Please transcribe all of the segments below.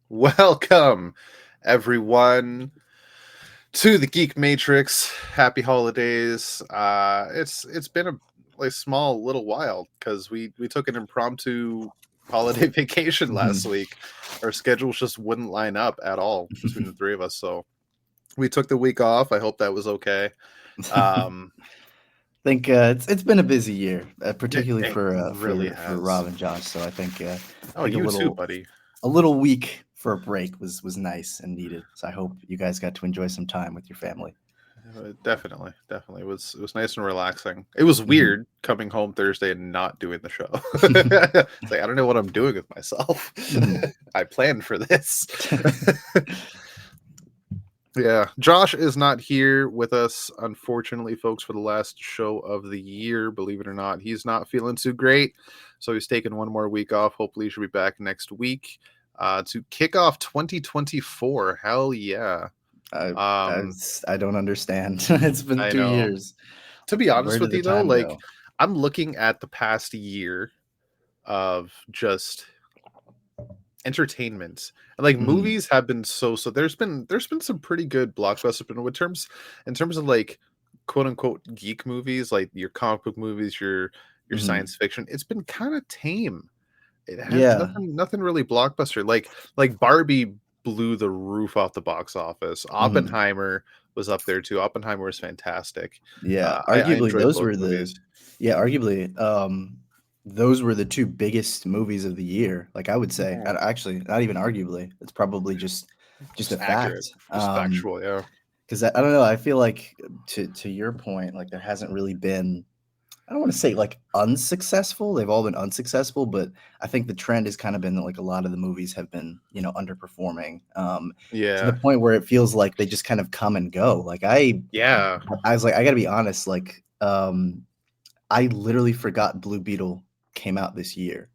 Welcome, everyone, to the Geek Matrix. Happy holidays. It's been a small little while because we took an impromptu holiday vacation last Mhm. week. Our schedules just wouldn't line up at all between the three of us, so we took the week off. I hope that was okay. Um, think it's been a busy year, it, particularly it for really Rob has. and Josh. So I Oh, think you too, buddy. a little week for a break was nice and needed. So I hope you guys got to enjoy some time with your family. Definitely. It was nice and relaxing. It was Mhm. weird coming home Thursday and not doing the show. It's like I don't know what I'm doing with myself. Mhm. I planned for this. Yeah, Josh is not here with us, unfortunately, folks, for the last show of the year. Believe it or not, he's not feeling too great, so he's taking one more week off. Hopefully, he should be back next week to kick off 2024. Hell yeah! I, I Um, I don't understand. It's been I two know. years. To be Where honest did with the you though, time like go? I'm looking at the past year of just entertainment. And like Mhm. movies have been so there's been some pretty good blockbusters, but in terms of like quote unquote geek movies, like your comic book movies, your Mhm. science fiction, it's been kind of tame. It has Yeah. nothing really blockbuster. Like Barbie blew the roof off the box office. Mhm. Oppenheimer was up there too. Oppenheimer was fantastic. Yeah, I arguably enjoyed those both were movies. those were the two biggest movies of the year. Like I would say, Mhm. actually, not even arguably. It's probably just Just a accurate, fact. just factual. Yeah. Because I don't know. I feel like to your point, like there hasn't really been. I don't want to say like unsuccessful. They've all been unsuccessful, but I think the trend has kind of been that like a lot of the movies have been underperforming to the Yeah. point where it feels like they just kind of come and go. Like Yeah. I was like, I got to be honest. Like I literally forgot Blue Beetle came out this year.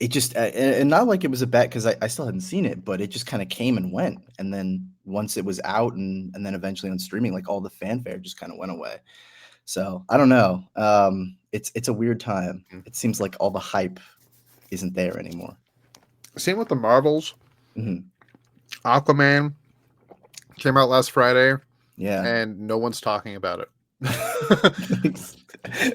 It just and not like it was a bet because I still hadn't seen it, but it just kind of came and went. And then once it was out and then eventually on streaming, like all the fanfare just kind of went away. So I don't know. It's a weird time. Mhm. It seems like all the hype isn't there anymore. Same with the Marvels. Hmm. Aquaman came out last Friday, Yeah. and no one's talking about it.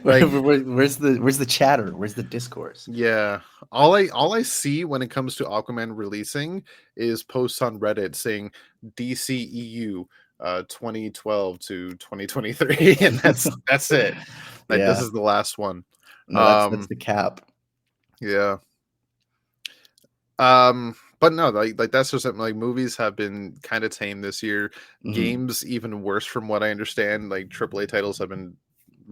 Like, Where's the chatter? Where's the discourse? yeah, all I see when it comes to Aquaman releasing is posts on Reddit saying DCEU 2012 to 2023, and that's it. Like this Yeah. is the last one. No, that's Um, the cap. yeah. But no, like that's just something like movies have been kind of tame this year. Hmm. Games even worse from what I understand. Like AAA titles have been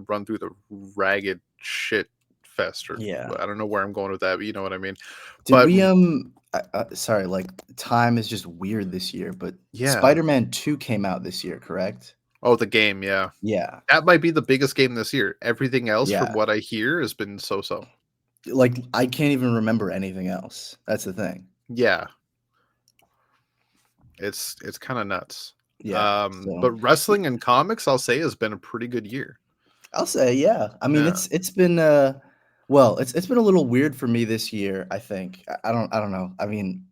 run through the ragged shit fest or Yeah. I don't know where I'm going with that, but you know what I mean. Did But we sorry, like time is just weird this year, but yeah. Spider-Man 2 came out this year, correct? Oh, the game, yeah. Yeah. That might be the biggest game this year. Everything else from Yeah. what I hear has been so-so. Like I can't even remember anything else. That's the thing. Yeah, it's kind of nuts. Yeah. But So wrestling and comics I'll say has been a pretty good year. I'll say, yeah. I mean, Yeah. it's been well, it's been a little weird for me this year, I think. I don't know. I mean,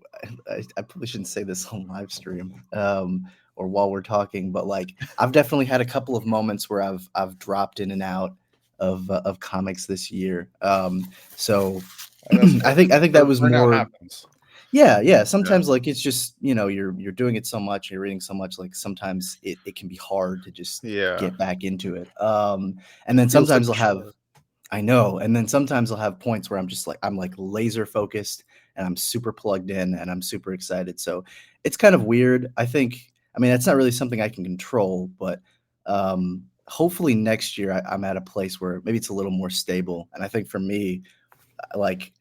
I probably shouldn't say this on live stream or while we're talking, but like I've definitely had a couple of moments where I've dropped in and out of comics this year. So That's fair. I think that was Burnout more. happens. Yeah, yeah. Yeah. Sometimes like it's just, you're doing it so much, you're reading so much, like sometimes it can be hard to just Yeah. get back into it. And then Feels like sometimes a I'll have chore. I know, and then sometimes I'll have points where I'm like laser focused and I'm super plugged in and I'm super excited. So it's kind of weird. I mean, that's not really something I can control, but hopefully next year I'm at a place where maybe it's a little more stable. And I think for me, like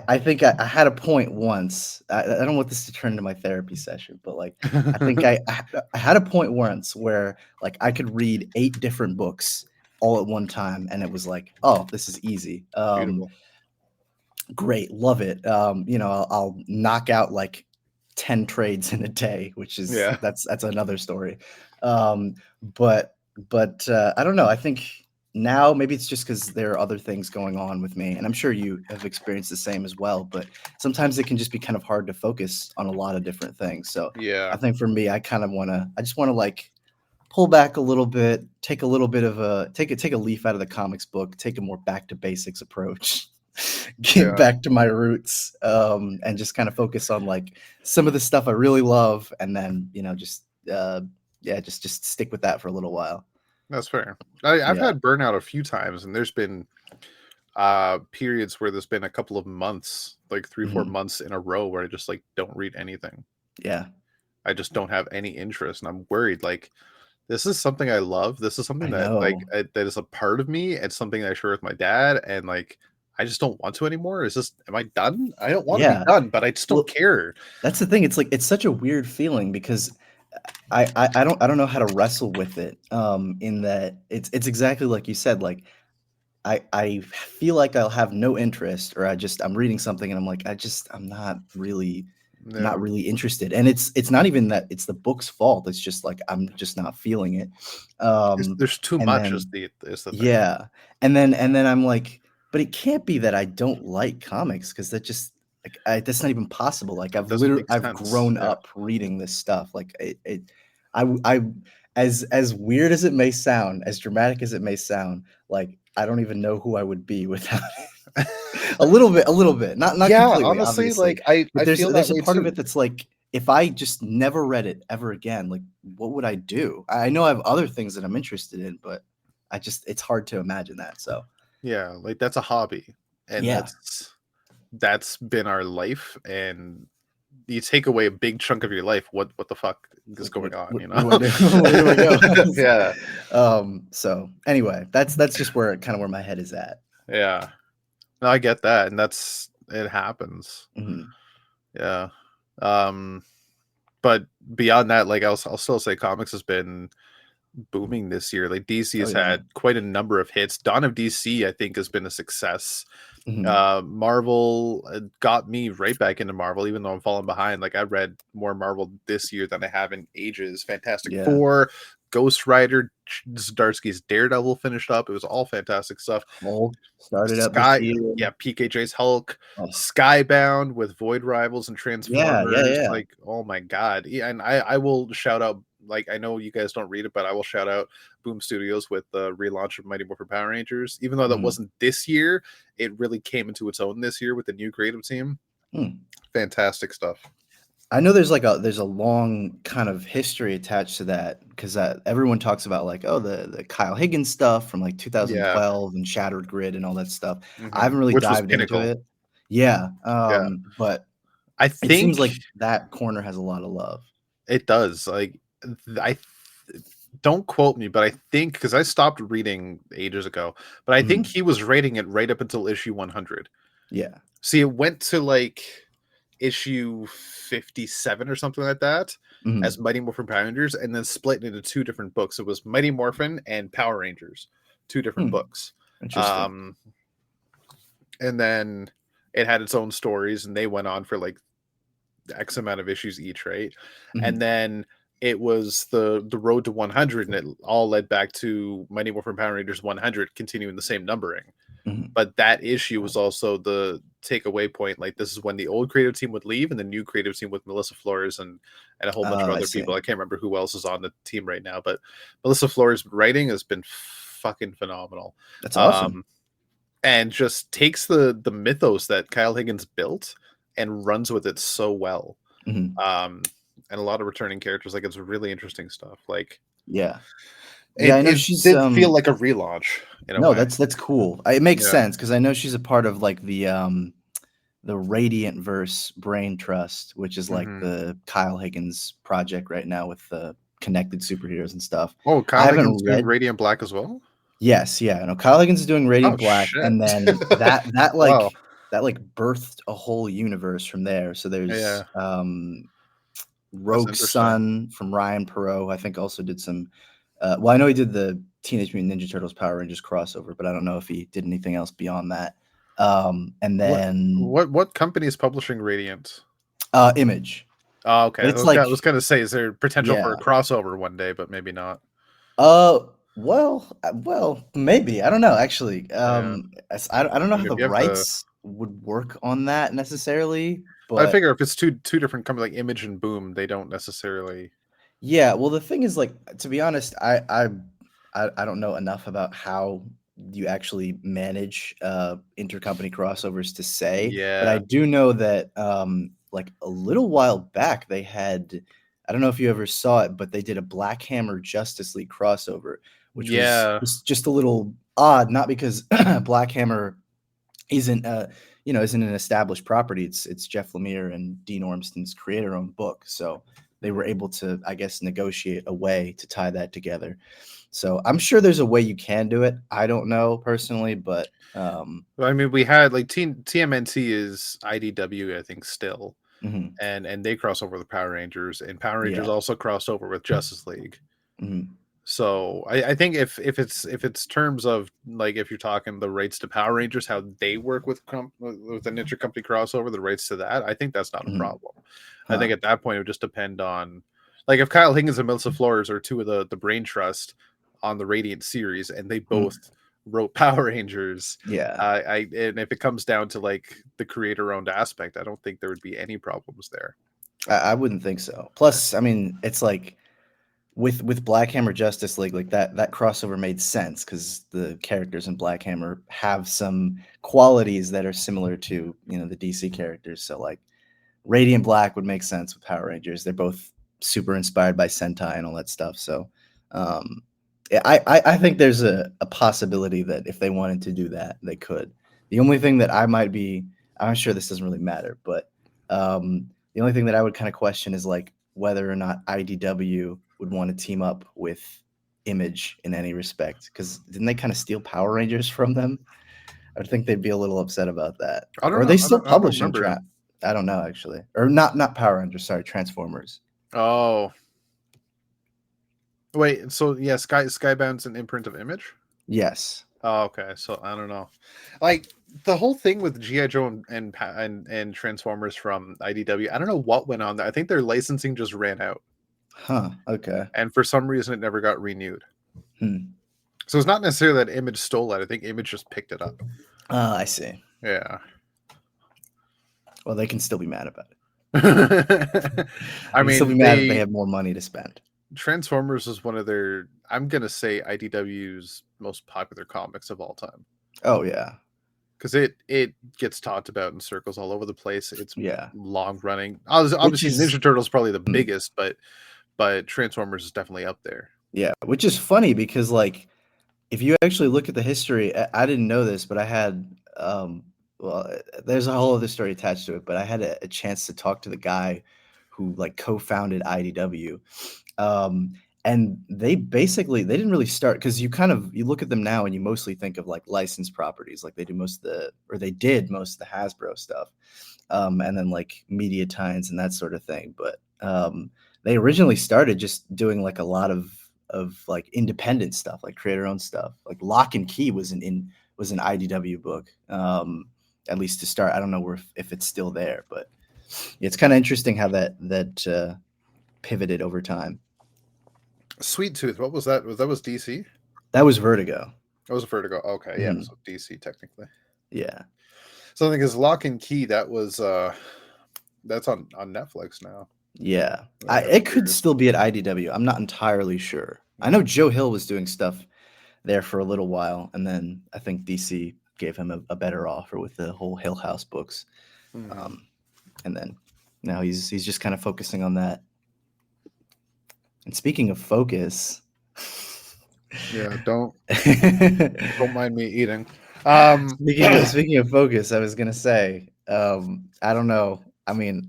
I think I had a point once. I don't want this to turn into my therapy session, but like I think I had a point once where like I could read 8 different books all at one time, and it was like, oh, this is easy. Beautiful. Great, love it. I'll knock out like 10 trades in a day, which is Yeah. that's another story. Um, but I don't know. I think. now maybe it's just because there are other things going on with me, and I'm sure you have experienced the same as well, but sometimes it can just be kind of hard to focus on a lot of different things. So I Yeah, think for me, I just want to like pull back a little bit, take a little bit of a take a leaf out of the comics book, take a more back to basics approach, get yeah, back to my roots, and just kind of focus on like some of the stuff I really love, and then just yeah, just stick with that for a little while. that's fair. I've Yeah. had burnout a few times, and there's been periods where there's been a couple of months, like 3 4 Mhm. months in a row, where I just like don't read anything. Yeah. I just don't have any interest, and I'm worried. Like, this is something I love. This is something I that know. that is a part of me. It's something I share with my dad, and like I just don't want to anymore. Is this? Am I done? I don't want to be Yeah. done, but I just don't Well, care. that's the thing. It's like it's such a weird feeling because I don't know how to wrestle with it. In that it's exactly like you said. Like I feel like I'll have no interest, or I'm reading something and I'm like I'm Yeah, not really interested. And it's not even that it's the book's fault. It's just like I'm just not feeling it. there's too And much is then the thing. yeah, and then I'm like, but it can't be that I don't like comics because that just like that's not even possible. Like It doesn't make I've sense. grown Yeah, up reading this stuff. Like I as weird as it may sound, as dramatic as it may sound, like I don't even know who I would be without it. A little bit, not yeah. completely, Honestly, obviously, like I but feel that there's a way part of it too. that's like, if I just never read it ever again, like what would I do? I know I have other things that I'm interested in, but it's hard to imagine that. So Yeah, like that's a hobby, and yeah, that's been our life, and you take away a big chunk of your life. What the fuck is like going on? what do I do? Where do I go? Yeah, So anyway, that's just where kind of where my head is at. yeah. No, I get that, and that's it happens. Mhm. Yeah. Um, but beyond that, like I'll still say comics has been booming this year. Like DC Oh has yeah. had quite a number of hits. Dawn of DC, I think, has been a success. Mhm. Marvel got me right back into Marvel, even though I'm falling behind. Like I read more Marvel this year than I have in ages. Fantastic Yeah. Four, Ghost Rider, Zdarsky's Daredevil finished up. It was all fantastic stuff. Hulk started up this Sky, year. yeah, PKJ's Hulk, Oh, Skybound with Void Rivals and yeah, yeah, Transformers. yeah. Like, oh my god! Yeah, and I will shout out. Like, I know you guys don't read it, but I will shout out Boom Studios with the relaunch of Mighty Morphin Power Rangers. Even though that Mhm. wasn't this year, it really came into its own this year with the new creative team. Hmm. Fantastic stuff. I know there's a long kind of history attached to that because everyone talks about like, oh, the Kyle Higgins stuff from like Yeah, 2012 and Shattered Grid and all that stuff. I haven't really which was dived into pinnacle. it. Yeah, Yeah, but I it seems think like that corner has a lot of love. it does. Like, I don't quote me, but I think because I stopped reading ages ago, but I think Mhm. he was rating it right up until issue 100. Yeah. See, it went to like issue 57 or something like that as Mhm. Mighty Morphin Power Rangers, and then split into two different books. It was Mighty Morphin and Power Rangers, two different Hmm. books. Interesting. Um, and then it had its own stories, and they went on for like X amount of issues each, right? And Mhm. then it was the road to 100, and it all led back to Mighty Morphin Power Rangers 100, continuing the same numbering. Mhm. But that issue was also the takeaway point. Like, this is when the old creative team would leave, and the new creative team with Melissa Flores and a whole bunch of Oh, I other see. people. I can't remember who else is on the team right now, but Melissa Flores' writing has been fucking phenomenal. That's awesome. Um, and just takes the mythos that Kyle Higgins built and runs with it so well. Mhm. Um, and a lot of returning characters. Like, it's really interesting stuff. Like, Yeah. Yeah, I know it she's, did feel like a relaunch in a no, way. that's cool. It makes Yeah. sense because I know she's a part of like the Radiant Verse Brain Trust, which is like Hmm. the Kyle Higgins project right now with the connected superheroes and stuff. Oh, I Kyle Higgins haven't doing read. Radiant Black as well. Yes, yeah, no, Kyle Higgins is doing Oh Radiant Black, shit! and then Wow. that like birthed a whole universe from there. So there's Yeah, that's Rogue interesting. Sun from Ryan Perot. I think also did some. Well, I know he did the Teenage Mutant Ninja Turtles Power Rangers crossover, but I don't know if he did anything else beyond that. And What then what company is publishing Radiant? Image, Oh, okay. but it's like I was gonna say, is there potential for a yeah. crossover one day, but maybe not. Well, maybe. I don't know, actually. Yeah. I don't know I mean, how if the you have to, rights would work on that necessarily, I but figure if it's two different companies like Image and Boom, they don't necessarily. yeah, well, the thing is, like, to be honest, I don't know enough about how you actually manage intercompany crossovers to say, but I Yeah. do know that like a little while back they had, I don't know if you ever saw it, but they did a Black Hammer Justice League crossover, which was Yeah. just a little odd, not because Black Hammer isn't isn't an established property. It's Jeff Lemire and Dean Ormston's creator-owned book, so they were able to, I guess, negotiate a way to tie that together. So I'm sure there's a way you can do it. I don't know personally, but Well, I mean, we had like TMNT is IDW, I think, still, mhm, and they cross over with Power Rangers, and Power Rangers yeah, also crossed over with Justice League. mhm, So I think if it's terms of like if you're talking the rights to Power Rangers, how they work with an intercompany crossover, the rights to that, I think that's not a mhm, problem. I huh, think at that point it would just depend on like if Kyle Higgins and Melissa Flores are two of the brain trust on the Radiant series, and they both mhm, wrote Power Rangers. yeah. I and if it comes down to like the creator owned aspect, I don't think there would be any problems there. I wouldn't think so. Yeah. Plus, I mean, it's like with Black Hammer Justice League, like that crossover made sense because the characters in Black Hammer have some qualities that are similar to the DC characters. So like Radiant Black would make sense with Power Rangers. They're both super inspired by Sentai and all that stuff. So um, yeah, I think there's a possibility that if they wanted to do that, they could. The only thing that I'm sure this doesn't really matter, but the only thing that I would kind of question is like whether or not IDW would want to team up with Image in any respect. Because didn't they kind of steal Power Rangers from them? I would think they'd be a little upset about that. I don't Or are know. they I still don't. I don't publishing remember. Trap? I don't know actually. Or not Power Rangers, sorry, Transformers. Oh, wait, so yeah, Skybound's an imprint of Image. Yes. Oh, okay. So I don't know, like the whole thing with GI Joe and Transformers from IDW. I don't know what went on there. I think their licensing just ran out, Huh. Okay. and for some reason it never got renewed. Hmm. So it's not necessarily that Image stole it. I think Image just picked it up. I see. Yeah. Well, they can still be mad about it. I They can still be mean, mad if they they have more money to spend. Transformers is one of their. I'm gonna say IDW's most popular comics of all time. Oh yeah. Because it gets talked about in circles all over the place. It's Yeah. long running. Which Obviously, is Ninja Turtles probably the hmm, biggest, but Transformers is definitely up there. yeah, which is funny because like if you actually look at the history, I didn't know this, but I had well, there's a whole other story attached to it, but I had a chance to talk to the guy who like co-founded IDW. Um, and they didn't really start because you look at them now and you mostly think of like licensed properties, like they did most of the Hasbro stuff, and then like media tines and that sort of thing. But they originally started just doing like a lot of like independent stuff, like creator owned stuff. Like Lock and Key was an IDW book, at least to start. I don't know if it's still there, but it's kind of interesting how that pivoted over time. Sweet Tooth. What was that? Was DC? That was Vertigo. That was Vertigo. Okay, yeah, Mhm. so DC technically. Yeah. So I think is Lock and Key. That's on Netflix now. Yeah. I got It could curious. still be at IDW. I'm not entirely sure. I know Joe Hill was doing stuff there for a little while, and then I think DC gave him a better offer with the whole Hill House books. Mm-hmm. Um, and then now he's just kind of focusing on that. And speaking of focus, Yeah, don't mind me eating. Um, speaking of focus, I was gonna say, I don't know. I mean,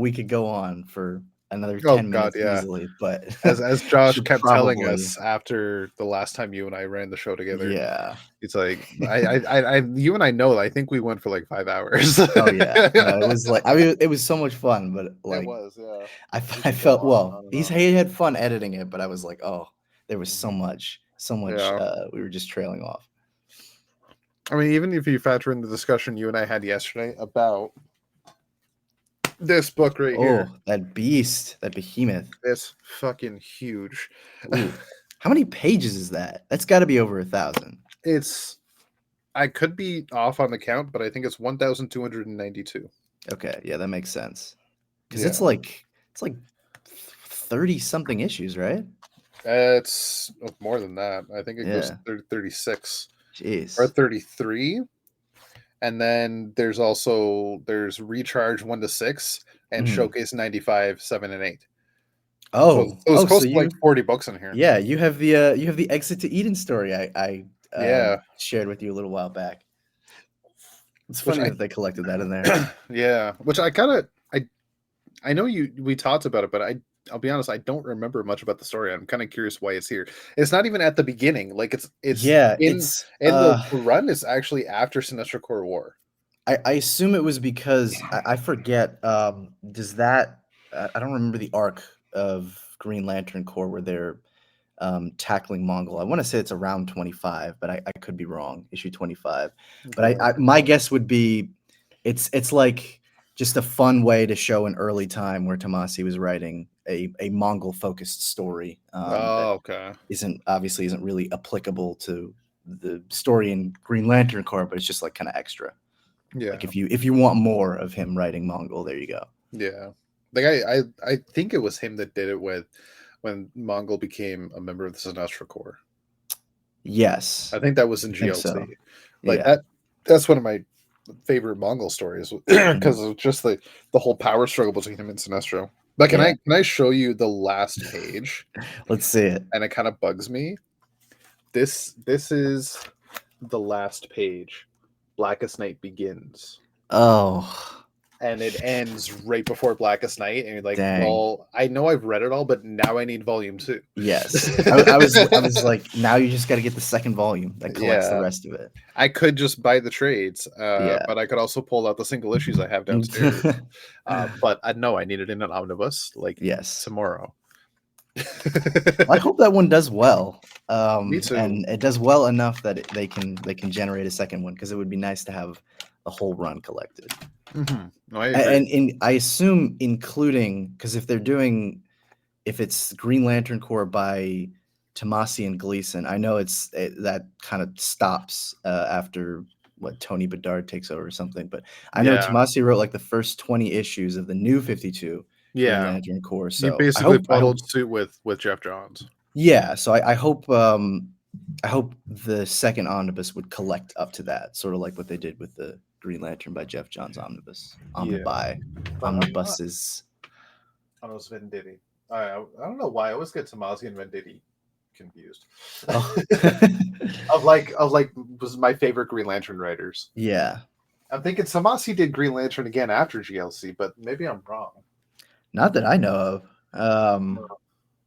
we could go on for another oh 10 God, minutes yeah. easily, but As Josh should kept telling probably, us after the last time you and I ran the show together, yeah. it's like you and I know. I think we went for like 5 hours. Oh yeah. No, it was like I mean, it was so much fun, but It like was, yeah. We I could go felt on and well. on and He on. had fun editing it, but I was like, oh, there was Hmm. so much. Yeah, We were just trailing off. I mean, even if you factor in the discussion you and I had yesterday about this book right here, Oh, that beast, that behemoth. it's fucking huge. Ooh. How many pages is that? That's got to be over 1,000. It's I could be off on the count, but I think it's 1,292. Okay, yeah, that makes sense. Because Yeah. it's like 30 something issues, right? It's more than that. I think it goes Yeah. 36 or Jeez. 33. And then there's Recharge 1 to 6 and Mhm. Showcase 95, 7 and 8. So it's Oh, close so to like you 40 books in here. yeah, you have the Exit to Eden story I Yeah. shared with you a little while back. It's Which funny that they collected that in there. yeah, which I kind of I know we talked about it, but I'll be honest, I don't remember much about the story. I'm kind of curious why it's here. It's not even at the beginning. Like it's Yeah, in it's in the run is actually after Sinestro Corps War. I assume it was because I forget. Does that I don't remember the arc of Green Lantern Corps where they're tackling Mongol. I want to say it's around 25, but I could be wrong. Issue 25, but Okay, I'll my guess would be it's like just a fun way to show an early time where Tomasi was writing a Mongol focused story that oh, okay. isn't really applicable to the story in Green Lantern Corps, but it's just like kind of extra. Like Yeah. if you want more of him writing Mongol, there you go. Yeah. Like I think it was him that did it with when Mongol became a member of the Sinestro Corps. Yes, I think that was in I think GLC. so. Like Yeah. that's one of my favorite Mongol stories Mhm. because of just the whole power struggle between him and Sinestro. But Yeah. can I show you the last page? Let's see it. And it kind of bugs me. This is the last page. Blackest Night begins. Oh, And it ends right before Blackest Night, and you're like, dang. well, I know I've read it all, but now I need volume 2. Yes. I was like, now you just got to get the second volume that collects the Yeah, rest of it. I could just buy the trades, Yeah. but I could also pull out the single issues I have downstairs. But I know I need it in an omnibus like Yes. tomorrow. Well, I hope that one does well. Me too. And it does well enough that they can generate a second one because it would be nice to have the whole run collected. No, I agree. And I assume including because if it's Green Lantern Corps by Tomasi and Gleason, I know that kind of stops after what Tony Bedard takes over or something. But I know Yeah, Tomasi wrote like the first 20 issues of the new 52 Green yeah. Lantern Corps. You So basically I hope followed suit with Jeff Johns. yeah. So I hope the second omnibus would collect up to that, sort of like what they did with the Green Lantern by Jeff Johns omnibus Yeah, but I'm not. omnibuses. I was Venditti. I don't know why I always get Tomasi and Venditti confused. Oh. of like was my favorite Green Lantern writers. Yeah. I'm thinking Tomasi did Green Lantern again after GLC, but maybe I'm wrong. Not that I know of.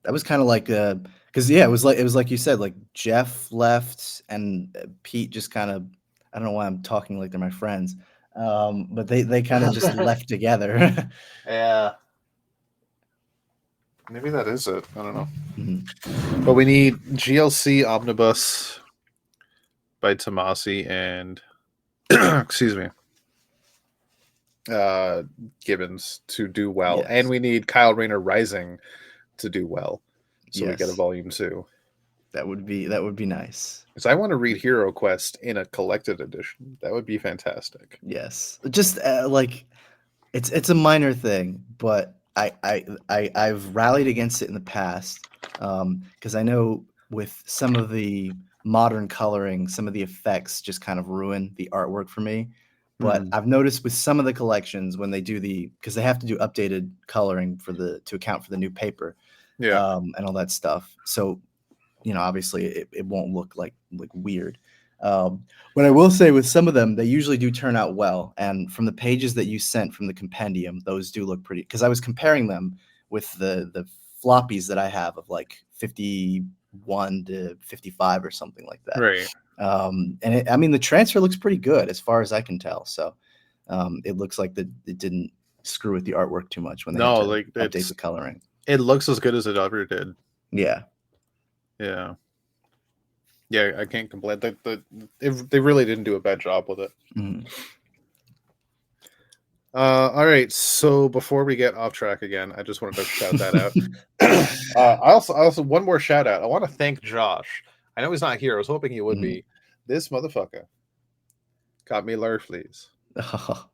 That was kind of like because yeah, it was like you said, like Jeff left and Pete just kind of I don't know why I'm talking like they're my friends, but they kind of just left together. Yeah, maybe that is it. I don't know. Mhm. But we need GLC Omnibus by Tomasi and excuse me, uh, Gibbons to do well, and Yes, we need Kyle Rayner Rising to do well, so we get a yes, volume 2. that would be nice. Because I want to read Hero Quest in a collected edition. That would be fantastic. Yes, just like it's a minor thing, but I've rallied against it in the past because I know with some of the modern coloring, some of the effects just kind of ruin the artwork for me. But Hmm. I've noticed with some of the collections when they do because they have to do updated coloring for to account for the new paper Yeah. and all that stuff. So obviously it won't look like weird. But I will say with some of them, they usually do turn out well. And from the pages that you sent from the compendium, those do look pretty. Because I was comparing them with the floppies that I have of like 51 to 55 or something like that. Right. And I mean, the transfer looks pretty good as far as I can tell. So it looks like it didn't screw with the artwork too much when they had No, to like update the coloring. it looks as good as it ever did. Yeah. Yeah. Yeah, I can't complain. They really didn't do a bad job with it. Mhm. All right. So before we get off track again, I just wanted to shout that out. I also one more shout out. I want to thank Josh. I know he's not here. I was hoping he would Mhm. be. This motherfucker got me Larfleeze. Oh.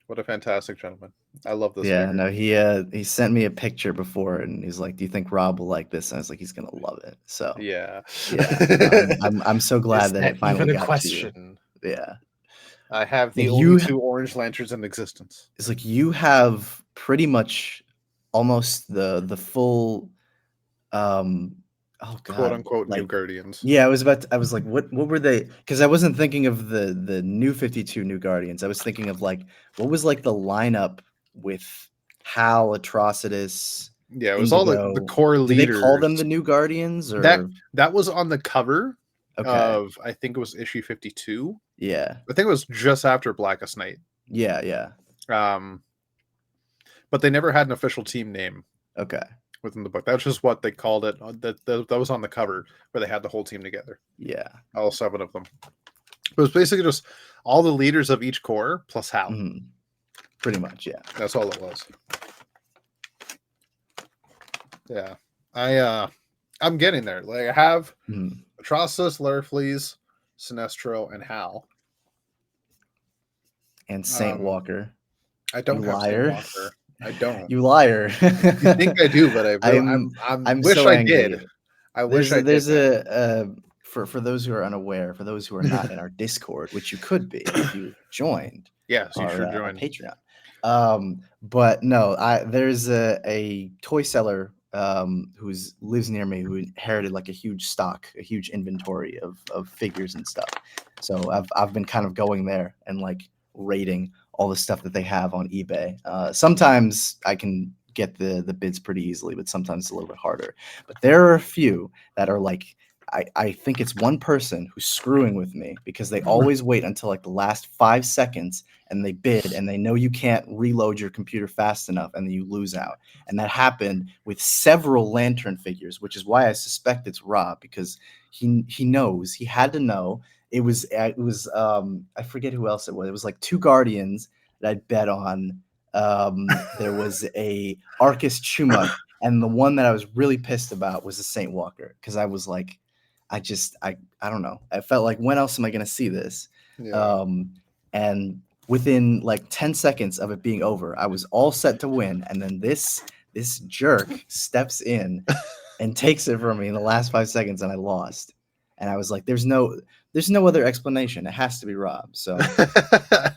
What a fantastic gentleman. I love this Yeah, figure. no, he sent me a picture before, and he's like, "Do you think Rob will like this?" And I was like, "He's gonna love it." So Yeah. yeah, no, I'm so Is glad that that it finally even a got to you. question? Yeah, I have like the only you, two orange lanterns in existence. it's like you have pretty much almost the full um oh Quote god, unquote new like guardians. yeah, I was like, what were they? Because I wasn't thinking of the new 52 New Guardians. I was thinking of like what was like the lineup with Hal, Atrocitus, Yeah, it was all the Indigo. core Do they call leaders. them the New Guardians That or that was on the cover okay. of, I think it was issue 52. Yeah. I think it was just after Blackest Night. Yeah, yeah. Um, but they never had an official team name Okay. within the book. That's just what they called it. That was on the cover where they had the whole team together, Yeah. all seven of them. It was basically just all the leaders of each corps plus Hal. Mhm. Pretty much, yeah. That's all it was. Yeah, I'm getting there. Like I have Mhm. Atrocitus, Larfleeze, Sinestro, and Hal. And Saint Um, Walker. I You don't have Saint liar. Walker. I don't. You liar. You think I do, but I really, I'm I'm wish so I did. angry. I wish I did, There's man. for those who are unaware, for those who are not in our Discord, which you could be if you joined Yes, you should our join. Patreon. But no, there's a toy seller who's lives near me who inherited like a huge stock, a huge inventory of figures and stuff. So I've been kind of going there and like rating all the stuff that they have on eBay. Sometimes I can get the bids pretty easily, but sometimes it's a little bit harder. But there are a few that are like I think it's one person who's screwing with me because they always wait until like the last 5 seconds and they bid and they know you can't reload your computer fast enough and then you lose out. And that happened with several lantern figures, which is why I suspect it's Rob because he knows, he had to know. It was I forget who else it was. It was like two Guardians that I'd bet on. There was a Arcus Chumuk, and the one that I was really pissed about was the Saint Walker because I was like, I don't know. I felt like when else am I going to see this? Yeah. And within like 10 seconds of it being over, I was all set to win, and then this jerk steps in and takes it from me in the last 5 seconds, and I lost. And I was like, there's no other explanation. It has to be Rob. So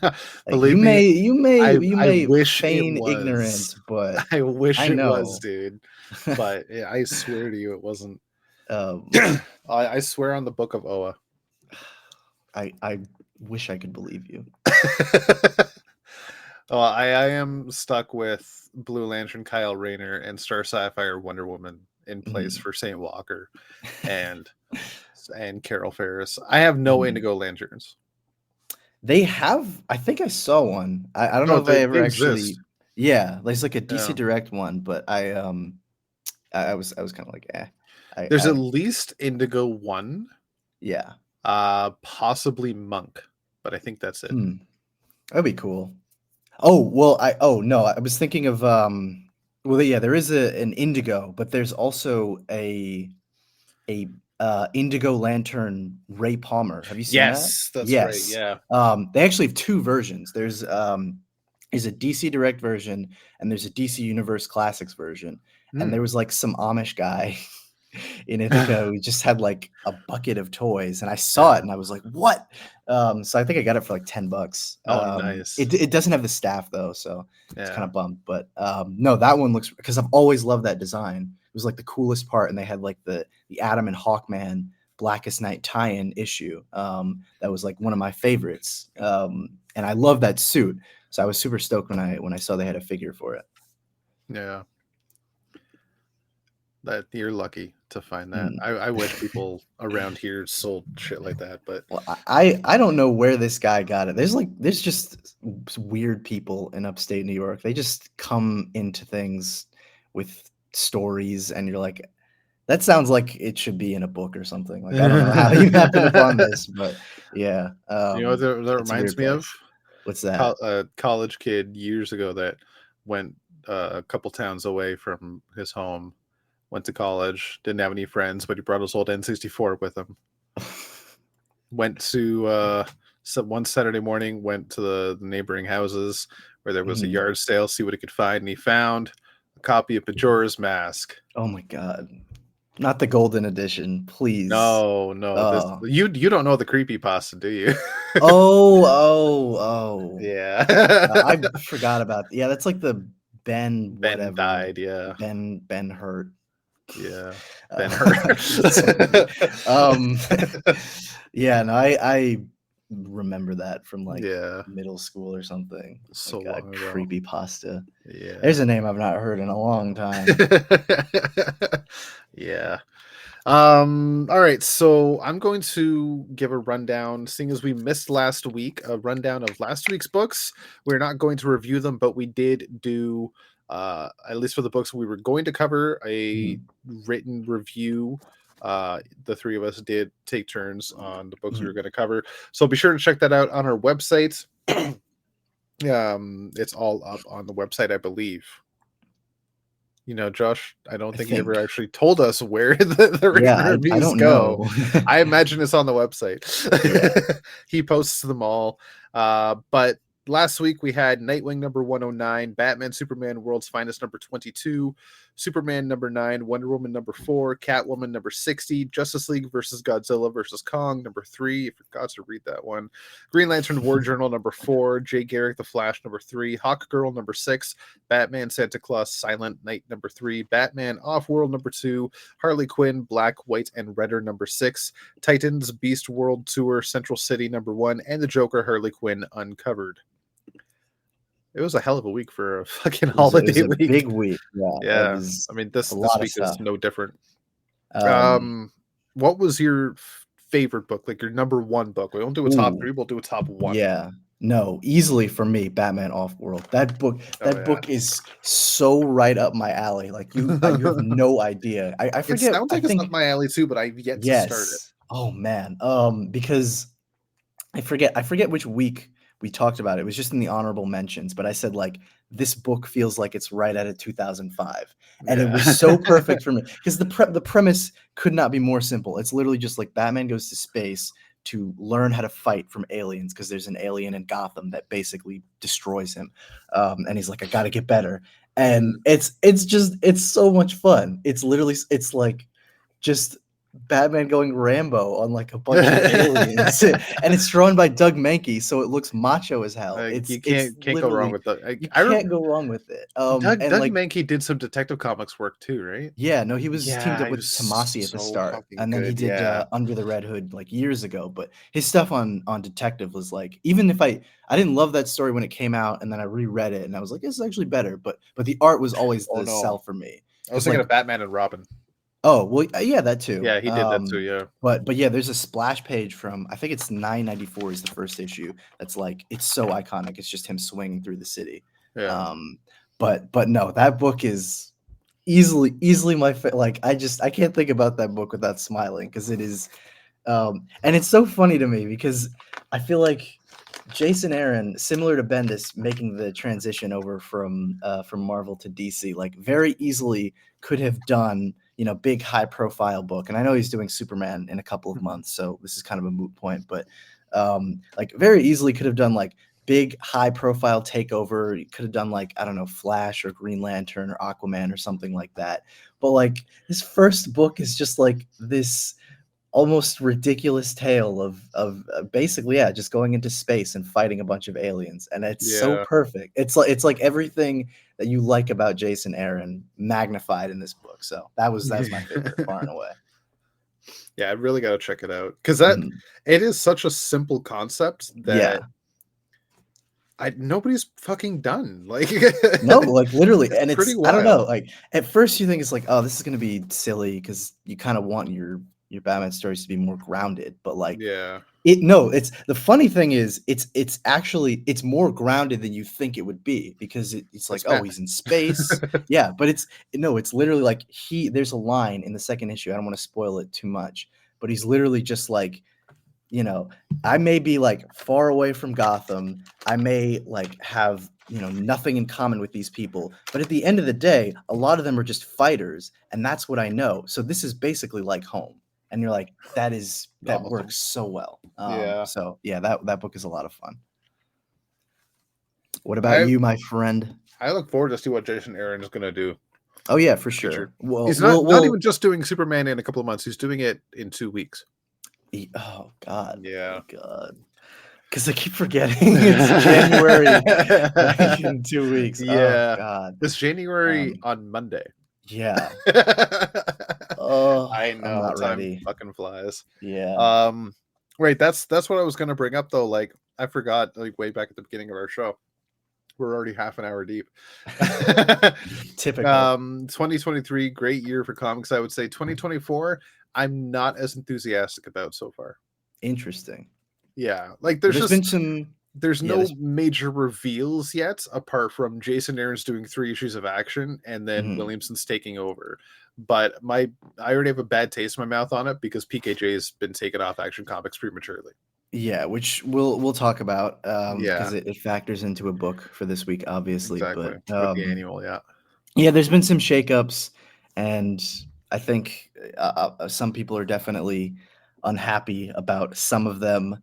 like Believe me, you I may wish it feign was. ignorance, but I wish I it was, know. dude. But I swear to you, it wasn't. um, I swear on the Book of Oa. I wish I could believe you. Well, I am stuck with Blue Lantern, Kyle Rayner, and Star Sapphire Wonder Woman in place Mhm. for Saint Walker, and Carol Ferris. I have no Mhm. Indigo Lanterns. They have. I think I saw one. I don't know No, if I they ever exist. actually. Yeah, there's like a DC Yeah. Direct one, but I was kind of like, eh. There's at I least Indigo one, yeah. possibly Monk, but I think that's it. Hmm. That'd be cool. Oh well, oh no, I was thinking of well yeah, there is an Indigo, but there's also a Indigo Lantern Ray Palmer. Have you seen that? Yes, that's right. Yes. Yeah. They actually have two versions. There's a DC Direct version and there's a DC Universe Classics version. And there Hmm. was like some Amish guy in Ithaca who just had like a bucket of toys, and I saw Yeah. it and I was like, "What?" So I think I got it for like $10. Oh, nice. It doesn't have the staff though, so it's kind Yeah. of bummed. But no, that one looks because I've always loved that design. It was like the coolest part, and they had like the Adam and Hawkman Blackest Night tie-in issue. That was like one of my favorites, and I love that suit. So I was super stoked when I saw they had a figure for it. Yeah. That you're lucky to find that. Mm. I wish people around here sold shit like that, but Well, I don't know where this guy got it. There's just weird people in upstate New York. They just come into things with stories, and you're like, that sounds like it should be in a book or something. Like I don't know how you happen upon this, but yeah, you know what that it's a reminds weird me of? place. What's that? A college kid years ago that went a couple towns away from his home, went to college, didn't have any friends, but he brought his old N64 with him. Went to one Saturday morning, went to the neighboring houses where there was a Mhm. yard sale, see what he could find, and he found a copy of Majora's Mask. Oh my god. Not the golden edition, please. No, this Oh. you don't know the creepypasta, do you? Oh, oh, oh. I Yeah. forgot about yeah, that's like the Ben Ben whatever, died, yeah. Ben Hurt. Yeah. Ben Hur. Uh, so many. Um, yeah, no, I remember that from like Yeah. middle school or something. So Like long ago. creepy pasta. Yeah. There's a name I've not heard in a long time. Yeah. All right, so I'm going to give a rundown, seeing as we missed last week, a rundown of last week's books. We're not going to review them, but we did do at least for the books we were going to cover a Mhm, written review. The three of us did take turns on the books we were mhm. going to cover. So be sure to check that out on our website. It's all up on the website, I believe. Josh, I don't I think he ever think. actually told us where the Yeah, written I reviews don't go. know. I imagine it's on the website. Yeah. He posts them all. But last week we had Nightwing number 109, Batman Superman World's Finest number 22, Superman number 9, Wonder Woman number 4, Catwoman number 60, Justice League versus Godzilla versus Kong number 3. I forgot to read that one. Green Lantern War Journal number 4, Jay Garrick the Flash number 3, Hawk Girl number 6, Batman Santa Claus Silent Night number 3, Batman Off World number 2, Harley Quinn Black, White, and Redder number 6, Titans Beast World Tour Central City number 1, and the Joker Harley Quinn Uncovered. It was a hell of a week for a fucking It was holiday a big week. week. Yeah, it Yeah, was I mean a this lot of week is stuff. no different. Um, Um, what was your favorite book? Like your number one book? We won't do a top ooh, three. We'll do a top one. yeah. No, easily for me, Batman Off-World. That book Oh is so right up my alley. Like you have yeah. no idea. I It forget. sounds I like it's up think my alley too, but I've yet to start it. yes. Oh man. Because I forget which week we talked about it. It was just in the honorable mentions, but I said like this book feels like it's right out of 2005, and it was so Yeah. perfect for me because the premise could not be more simple. It's literally just like Batman goes to space to learn how to fight from aliens because there's an alien in Gotham that basically destroys him, and he's like, I got to get better, and Mhm. it's so much fun. It's literally it's like just Batman going Rambo on like a bunch of aliens, and it's drawn by Doug Mankey, so it looks macho as hell. You It's can't go wrong literally with that. you can't go wrong with it. And Doug like Mankey did some Detective Comics work too, right? yeah, no, he was teamed Yeah, up he with was Tomasi at the so start, fucking and then he good. did Yeah. Under the Red Hood like years ago. But his stuff on Detective was like, even if I didn't love that story when it came out, and then I reread it, and I was like, this is actually better. But the art was always Oh the no, sell for me I was because thinking like of Batman and Robin. oh, well, yeah, that too. Yeah, he did that too. Yeah. But yeah, there's a splash page from I think it's 994 is the first issue. That's like it's so iconic. It's just him swinging through the city. Yeah. But no, that book is easily my like I can't think about that book without smiling because it is and it's so funny to me because I feel like Jason Aaron, similar to Bendis, making the transition over from Marvel to DC, like very easily could have done big high profile book. And I know he's doing Superman in a couple of Mhm. months, so this is kind of a moot point. But like very easily could have done like big high profile takeover. He could have done like I don't know Flash or Green Lantern or Aquaman or something like that. But like his first book is just like this almost ridiculous tale of basically yeah just going into space and fighting a bunch of aliens, and it's so Yeah. perfect. It's like everything that you like about Jason Aaron magnified in this book, so that was my favorite far and away. Yeah, I really got to check it out because Mhm. it is such a simple concept that Yeah, nobody's fucking done. Like no, like literally, it's and pretty it's I don't know, wild. like at first you think it's like, oh, this is gonna be silly because you kind of want your Batman stories to be more grounded, but like Yeah. it's the funny thing is it's actually it's more grounded than you think it would be because it's like, It's oh, Batman. he's in space. Yeah, but it's no, it's literally like there's a line in the second issue. I don't want to spoil it too much, but he's literally just like, you know, I may be like far away from Gotham. I may like have, nothing in common with these people. But at the end of the day, a lot of them are just fighters. And that's what I know. So this is basically like home. And you're like, that Awesome. works so well. Yeah. So yeah, that book is a lot of fun. What about I you, my friend? I look forward to see what Jason Aaron is gonna do in Oh yeah, for the future. sure. Well, He's not we'll even just doing Superman in a couple of months. He's doing it in 2 weeks. oh God, Yeah. oh God. Because I keep forgetting it's January, like in 2 weeks. Oh Yeah. God. It's January Um, on Monday. yeah. I Oh, I'm know not time ready. fucking flies. Yeah. Um, right. That's what I was gonna bring up though. Like I forgot, like way back at the beginning of our show. We're already half an hour deep. Typical. 2023, great year for comics. I would say 2024. I'm not as enthusiastic about so far. Interesting. Yeah, like Well, there's been some. there's Yeah. no major reveals yet, apart from Jason Aaron's doing 3 issues of action, and then Mhm. Williamson's taking over. But I already have a bad taste in my mouth on it because PKJ has been taken off Action Comics prematurely. Yeah, which we'll talk about because Yeah, it factors into a book for this week, obviously. exactly. But With the annual, yeah, yeah, there's been some shakeups, and I think some people are definitely unhappy about some of them.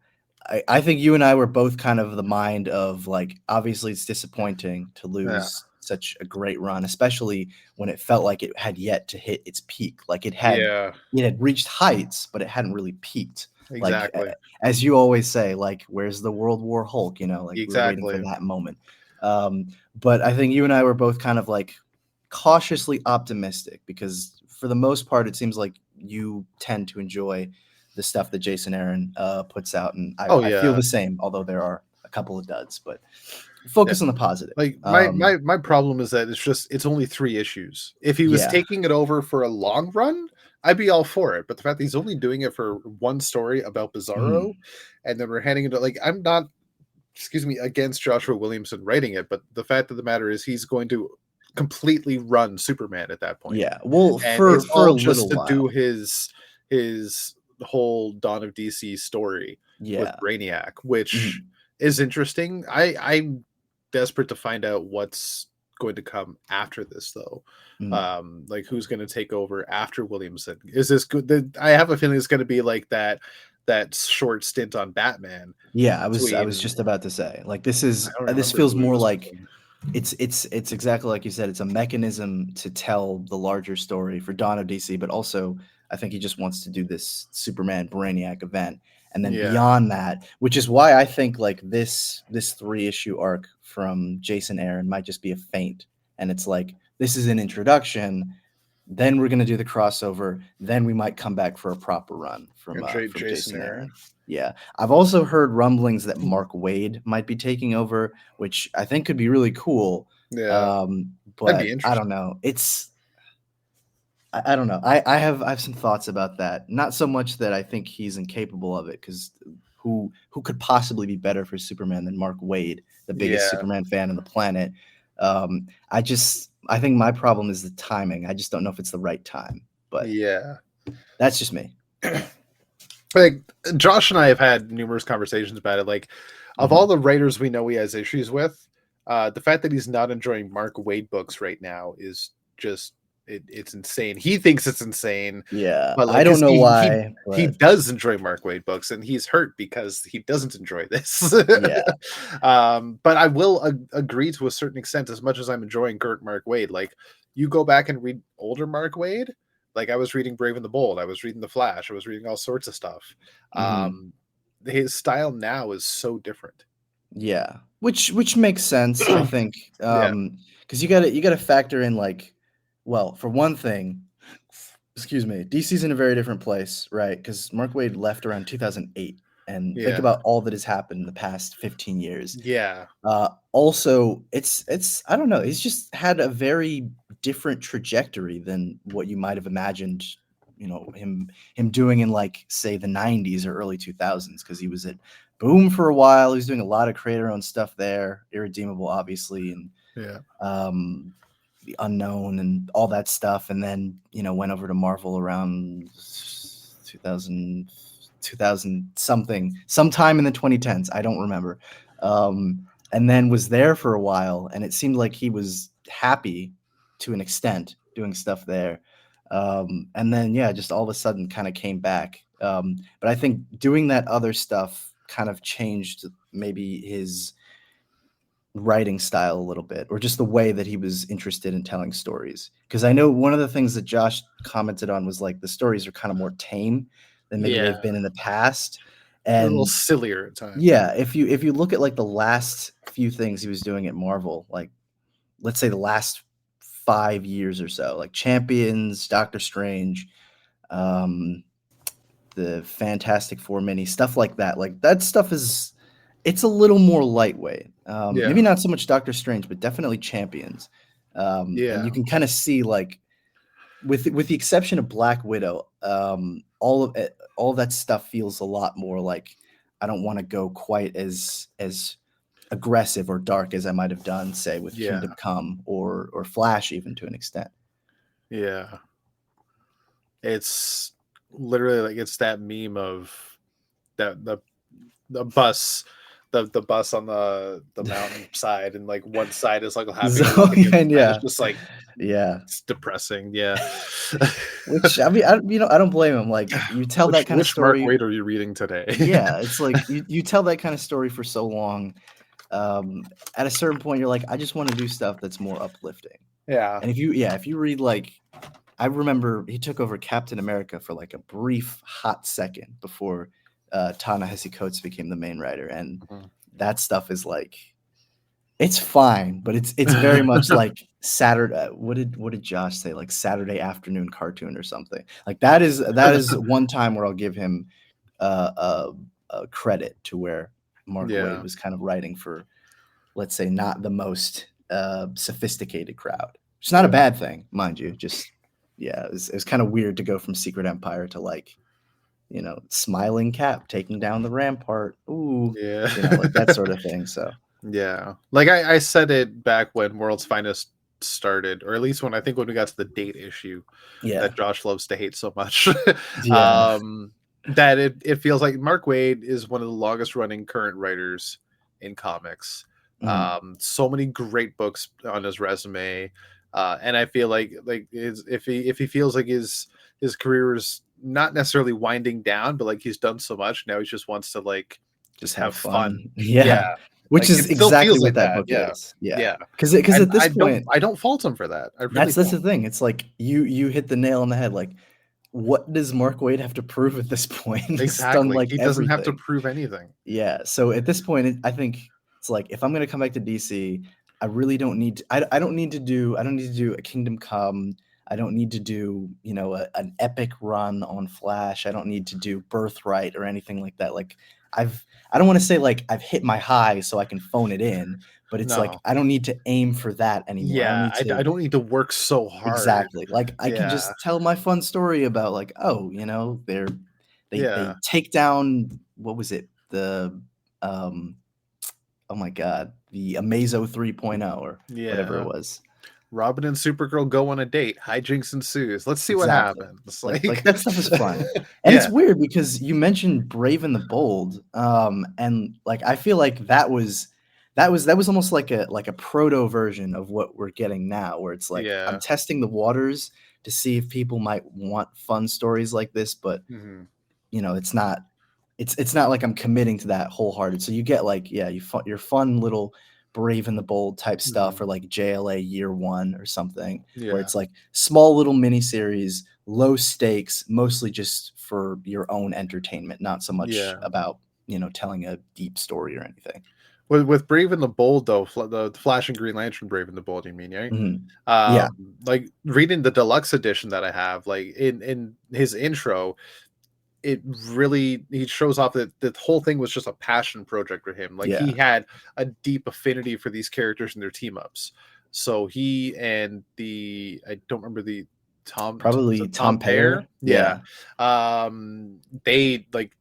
I think you and I were both kind of the mind of like, obviously, it's disappointing to yeah, lose such a great run, especially when it felt like it had yet to hit its peak. Like yeah, it had reached heights, but it hadn't really peaked. Like exactly, as you always say, like where's the World War Hulk? Like we were waiting for exactly. that moment. But I think you and I were both kind of like cautiously optimistic because for the most part, it seems like you tend to enjoy the stuff that Jason Aaron puts out, and Oh I feel yeah, the same. Although there are a couple of duds, but yeah. focus on the positive. Like my problem is that it's only 3 issues. If he was Yeah. taking it over for a long run, I'd be all for it. But the fact that he's only doing it for one story about Bizarro, Mhm. and then we're handing it like I'm not, excuse me, against Joshua Williamson writing it, but the fact of the matter is he's going to completely run Superman at that point, Yeah. Well, and it's for a all just little to do while. his whole Dawn of DC story with Yeah. Brainiac, which Mhm. is interesting. I'm desperate to find out what's going to come after this, though. Mhm. Like who's going to take over after Williamson? Is this good? I have a feeling it's going to be like that short stint on Batman Yeah, I was between. just about to say, like I don't this remember feels who he more was like playing. it's exactly like you said. It's a mechanism to tell the larger story for Dawn of DC, but also I think he just wants to do this Superman Brainiac event, and then Yeah, beyond that, which is why I think like this 3 issue arc from Jason Aaron might just be a feint, and it's like this is an introduction. Then we're gonna do the crossover. Then we might come back for a proper run and from Jason Jason Aaron. Aaron. Yeah, I've also heard rumblings that Mark Wade might be taking over, which I think could be really cool. Yeah, that'd be But I don't interesting. know. I don't know. I have some thoughts about that. Not so much that I think he's incapable of it, because who could possibly be better for Superman than Mark Wade, the biggest Yeah, Superman fan on the planet? I think my problem is the timing. I just don't know if it's the right time. But yeah. that's just me. Like Josh and I have had numerous conversations about it. Like, of all Mhm. the writers we know he has issues with, the fact that he's not enjoying Mark Wade books right now is just it's insane. He thinks it's insane, Yeah, but like, I don't because know he why, he but does enjoy Mark Wade books, and he's hurt because he doesn't enjoy this. yeah. But I will agree to a certain extent. As much as I'm enjoying Kurt Mark Wade, like you go back and read older Mark Wade, like I was reading Brave and the Bold, I was reading The Flash, I was reading all sorts of stuff. Mhm. Um, his style now is so different. Yeah, which makes sense, I think, Yeah, because you gotta factor in like, well, for one thing, excuse me, DC's in a very different place, right? Because Mark Wade left around 2008, and think yeah, about all that has happened in the past 15 years. yeah, Also, it's I don't know, he's just had a very different trajectory than what you might have imagined, him doing in like say the 90s or early 2000s, because he was at Boom for a while. He was doing a lot of creator-owned stuff there, Irredeemable, obviously, and yeah, the Unknown and all that stuff, and then went over to Marvel around 2000. 2000 something, sometime in the 2010s. I don't remember. And then was there for a while, and it seemed like he was happy to an extent doing stuff there. And then, yeah, just all of a sudden kind of came back. But I think doing that other stuff kind of changed maybe his writing style a little bit, or just the way that he was interested in telling stories. Because I know one of the things that Josh commented on was like the stories are kind of more tame than maybe Yeah, they've been in the past. a little And sillier at times. yeah, if you look at like the last few things he was doing at Marvel, like let's say the last 5 years or so, like Champions, Doctor Strange, um, the Fantastic Four mini, stuff like that. Like that stuff is, it's a little more lightweight. Yeah, Maybe not so much Doctor Strange, but definitely Champions. And yeah, you can kind of see like with the exception of Black Widow, all of that stuff feels a lot more like I don't want to go quite as aggressive or dark as I might have done, say, with yeah, Kingdom Come or Flash, even to an extent. yeah. It's literally like it's that meme of that the bus, the bus on the mountainside, and like one side is like having a So look, and the other side is yeah, just like yeah. it's depressing. Yeah. Which I mean, I don't blame him. Like you tell that kind of Which Mark story, Waid are you reading today? yeah. It's like you tell that kind of story for so long. At a certain point, you're like, I just want to do stuff that's more uplifting. Yeah. And if you read like, I remember he took over Captain America for like a brief hot second before Ta-Nehisi Coates became the main writer, and that stuff is like, it's fine, but it's very much like Saturday. What did Josh say? Like Saturday afternoon cartoon or something. Like that is one time where I'll give him credit to where Mark Waid Yeah. was kind of writing for, let's say, not the most sophisticated crowd. It's not a Yeah. bad thing, mind you. Just yeah, it was kind of weird to go from Secret Empire to like, smiling Cap taking down the Rampart. Ooh, Yeah. like that sort of thing. So Yeah. Like I said it back when World's Finest started, or at least when I think when we got to the date issue yeah, that Josh loves to hate so much. yeah, um that it feels like Mark Waid is one of the longest running current writers in comics. mhm. So many great books on his resume. And I feel like if he feels like his career is not necessarily winding down, but like he's done so much now, he just wants to like Just just have have fun. fun. Yeah, Yeah, which like is it still exactly feels what like that that. book Yeah, is. Yeah, yeah. because And at this point, I don't fault him for that. I really that's don't. the thing. It's like you hit the nail on the head. Like, what does Mark Waid have to prove at this point? He's done Exactly. like He doesn't have to everything. prove anything. Yeah. So at this point, I think it's like if I'm gonna come back to DC, I really don't need. I don't need to do. I don't need to do a Kingdom Come. I don't need to do an epic run on Flash. I don't need to do Birthright or anything like that. Like I don't want to say like I've hit my high so I can phone it in, but it's like No. I don't need to aim for that anymore. I don't Yeah, need to I don't need to work so hard. exactly. Like I can Yeah. just tell my fun story about like, oh, they Yeah. take down what was it? The um oh my god, the Amazo 3.0 or whatever it Yeah. was. Robin and Supergirl go on a date. Hijinks ensues. Let's see what Exactly. happens. Like that stuff is fun. And it's Yeah. weird because you mentioned Brave and the Bold, and like I feel like that was almost like a proto version of what we're getting now, where it's like I'm Yeah. testing the waters to see if people might want fun stories like this, but Mhm. it's not like I'm committing to that wholehearted. So you get like, yeah, your fun little Brave and the Bold type stuff, Mhm. or like JLA Year One or something, where Yeah. it's like small little miniseries, low stakes, mostly just for your own entertainment, not so much Yeah. about telling a deep story or anything. With Brave and the Bold though, the Flash and Green Lantern Brave and the Bold, you mean, right? Mhm. Yeah, Like reading the deluxe edition that I have, like in his intro, it really he shows off that the whole thing was just a passion project for him. Like he yeah, had a deep affinity for these characters and their team ups. So he and the I don't remember the Tom was probably it Tom Tom Pair? Payer. Yeah. Yeah, They like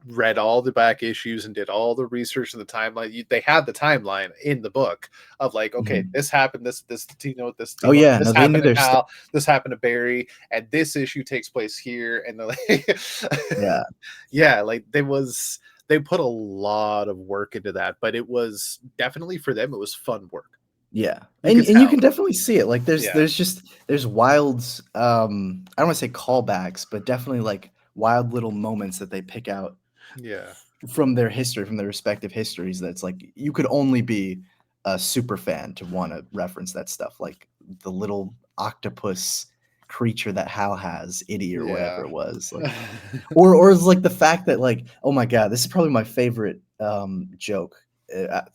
read all the back issues and did all the research in the timeline. They had the timeline in the book of like, okay, Mhm. this happened, this Tino, this Oh, Tino, yeah, this no, they knew happened to their stuff. Hal, this happened to Barry, and this issue takes place here, and they're like, Yeah, yeah, like they put a lot of work into that, but it was definitely for them, it was fun work. yeah, You could and you tell. can definitely see it, like, Yeah, there's wild, I don't wanna say callbacks, but definitely, like, wild little moments that they pick out yeah, from their history, from their respective histories, that's like you could only be a super fan to wanna reference that stuff, like the little octopus creature that Hal has, Itty or whatever yeah. it was, like or it's like the fact that like, oh my god, this is probably my favorite, joke,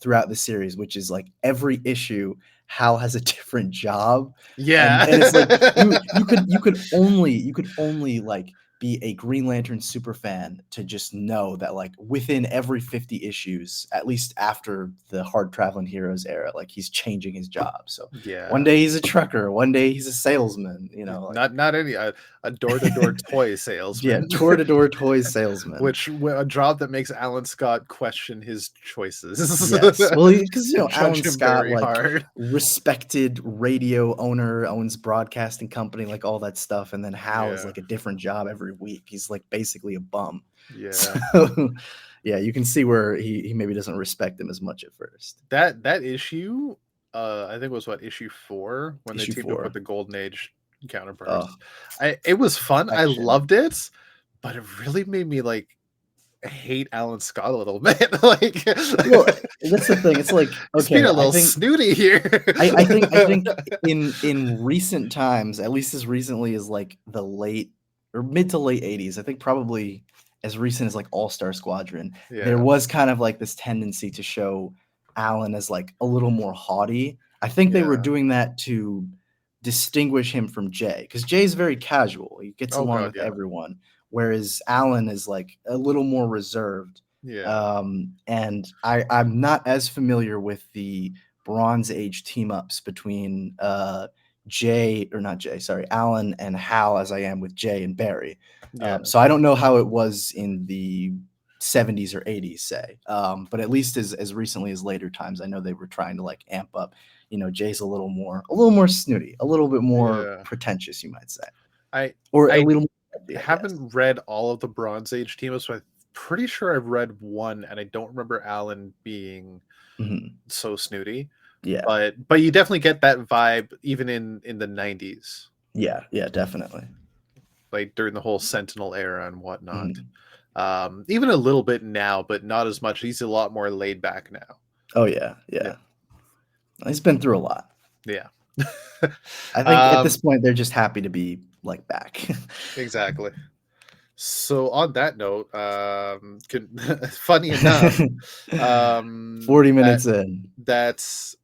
throughout the series, which is like every issue, Hal has a different job, Yeah. and it's like you could only like be a Green Lantern super fan to just know that like within every 50 issues, at least after the Hard Traveling Heroes era, like he's changing his job. So one Yeah. day he's a trucker, one day he's a salesman, like Not any a door-to-door toy yeah, salesman, tour-to-door toys salesman. which a job that makes Alan Scott question his choices Yes. Well, because and Alan judge him Scott, very like, hard. respected radio owner, owns broadcasting company, like, all that stuff, and then Hal is, Yeah. like, a different job every week. He's, like, basically a bum. Yeah. So, yeah, you can see where he maybe doesn't respect him as much at first. That issue, I think it was what, issue 4 when they Issue teamed up 4. with the Golden Age Oh, counterparts. It was fun. I action. loved it, but it really made me like hate Alan Scott a little bit. Like Well, that's the thing. It's like, he's being okay, a I little think snooty here. I think in recent times, at least as recently as like the late or mid to late 80s, I think probably as recent as like All-Star Squadron, there Yeah. was kind of like this tendency to show Alan as like a little more haughty. I think they were Yeah. doing that to distinguish him from Jay, because Jay's very casual. He gets Oh along god, with yeah. everyone, whereas Alan is like a little more reserved. Yeah. And I'm not as familiar with the Bronze Age team ups between Jay or not Jay, sorry, Alan and Hal as I am with Jay and Barry. Yeah. So I don't know how it was in the 70s or 80s, say. But at least as recently as later times, I know they were trying to like amp up. Jay's a little more snooty, a little bit more Yeah. pretentious, you might say, I or a I little more edgy, I guess. haven't read all of the Bronze Age team, so I'm pretty sure I've read one, and I don't remember Alan being Mhm. so snooty. Yeah, But you definitely get that vibe even in the 90s, yeah, yeah, definitely. like during the whole Sentinel era and whatnot. Mhm. Even a little bit now, but not as much. He's a lot more laid back now. Oh yeah, Yeah. yeah. He's been through a lot. Yeah. I think at this um, point they're just happy to be like back. exactly. So on that note, funny enough, 40 that minutes in. that's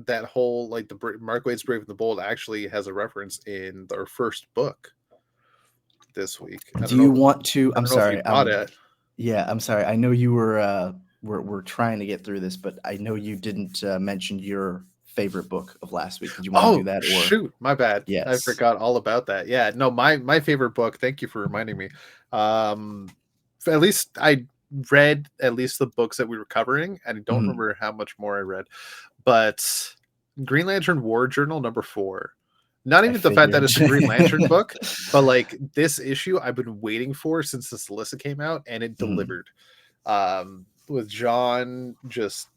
that whole like Mark Waid's Brave and the Bold actually has a reference in their first book this week. Do you want to I I'm don't know if you sorry, caught it. yeah, I'm sorry. I know you we're trying to get through this, but I know you didn't mention your favorite book of last week. Did you want to do Oh that or shoot, my bad. I yes. forgot all about that. Yeah, no, my favorite book. Thank you for reminding me. Um, at least I read at least the books that we were covering, and I don't Mhm. remember how much more I read. But Green Lantern War Journal number 4. Not I even the fact that figured. it's a Green Lantern book, but like this issue I've been waiting for since this Alyssa came out, and it Mhm. delivered. With John just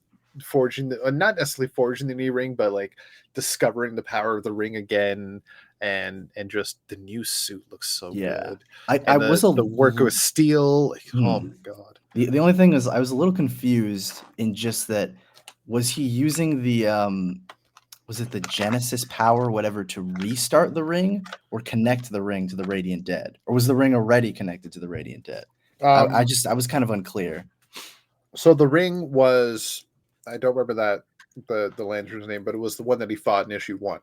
forging not necessarily forging the new ring, but like discovering the power of the ring again, and just the new suit looks so Yeah. good, I and was a the work with steel, like, oh hmm. my god. The only thing is I was a little confused in just that was he using the was it the Genesis power, whatever, to restart the ring or connect the ring to the Radiant Dead? Or was the ring already connected to the Radiant Dead? I um just I was kind of unclear. so the ring was, I don't remember that the lantern's name, but it was the one that he fought in issue 1.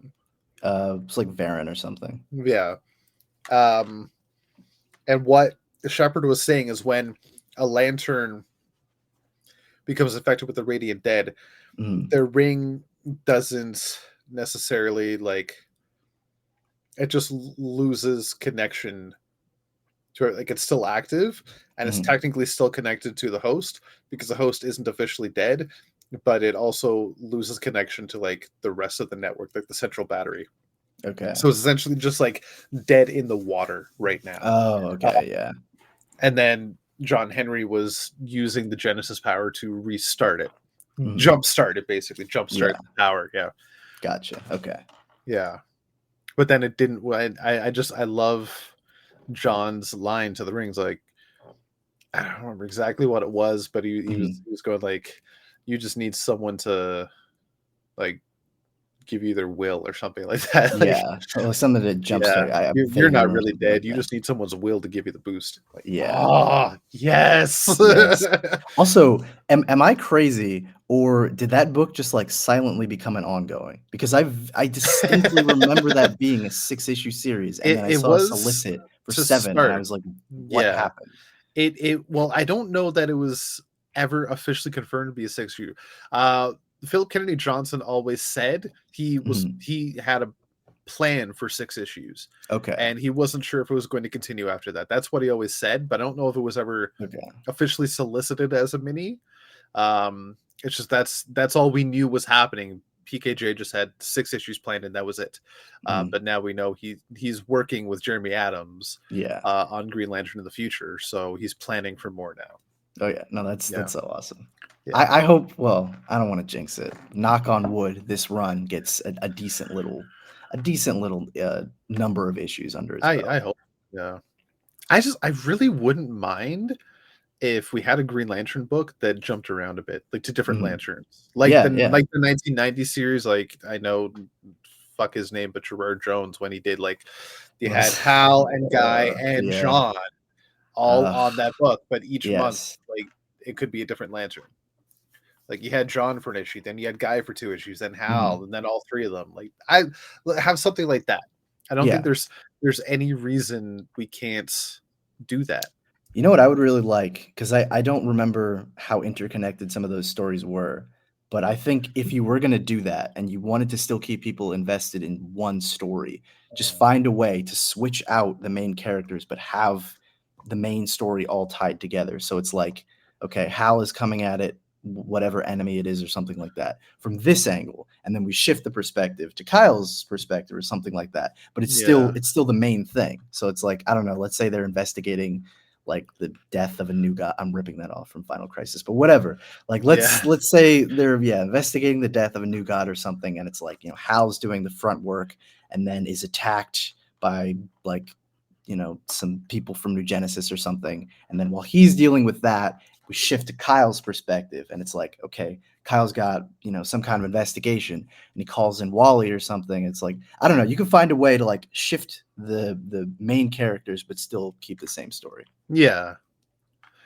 It's like Varen or something. Yeah. um and what Shepard was saying is when a lantern becomes affected with the Radiant Dead, Mhm. their ring doesn't necessarily like, it just loses connection to where, like, it's still active and it's Mhm. technically still connected to the host because the host isn't officially dead, but it also loses connection to like the rest of the network, like the central battery. Okay. So it's essentially just like dead in the water right now. Oh, okay, yeah. And then John Henry was using the Genesis power to restart it, Mhm. jumpstart it, basically jumpstart Yeah, the power. Yeah, gotcha, okay. yeah. But then it didn't. I love John's line to the rings. Like, I don't remember exactly what it was, but Mhm. he was going like, "You just need someone to like give you their will or something like that." Like, Yeah, or something to yeah, jumpstart. I you're vaguely not remember really something like dead. You that. just need someone's will to give you the boost. Like, Yeah. oh yes. Yes. Also, am I crazy, or did that book just, like, silently become an ongoing? Because I distinctly remember that being a six-issue series, and then I It saw a was solicit for to 7, and I start. was like, "What Yeah. happened?" Well, I don't know that it was ever officially confirmed to be a 6 shooter. Uh, Philip Kennedy Johnson always said Mhm. he had a plan for 6 issues, Okay, and he wasn't sure if it was going to continue after that. That's what he always said, but I don't know if it was ever okay. officially solicited as a mini. It's just that's all we knew was happening. PKJ just had 6 issues planned, and that was it. Mhm. But now we know he's working with Jeremy Adams Yeah. on Green Lantern in the future, so he's planning for more now. Oh, yeah. No, Yeah, that's so awesome. yeah. I hope, well, I don't wanna jinx it. Knock on wood, this run gets a decent little, number of issues under its I belt. hope. Yeah, I really wouldn't mind if we had a Green Lantern book that jumped around a bit, like to different Mhm. lanterns, Yeah, yeah. like the 1990 series. Like I know, fuck his name, but Gerard Jones when he did like you had Hal and Guy and Yeah. John all on that book, but each month Yes. like it could be a different lantern. Like you had John for an issue, then you had Guy for 2 issues, then Mhm. Hal, and then all three of them. Like I have something like that. I don't think Yeah. there's any reason we can't do that. You know what I would really like? Because I don't remember how interconnected some of those stories were, but I think if you were gonna do that and you wanted to still keep people invested in one story, just find a way to switch out the main characters, but have the main story all tied together. So it's like, okay, Hal is coming at it, whatever enemy it is or something like that, from this angle, and then we shift the perspective to Kyle's perspective or something like that. But Yeah, it's still the main thing. So it's like, I don't know, let's say they're investigating like the death of a new god. I'm ripping that off from Final Crisis, but whatever. Like yeah, let's say they're investigating the death of a new god or something, and it's like Hal's doing the front work, and then is attacked by like some people from New Genesis or something, and then while he's dealing with that, we shift to Kyle's perspective, and it's like okay, Kyle's got some kind of investigation, and he calls in Wally or something. It's like I don't know. You can find a way to like shift the main characters, but still keep the same story. yeah.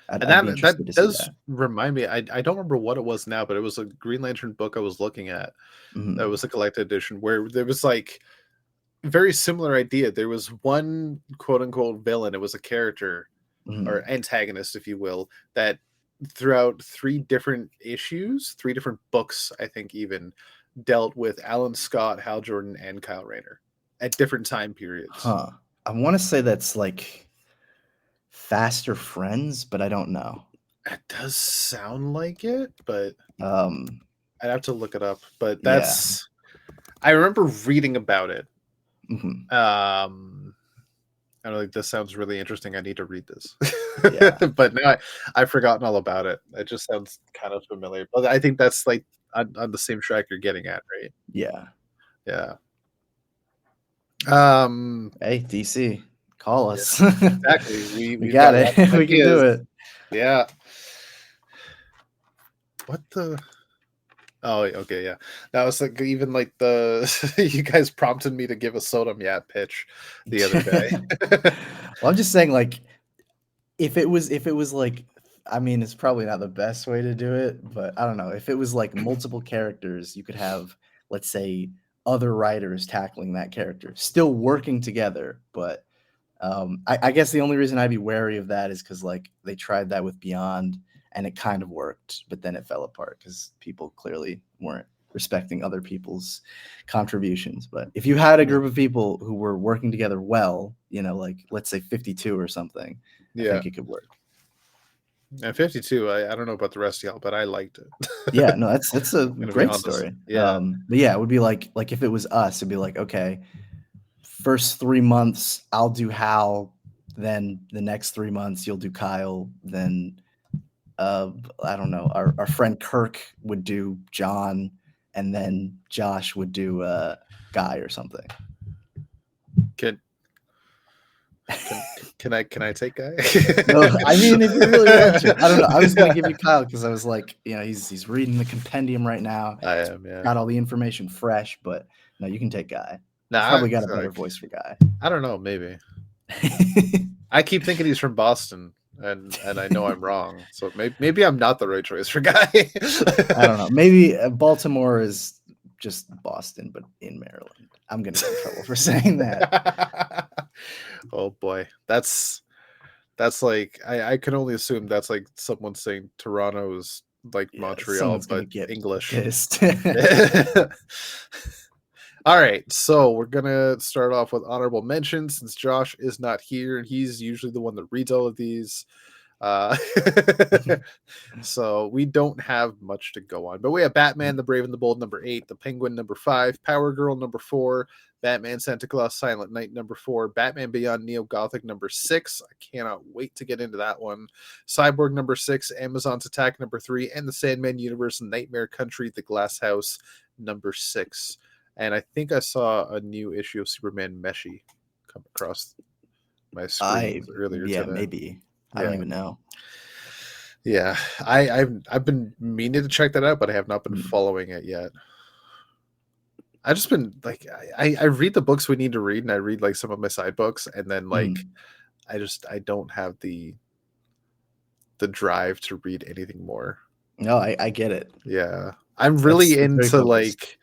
And I'd be that interested to see does that. remind me. I don't remember what it was now, but it was a Green Lantern book I was looking at. That Mhm, was a collected edition where there was like very similar idea. There was one quote unquote villain. It was a character or mhm. antagonist, if you will, that throughout 3 different issues, 3 different books, I think even dealt with Alan Scott, Hal Jordan, and Kyle Rayner at different time periods. Huh. I wanna say that's, like, Faster Friends, but I don't know. That does sound like it, but Um, I'd have to look it up. But yeah. that's I remember reading about it. Mhm. I don't know, like this sounds really interesting. I need to read this. Yeah. But now I've forgotten all about it. It just sounds kind of familiar. But I think that's like on the same track you're getting at, right? Yeah. Yeah. Um Hey, DC, call yeah, us. exactly. We We've got got it. lots of We can do ideas. it. Yeah. What the Oh, okay, yeah. That was like even like the you guys prompted me to give a Sodom Yat pitch the other day. Well, I'm just saying, like, if it was like I mean, it's probably not the best way to do it, but I don't know. If it was like multiple characters, you could have, let's say, other writers tackling that character, still working together. But I guess the only reason I'd be wary of that is because like they tried that with Beyond and it kind of worked, but then it fell apart because people clearly weren't. respecting other people's contributions. But if you had a group of people who were working together well, like let's say 52 or something, I Yeah. think it could work. And 52, I don't know about the rest of y'all, but I liked it. Yeah, no, that's a I'm gonna be great honest. story. Yeah. But yeah, it would be like if it was us, it'd be like, okay, first 3 months I'll do Hal, then the next 3 months you'll do Kyle, then I don't know, our friend Kirk would do John, and then Josh would do Guy or something. Can can I take Guy? No, I mean, if you really want to, I don't know. I was gonna give you Kyle because I was like, he's reading the compendium right now. I am, yeah. Got all the information fresh, but no, you can take Guy. Nah, He's probably got a better voice for Guy. I don't know, maybe. I keep thinking he's from Boston, and I know I'm wrong. So maybe I'm not the right choice for Guy. I don't know. Maybe Baltimore is just Boston, but in Maryland. I'm gonna get in trouble for saying that. Oh boy, that's like I can only assume that's like someone saying Toronto is like Montreal, but get English. pissed. All right, so we're gonna start off with honorable mentions since Josh is not here and he's usually the one that reads all of these. So we don't have much to go on, but we have Batman, the Brave and the Bold, number 8, the Penguin, number 5, Power Girl, number 4, Batman, Santa Claus, Silent Night, number 4, Batman Beyond Neo Gothic, number 6. I cannot wait to get into that one. Cyborg, number 6, Amazon's Attack, number 3, and the Sandman Universe, Nightmare Country, The Glass House, number 6. And I think I saw a new issue of Superman Meshi come across my screen earlier today. Maybe. I don't even know. Yeah, I've been meaning to check that out, but I have not been following it yet. I've just been like, I read the books we need to read, and I read like some of my side books, and then like I don't have the drive to read anything more. No, I get it. Yeah, I'm really into like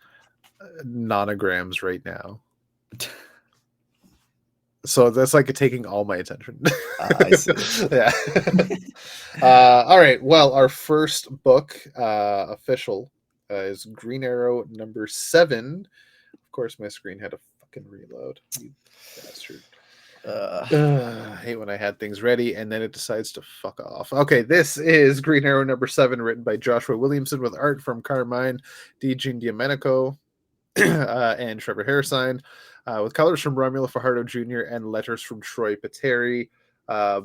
nonograms right now. So that's like taking all my attention. I see. Yeah. All right. Well, our first book, official, is Green Arrow number 7. Of course, my screen had a fucking reload. You bastard. I hate when I had things ready and then it decides to fuck off. Okay, this is Green Arrow number 7, written by Joshua Williamson with art from Carmine Di Giandomenico and Trevor Hairsine, with colors from Romulo Fajardo Jr. and letters from Troy Pateri.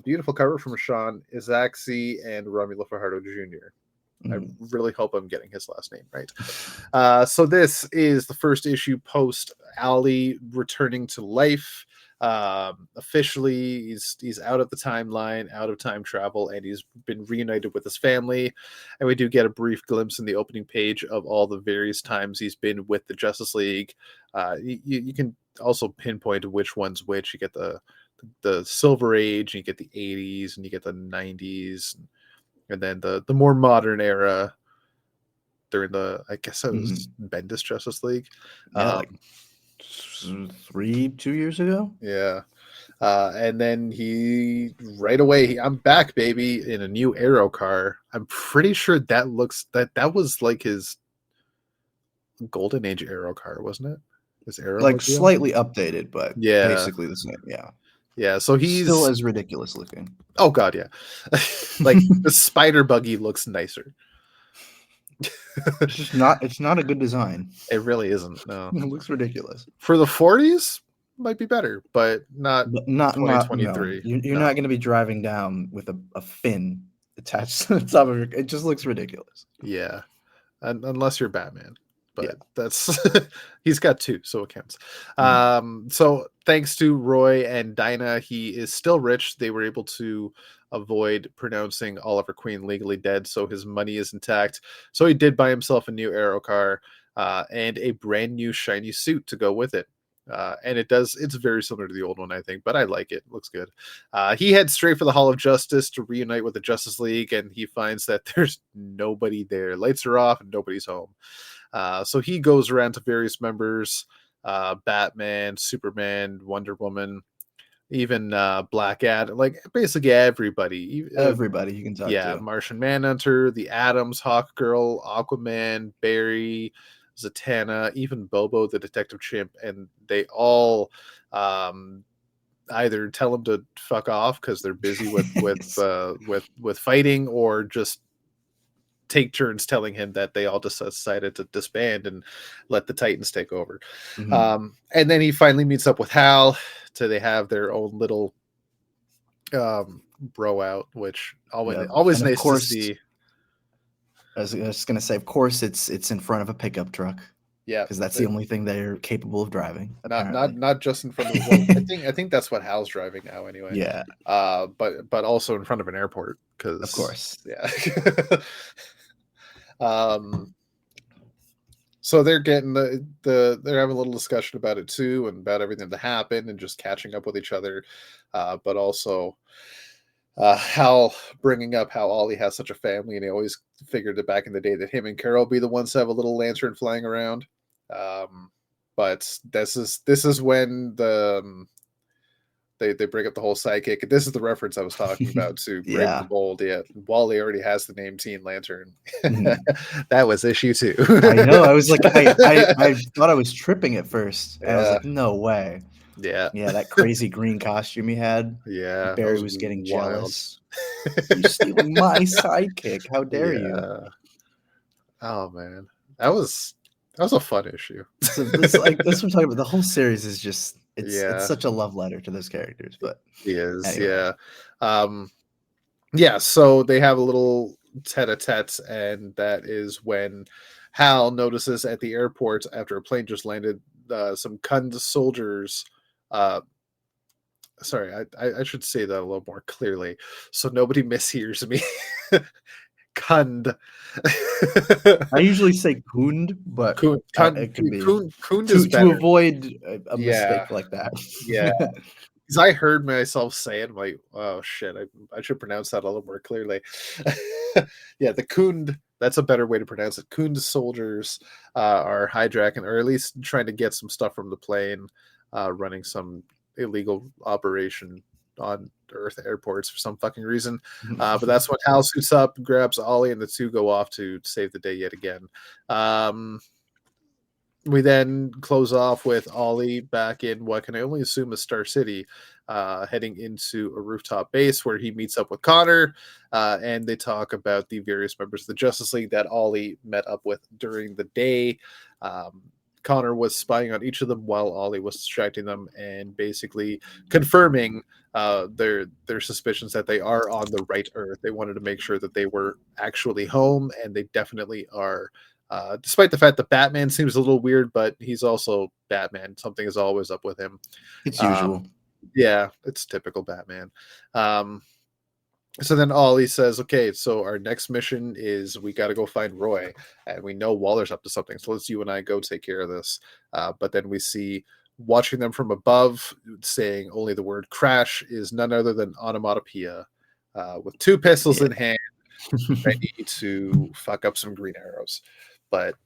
Beautiful cover from Sean Izaxi and Romulo Fajardo Jr. I really hope I'm getting his last name right. So this is the first issue post Ali returning to life. Officially, he's out of the timeline, out of time travel, and he's been reunited with his family. And we do get a brief glimpse in the opening page of all the various times he's been with the Justice League. You can also pinpoint which one's which. You get the Silver Age, and you get the 80s, and you get the 90s, and then the more modern era during the, I guess it was Bendis Justice League. Like 2 years ago. Yeah. And then he right away, I'm back, baby, in a new Arrow car. I'm pretty sure that was like his Golden Age Arrow car, wasn't it? His Arrow, like slightly updated, but basically the same. Yeah, so he's still as ridiculous looking. Oh god, yeah. Like the spider buggy looks nicer. It's not a good design. It really isn't. No. It looks ridiculous. For the 40s, might be better, but not 2023. No. You're not going to be driving down with a fin attached to the top of your. It just looks ridiculous. Yeah, unless you're Batman. But that's he's got 2, so it counts. So thanks to Roy and Dinah, he is still rich. They were able to avoid pronouncing Oliver Queen legally dead, so his money is intact. So he did buy himself a new Arrow car and a brand new shiny suit to go with it. And it's very similar to the old one, I think, but I like it. Looks good. He heads straight for the Hall of Justice to reunite with the Justice League, and he finds that there's nobody there. Lights are off and nobody's home. So he goes around to various members, Batman, Superman, Wonder Woman, even Black Adam, like basically everybody. Everybody you can talk to. Martian Manhunter, the Adams, Hawkgirl, Aquaman, Barry, Zatanna, even Bobo the detective chimp, and they all either tell him to fuck off because they're busy with fighting, or just take turns telling him that they all just decided to disband and let the Titans take over. Mhm. And then he finally meets up with Hal, so they have their own little bro out, which Yep, always and of nice to course, see. I was just gonna say, of course, it's in front of a pickup truck Yeah, because that's the only thing they're capable of driving, apparently. not just in front of, well, I think that's what Hal's driving now anyway. Yeah, But also in front of an airport, of because course. yeah. um so they're getting they're having a little discussion about it too, and about everything that happened, and just catching up with each other. But also Hal bringing up how Ollie has such a family, and he always figured that back in the day that him and Carol would be the ones to have a little lantern flying around. Um, but this is when they bring up the whole sidekick, and this is the reference I was talking about to Brave and the Yeah. Bold. Yeah, Wally already has the name Teen Lantern. Mhm. That was issue 2. I know, I was like, I thought I was tripping at first, and I was Yeah, like, "No way." yeah, Yeah, that crazy green costume he had, yeah. That Barry was was getting wild. jealous. "You're stealing my sidekick, how dare you?" Yeah. Oh man, that was a fun issue. So this like that's what I'm talking about. The whole series is just it's Yeah, such a love letter to those characters. But he is. anyway, Yeah. Um, yeah. So they have a little tete-a-tete, and that is when Hal notices at the airport after a plane just landed, some Kund soldiers. Uh, sorry, I should say that a little more clearly so nobody mishears me. Kund. I usually say "Kund," but it can be Kund is to better. avoid a Yeah, mistake like that. yeah. Because I heard myself say it, I'm like, oh shit, I should pronounce that a little more clearly. Yeah, the Kund, that's a better way to pronounce it. Kund soldiers are hijacking, or at least trying to get some stuff from the plane, running some illegal operation on Earth airports for some fucking reason. But that's when Hal suits up, grabs Ollie, and the two go off to save the day yet again. We then close off with Ollie back in what can I only assume is Star City, heading into a rooftop base where he meets up with Connor, and they talk about the various members of the Justice League that Ollie met up with during the day. Um, Connor was spying on each of them while Ollie was distracting them, and basically confirming their suspicions that they are on the right Earth. They wanted to make sure that they were actually home, and they definitely are. Despite the fact that Batman seems a little weird, but he's also Batman. Something is always up with him. It's Um, usual. yeah, it's typical Batman. Um, so then Ollie says, okay, so our next mission is we got to go find Roy. And we know Waller's up to something. So let's you and I go take care of this. But then we see watching them from above, saying only the word crash is none other than onomatopoeia, with two pistols Yeah. in hand, ready to fuck up some green arrows. But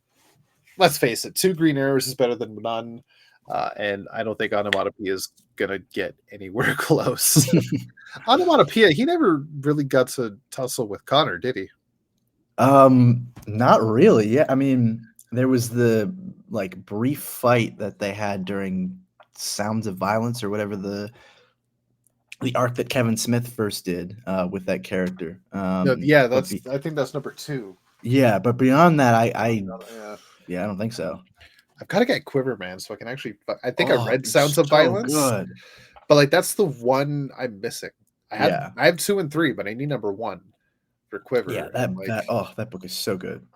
let's face it, two green arrows is better than none. And I don't think onomatopoeia is going to get anywhere close. Onomatopoeia, he never really got to tussle with Connor, did he? Not really. Yeah, I mean, there was the like brief fight that they had during Sounds of Violence or whatever the arc that Kevin Smith first did with that character. No, yeah, But be, I think that's number 2. yeah, but beyond that, I Yeah. yeah, I don't think so. I've got to get Quiverman so I can actually. I think I Oh, read it's Sounds of so Violence, good. but like that's the one I'm missing. Yeah, I have 2 and 3, but I need number 1 for yeah, Quiver. And that like, that book is so good.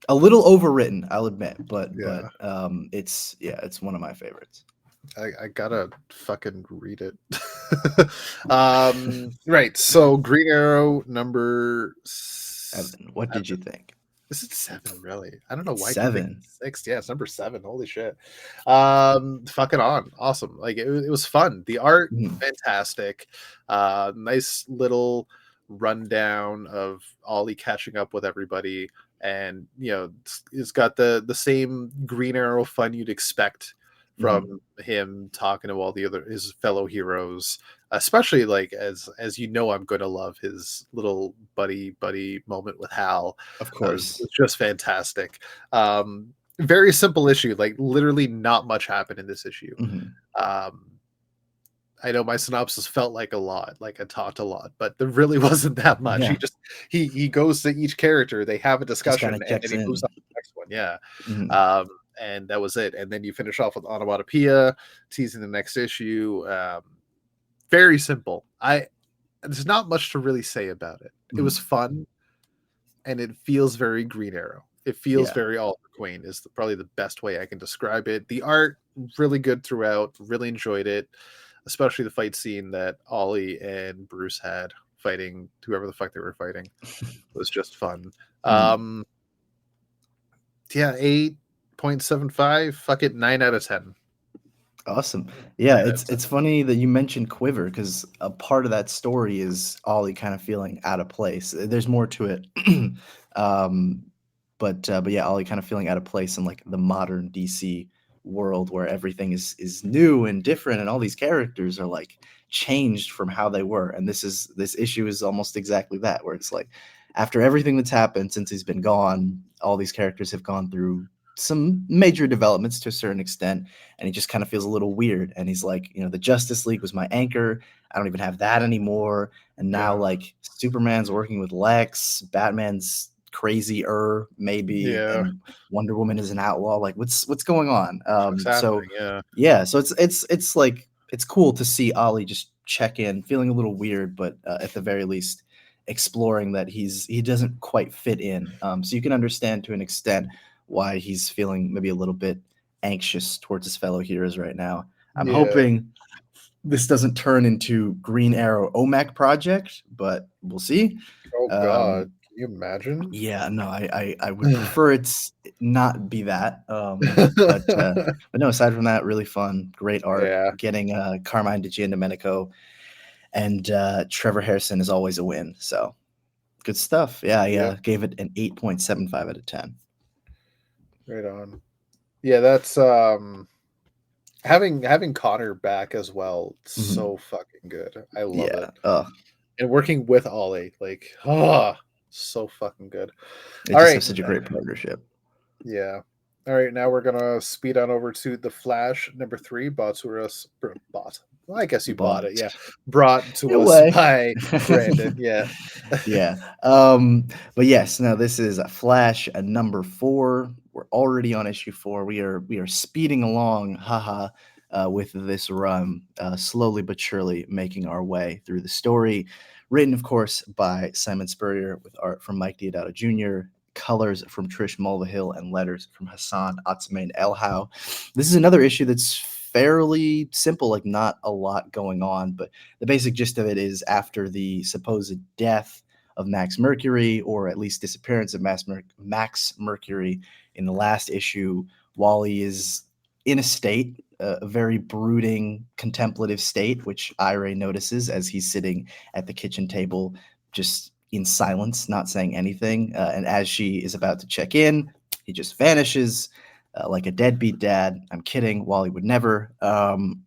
A little overwritten, I'll admit, but yeah, it's yeah, it's one of my favorites. I gotta fucking read it. Right. So Green Arrow number Evan, what did you 7. think? Is it 7 really? I don't know why I keep thinking 7. 6. Yeah, it's number 7. Holy shit. Fucking on. Awesome. Like it was fun. The art, Mhm. fantastic. Nice little rundown of Ollie catching up with everybody. And it's got the same Green Arrow fun you'd expect Mhm. from him talking to all the other his fellow heroes, especially like as you know, I'm gonna love his little buddy moment with Hal. Of Was course. just fantastic. Very simple issue, like literally not much happened in this issue. Mhm. Um, I know my synopsis felt like a lot, like I talked a lot, but there really wasn't that much. Yeah. He goes to each character, they have a Just kinda discussion, and then checks he moves in. on to the next one. Yeah. Mhm. Um, and that was it. And then you finish off with onomatopoeia, teasing the next issue. Very simple. I There's not much to really say about it. It was Mhm. fun and it feels very Green Arrow. It feels Yeah. very Oliver Queen is probably the best way I can describe it. The art really good throughout. Really enjoyed it, especially the fight scene that Ollie and Bruce had fighting whoever the fuck they were fighting. It was just fun. Mhm. Um, yeah, 8.75. Fuck it, 9 out of 10. Awesome. Yeah, 9 out of 10. it's funny that you mentioned Quiver because a part of that story is Ollie kind of feeling out of place. There's more to it, um, but yeah, Ollie kind of feeling out of place in like the modern DC world where everything is new and different, and all these characters are like changed from how they were. And this issue is almost exactly that, where it's like after everything that's happened since he's been gone, all these characters have gone through some major developments to a certain extent, and he just kind of feels a little weird. And he's like, the Justice League was my anchor. I don't even have that anymore. And now, Yeah. like, Superman's working with Lex, Batman's crazier, maybe, Yeah. and Wonder Woman is an outlaw. Like, what's going on? What's So happening? Yeah. yeah, so it's like it's cool to see Ollie just check in, feeling a little weird, but at the very least exploring that he doesn't quite fit in. So you can understand to an extent why he's feeling maybe a little bit anxious towards his fellow heroes right now. I'm Yeah. hoping this doesn't turn into Green Arrow OMAC project, but we'll see. Oh God. Um, Can you imagine? yeah, no, I would prefer it's not be that. But no, aside from that, really fun, great art. Yeah. Getting Carmine DiGiandomenico and Trevor Harrison is always a win. So good stuff. Yeah, I Yep. gave it an 8.75 out of 10. Right on. Yeah, that's having Connor back as well. Mhm. So fucking good. I love Yeah. it. And working with Ollie, like, so fucking good. They All just have right. such a great partnership. Yeah. All right, now we're gonna speed on over to the Flash number 3, bought to us bought. Well, I guess you bought But it, yeah. Brought in to a us way. by Brandon, yeah. Yeah. But yes, now this is a Flash, a number 4. We're already on issue 4. We are speeding along, haha, with this run, slowly but surely making our way through the story. Written, of course, by Simon Spurrier with art from Mike Diodato Jr., colors from Trish Mulvihill, and letters from Hassan Otsmane Elhau. This is another issue that's fairly simple, like not a lot going on, but the basic gist of it is after the supposed death of Max Mercury, or at least disappearance of Max Mercury in the last issue, Wally is in a state, a very brooding, contemplative state, which Ira notices as he's sitting at the kitchen table, just in silence, not saying anything. And as she is about to check in, he just vanishes like a deadbeat dad. I'm kidding. Wally would never. And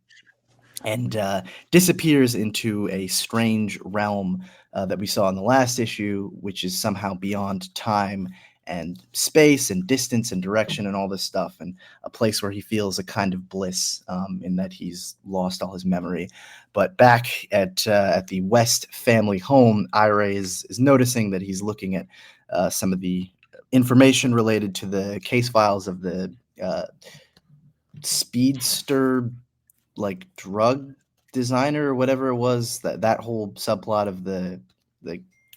disappears into a strange realm that we saw in the last issue, which is somehow beyond time and space and distance and direction and all this stuff, and a place where he feels a kind of bliss in that he's lost all his memory. But back at the West family home, Ira is noticing that he's looking at some of the information related to the case files of the speedster like drug designer or whatever it was, that whole subplot of the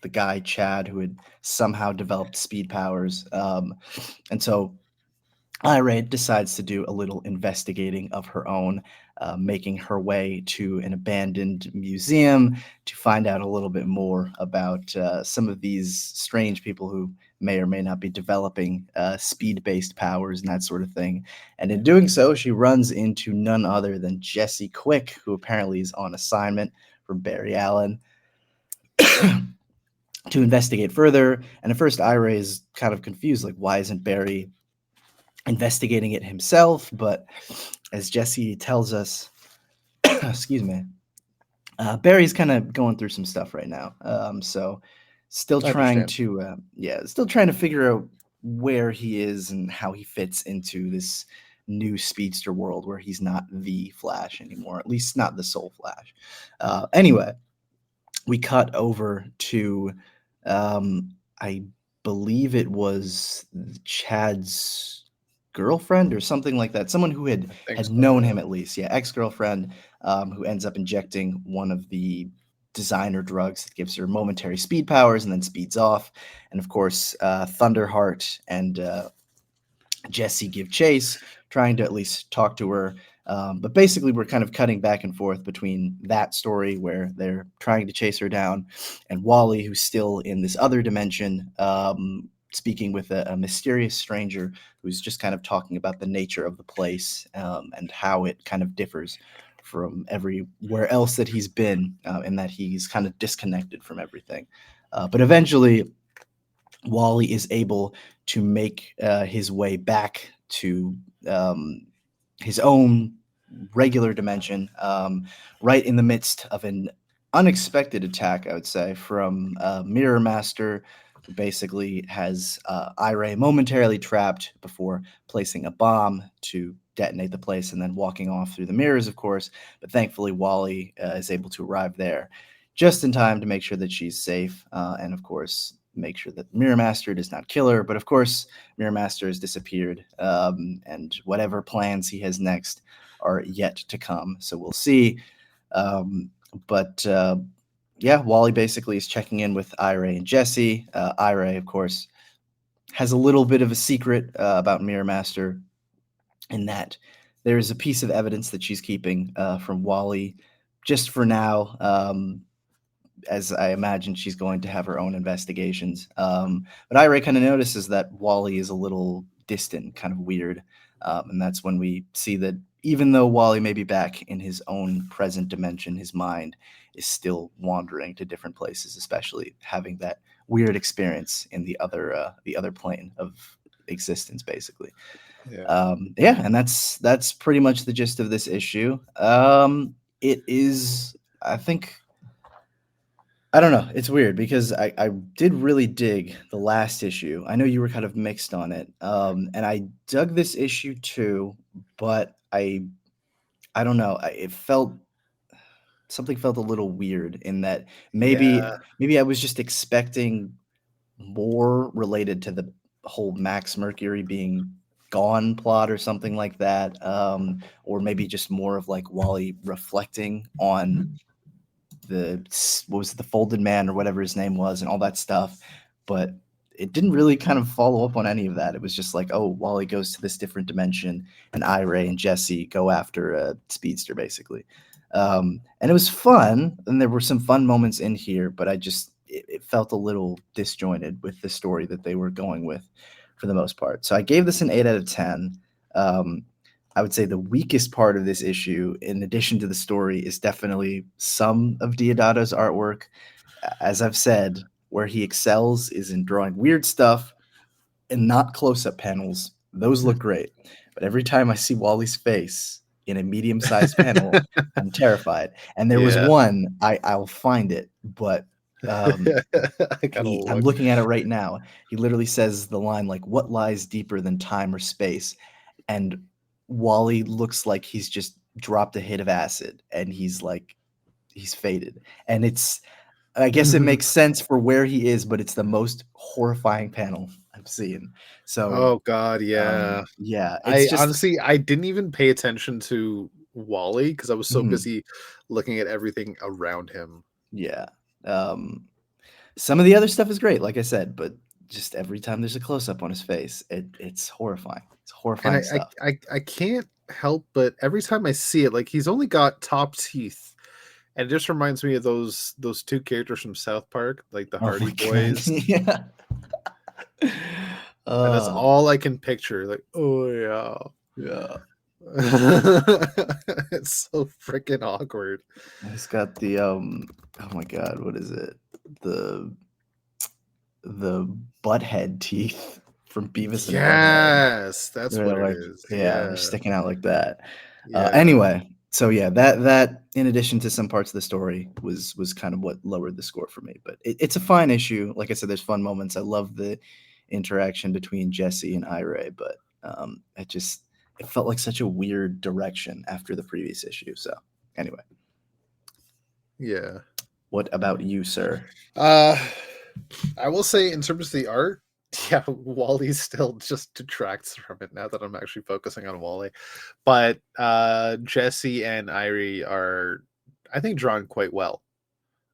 the guy Chad who had somehow developed speed powers. And so Ira decides to do a little investigating of her own, making her way to an abandoned museum to find out a little bit more about some of these strange people who may or may not be developing speed based powers and that sort of thing. And in doing so, she runs into none other than Jesse Quick, who apparently is on assignment from Barry Allen to investigate further. And at first, Ira is kind of confused like, why isn't Barry investigating it himself? But as Jesse tells us, excuse me, Barry's kind of going through some stuff right now. So still I trying understand. to, still trying to figure out where he is and how he fits into this new speedster world where he's not the Flash anymore, at least not the sole Flash. Anyway, we cut over to, I believe it was Chad's girlfriend or something like that. Someone who I think had so, known yeah. him at least, yeah, ex girlfriend, who ends up injecting one of the designer drugs that gives her momentary speed powers and then speeds off. And of course, Thunderheart and Jesse give chase, trying to at least talk to her. But basically, we're kind of cutting back and forth between that story where they're trying to chase her down, and Wally, who's still in this other dimension, speaking with a mysterious stranger who's just kind of talking about the nature of the place and how it kind of differs from everywhere else that he's been, and that he's kind of disconnected from everything. But eventually, Wally is able to make his way back to um, his own regular dimension, right in the midst of an unexpected attack, I would say, from Mirror Master, who basically has Iray momentarily trapped before placing a bomb to detonate the place and then walking off through the mirrors, of course. But thankfully, Wally is able to arrive there just in time to make sure that she's safe, and of course make sure that Mirror Master does not kill her. But of course, Mirror Master has disappeared, and whatever plans he has next are yet to come. So we'll see. But yeah, Wally basically is checking in with Iray and Jesse. Iray, of course, has a little bit of a secret about Mirror Master in that there is a piece of evidence that she's keeping from Wally just for now. As I imagine she's going to have her own investigations. But Iray kind of notices that Wally is a little distant, kind of weird. And that's when we see that even though Wally may be back in his own present dimension, his mind is still wandering to different places, especially having that weird experience in the other plane of existence, basically. Yeah. Yeah, and that's pretty much the gist of this issue. It is, I think, I don't know. It's weird because I did really dig the last issue. I know you were kind of mixed on it, and I dug this issue too, but I don't know. It felt something felt a little weird in that Yeah. maybe I was just expecting more related to the whole Max Mercury being gone plot or something like that, or maybe just more of like Wally reflecting on the what was it, the Folded Man or whatever his name was, and all that stuff. But it didn't really kind of follow up on any of that. It was just like, oh, Wally goes to this different dimension, and Iray and Jesse go after a speedster, basically. And it was fun, and there were some fun moments in here, but it felt a little disjointed with the story that they were going with for the most part. So I gave this an 8 out of 10. Um, I would say the weakest part of this issue, in addition to the story, is definitely some of Diodato's artwork. As I've said, where he excels is in drawing weird stuff and not close up panels. Those look great. But every time I see Wally's face in a medium sized panel, I'm terrified. And there was Yeah. one, I'll find it, but um, I gotta I'm look. looking at it right now. He literally says the line like, "What lies deeper than time or space?" And Wally looks like he's just dropped a hit of acid, and he's faded. And it's I guess it makes sense for where he is, but it's the most horrifying panel I've seen. So Oh God, yeah. yeah, it's I just honestly I didn't even pay attention to Wally because I was so mhm, busy looking at everything around him. yeah. Um, some of the other stuff is great, like I said, but just every time there's a close up on his face, it's horrifying. It's And horrifying stuff. I can't help but every time I see it, like he's only got top teeth. And it just reminds me of those two characters from South Park, like the Oh Hardy my god, Boys. yeah. And that's Oh, all I can picture. Like, oh yeah. yeah. It's so freaking awkward. He's got oh my god, what is it? The the butthead teeth from Beavis and Butthead. Yes, that's what They're it like is. yeah, they're Yeah. sticking out like that. Yeah. Anyway, so yeah, that in addition to some parts of the story was kind of what lowered the score for me. But it's a fine issue. Like I said, there's fun moments. I love the interaction between Jesse and Ira, but it felt like such a weird direction after the previous issue. So anyway, Yeah. what about you, sir? Uh, I will say in terms of the art, yeah, Wally still just detracts from it now that I'm actually focusing on Wally. But Jesse and Irie are, I think, drawn quite well.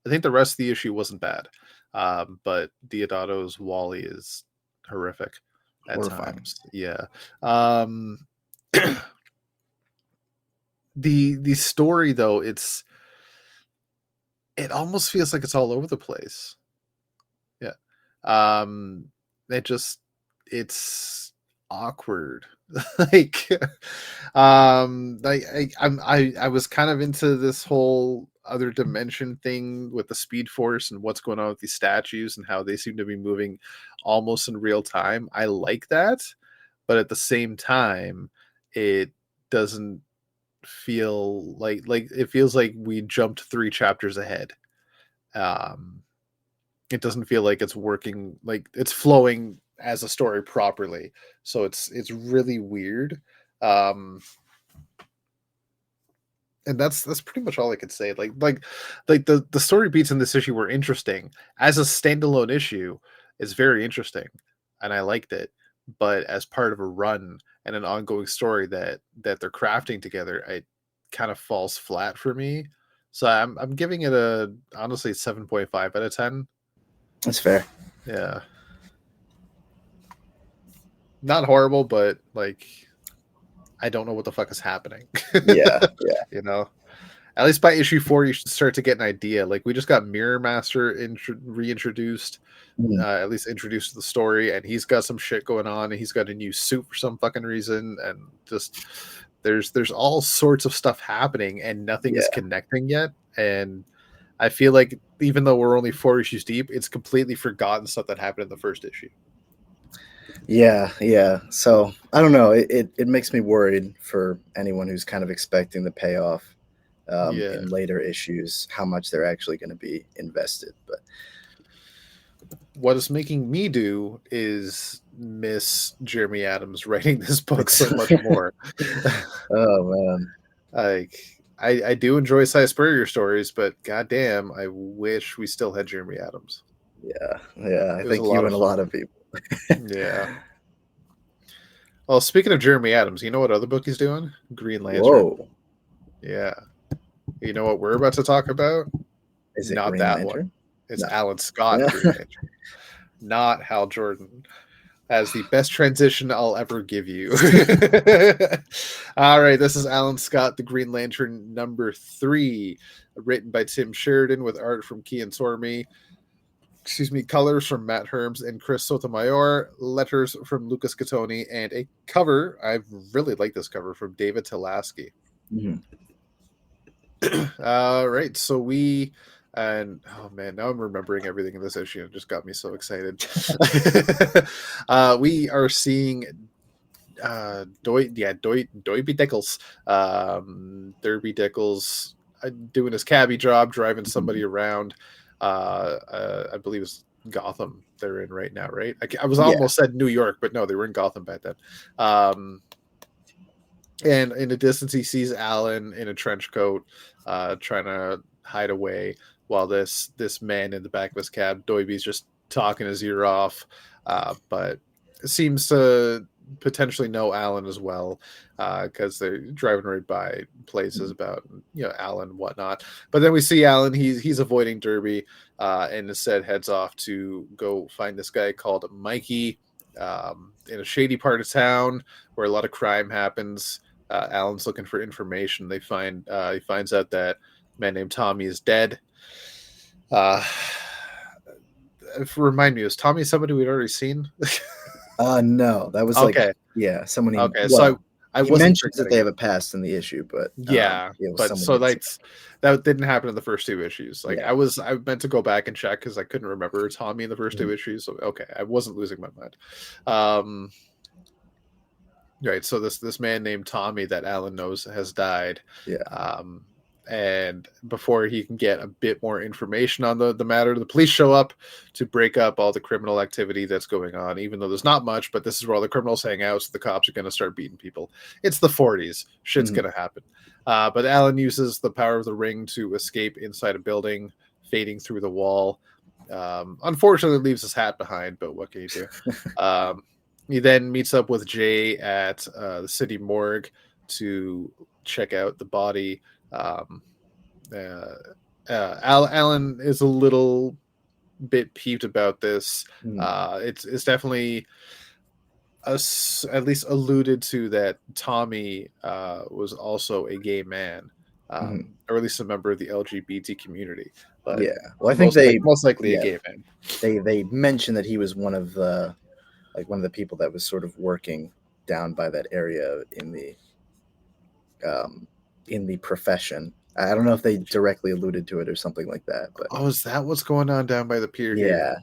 I think the rest of the issue wasn't bad. But Diodato's Wally is horrific at Horrifying. times. Yeah. Um, the story though, it almost feels like it's all over the place. Yeah. Um, it just it's awkward. like I was kind of into this whole other dimension thing with the Speed Force and what's going on with these statues and how they seem to be moving almost in real time. I like that, but at the same time, it doesn't feel like it feels like we jumped 3 chapters ahead. Um, it doesn't feel like it's working, like it's flowing as a story properly. So it's really weird. Um, and that's pretty much all I could say. Like the story beats in this issue were interesting as a standalone issue. It's very interesting, and I liked it. But as part of a run and an ongoing story that they're crafting together, it kind of falls flat for me. So I'm giving it a honestly 7.5 out of 10. That's fair. Yeah, not horrible, but like I don't know what the fuck is happening. Yeah, yeah. you know, at least by issue 4, you should start to get an idea. Like we just got Mirror Master reintroduced, Mhm. at least introduced to the story, and he's got some shit going on. And he's got a new suit for some fucking reason, and just there's all sorts of stuff happening, and nothing is Yeah. connecting yet. And I feel like even though we're only 4 issues deep, it's completely forgotten stuff that happened in the first issue. Yeah, yeah. So I don't know. It makes me worried for anyone who's kind of expecting the payoff Yeah. in later issues, how much they're actually going to be invested. But What it's making me do is miss Jeremy Adams writing this book it's so much more. oh man, like I do enjoy Cy Spurrier stories, but goddamn, I wish we still had Jeremy Adams. yeah, yeah. I It was a think lot you of and a fun. lot of people. Yeah. Well, speaking of Jeremy Adams, you know what other book he's doing? Green Lantern. Whoa, Yeah. You know what we're about to talk about? is it Not Green that one. Lantern? It's No. Alan Scott Green Lantern, not Hal Jordan. As the best transition I'll ever give you. All right, this is Alan Scott, the Green Lantern #3, written by Tim Sheridan with art from Kian Sormy. Excuse me, colors from Matt Herms and Chris Sotomayor, letters from Lucas Gattoni, and a cover. I really like this cover from David Talaski. Mhm. All right, so we and oh man, now I'm remembering everything in this issue. It just got me so excited. We are seeing Doiby Dickles, Derby Dickles, doing his cabbie job, driving somebody around. I believe it's Gotham they're in right now, right? I was Yeah. almost said New York, but no, they were in Gotham back then. And in the distance, he sees Alan in a trench coat, trying to hide away, while this man in the back of his cab, Doiby's just talking his ear off. But it seems to potentially know Alan as well, because they're driving right by places about Alan and whatnot. But then we see Alan; he's avoiding Derby, and instead heads off to go find this guy called Mikey, in a shady part of town where a lot of crime happens. Alan's looking for information. He finds out that a man named Tommy is dead. Uh, remind me, was Tommy somebody we'd already seen? No, that was like Okay, yeah, someone he okay. So well, I he wasn't mentions that forgetting they have it. a past in the issue, but Yeah, it was but someone so he'd seen. that's that didn't happen in the first 2 issues. Like Yeah. I meant to go back and check because I couldn't remember Tommy in the first two Mhm. issues. So okay, I wasn't losing my mind. Um, Right. So this man named Tommy that Alan knows has died. Yeah. Um, and before he can get a bit more information on the matter, the police show up to break up all the criminal activity that's going on, even though there's not much, but this is where all the criminals hang out, so the cops are going to start beating people. It's the 40s. Shit's Mhm. going to happen. But Alan uses the power of the ring to escape inside a building, fading through the wall. Unfortunately, leaves his hat behind, but what can you do? Um, he then meets up with Jay at the city morgue to check out the body. Um, uh, Alan is a little bit peeved about this. Mhm. It's definitely us at least alluded to that Tommy was also a gay man, Mhm. or at least a member of the LGBT community, but Yeah. Well, I think they most likely a yeah, gay man. they mentioned that he was one of the like one of the people that was sort of working down by that area um in the profession. I don't know if they directly alluded to it or something like that, but Oh, is that what's going on down by the pier here? yeah,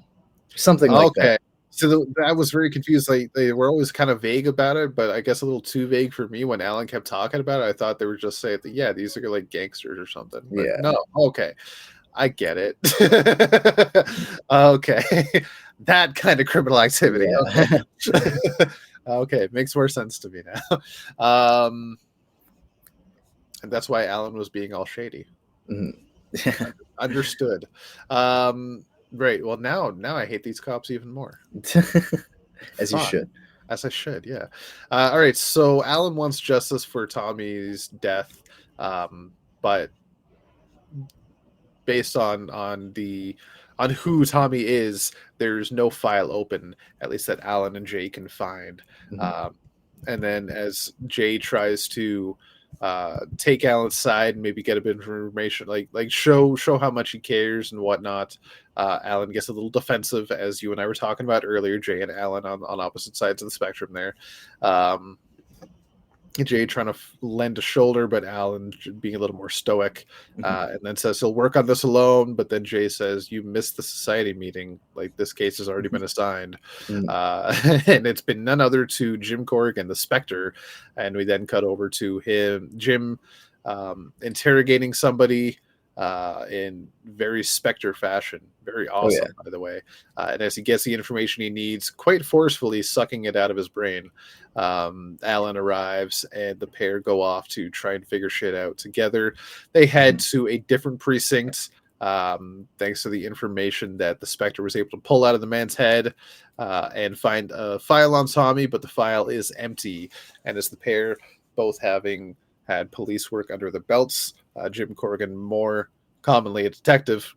something like that. Okay. So I was very confused. Like they were always kind of vague about it, but I guess a little too vague for me when Alan kept talking about it. I thought they were just saying that, yeah, these are like gangsters or something. But Yeah. no, okay. I get it. Okay. That kind of criminal activity. Okay. Yeah. Okay, makes more sense to me now. Um, and that's why Alan was being all shady. Mhm. Understood. Um, right. Well, now I hate these cops even more. As you Fuck. should. As I should, yeah. All right, so Alan wants justice for Tommy's death, um, but based on who Tommy is, there's no file open, at least that Alan and Jay can find. Mhm. Um, and then as Jay tries to take Alan's side and maybe get a bit of information, like show how much he cares and whatnot, Alan gets a little defensive, as you and I were talking about earlier. Jay and Alan on opposite sides of the spectrum there. Um, Jay trying to lend a shoulder, but Alan being a little more stoic, Mhm. and then says he'll work on this alone. But then Jay says, "You missed the society meeting. Like this case has already been assigned, Mhm. and it's been none other to Jim Corrigan, the Spectre." And we then cut over to Jim, interrogating somebody in very Spectre fashion. Very Oh yeah. awesome, by the way. And as he gets the information he needs, quite forcefully sucking it out of his brain. Alan arrives and the pair go off to try and figure shit out together. They head Mhm. to a different precinct, thanks to the information that the Spectre was able to pull out of the man's head, and find a file on Tommy, but the file is empty. And as the pair, both having had police work under their belts, Jim Corrigan, more commonly a detective,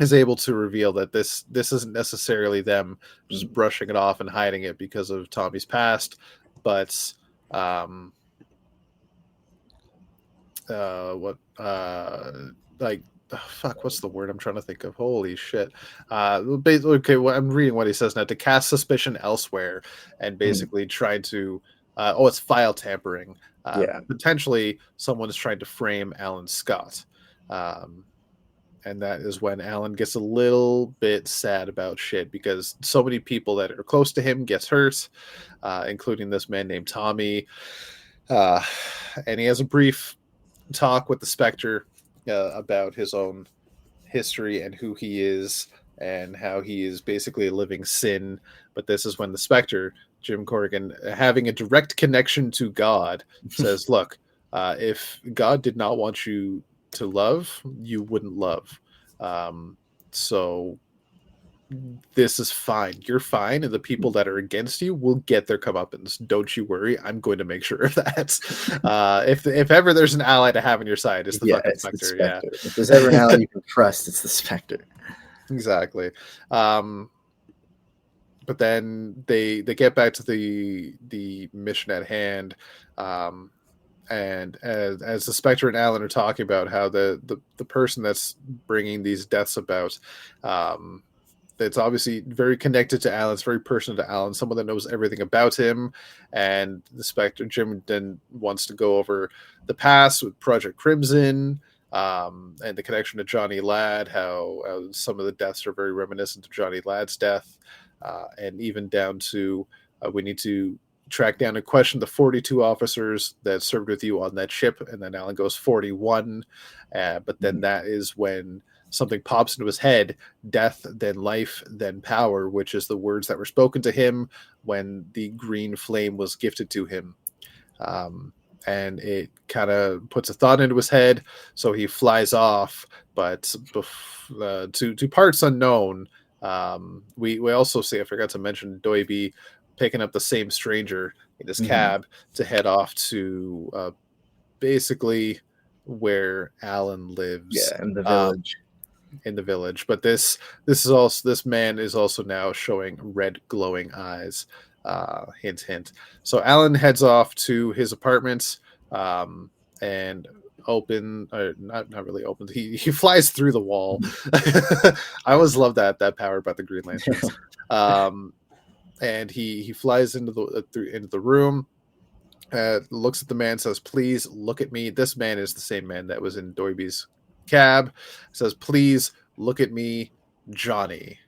is able to reveal that this isn't necessarily them just Mhm. brushing it off and hiding it because of Tommy's past, but um what like fuck, what's the word I'm trying to think of? Holy shit. Basically, okay, well, I'm reading what he says now, to cast suspicion elsewhere and Mhm. basically try to it's file tampering. Yeah. Potentially someone is trying to frame Alan Scott. Um and that is when Alan gets a little bit sad about shit because so many people that are close to him gets hurt, including this man named Tommy. Uh, and he has a brief talk with the Spectre about his own history and who he is and how he is basically a living sin. But this is when the Spectre, Jim Corrigan, having a direct connection to God, says, "Look, if God did not want you to love, you wouldn't love. Um, so this is fine. You're fine, and the people that are against you will get their comeuppance. Don't you worry. I'm going to make sure of that. If ever there's an ally to have on your side, it's the Yeah, fucking it's the Spectre. Yeah, Spectre. If there's ever an ally you can trust, it's the Spectre. exactly. Um, but then they get back to the mission at hand, um, and as the Spectre and Alan are talking about how the person that's bringing these deaths about, um, that's obviously very connected to Alan. It's very personal to Alan, someone that knows everything about him. And the Spectre Jim then wants to go over the past with Project Crimson, and the connection to Johnny Ladd, how some of the deaths are very reminiscent of Johnny Ladd's death, and even down to we need to track down and question the 42 officers that served with you on that ship. And then Alan goes 41. But then that is when something pops into his head: death, then life, then power, which is the words that were spoken to him when the green flame was gifted to him. And it kind of puts a thought into his head, so he flies off. But to parts unknown, we also see, I forgot to mention, Doiby picking up the same stranger in his cab to head off to basically where Alan lives. Yeah, in the village. In the village. But this man is also now showing red glowing eyes. Hint, hint. So Alan heads off to his apartment, and not really open. He flies through the wall. I always love that power about the Green Lanterns. And he flies into the room. Looks at the man, says, "Please look at me." This man is the same man that was in Doiby's cab. Says, "Please look at me, Johnny."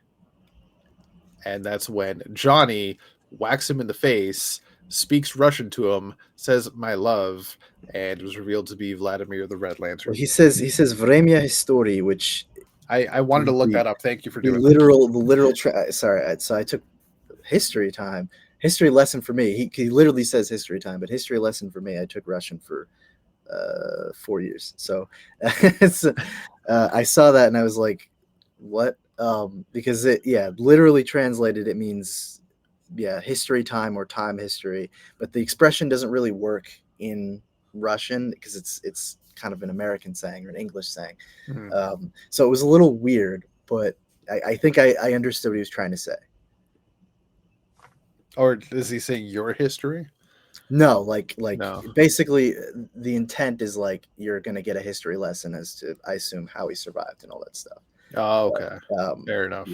And that's when Johnny whacks him in the face, speaks Russian to him, says "my love," and it was revealed to be Vladimir the Red Lantern. Well, he says "Vremya History," which I wanted to look that up. Thank you for doing the literal. Sorry, so I took history time. History lesson for me. He literally says history time, but history lesson for me. I took Russian for 4 years, so I saw that and I was like, "What?" Because literally translated, it means history time or time history, but the expression doesn't really work in Russian because it's kind of an American saying or an English saying. So it was a little weird, but I think I understood what he was trying to say. Or is he saying your history? No, like No. basically the intent is like you're gonna get a history lesson as to, I assume, how he survived and all that stuff. Oh, okay. But, fair enough.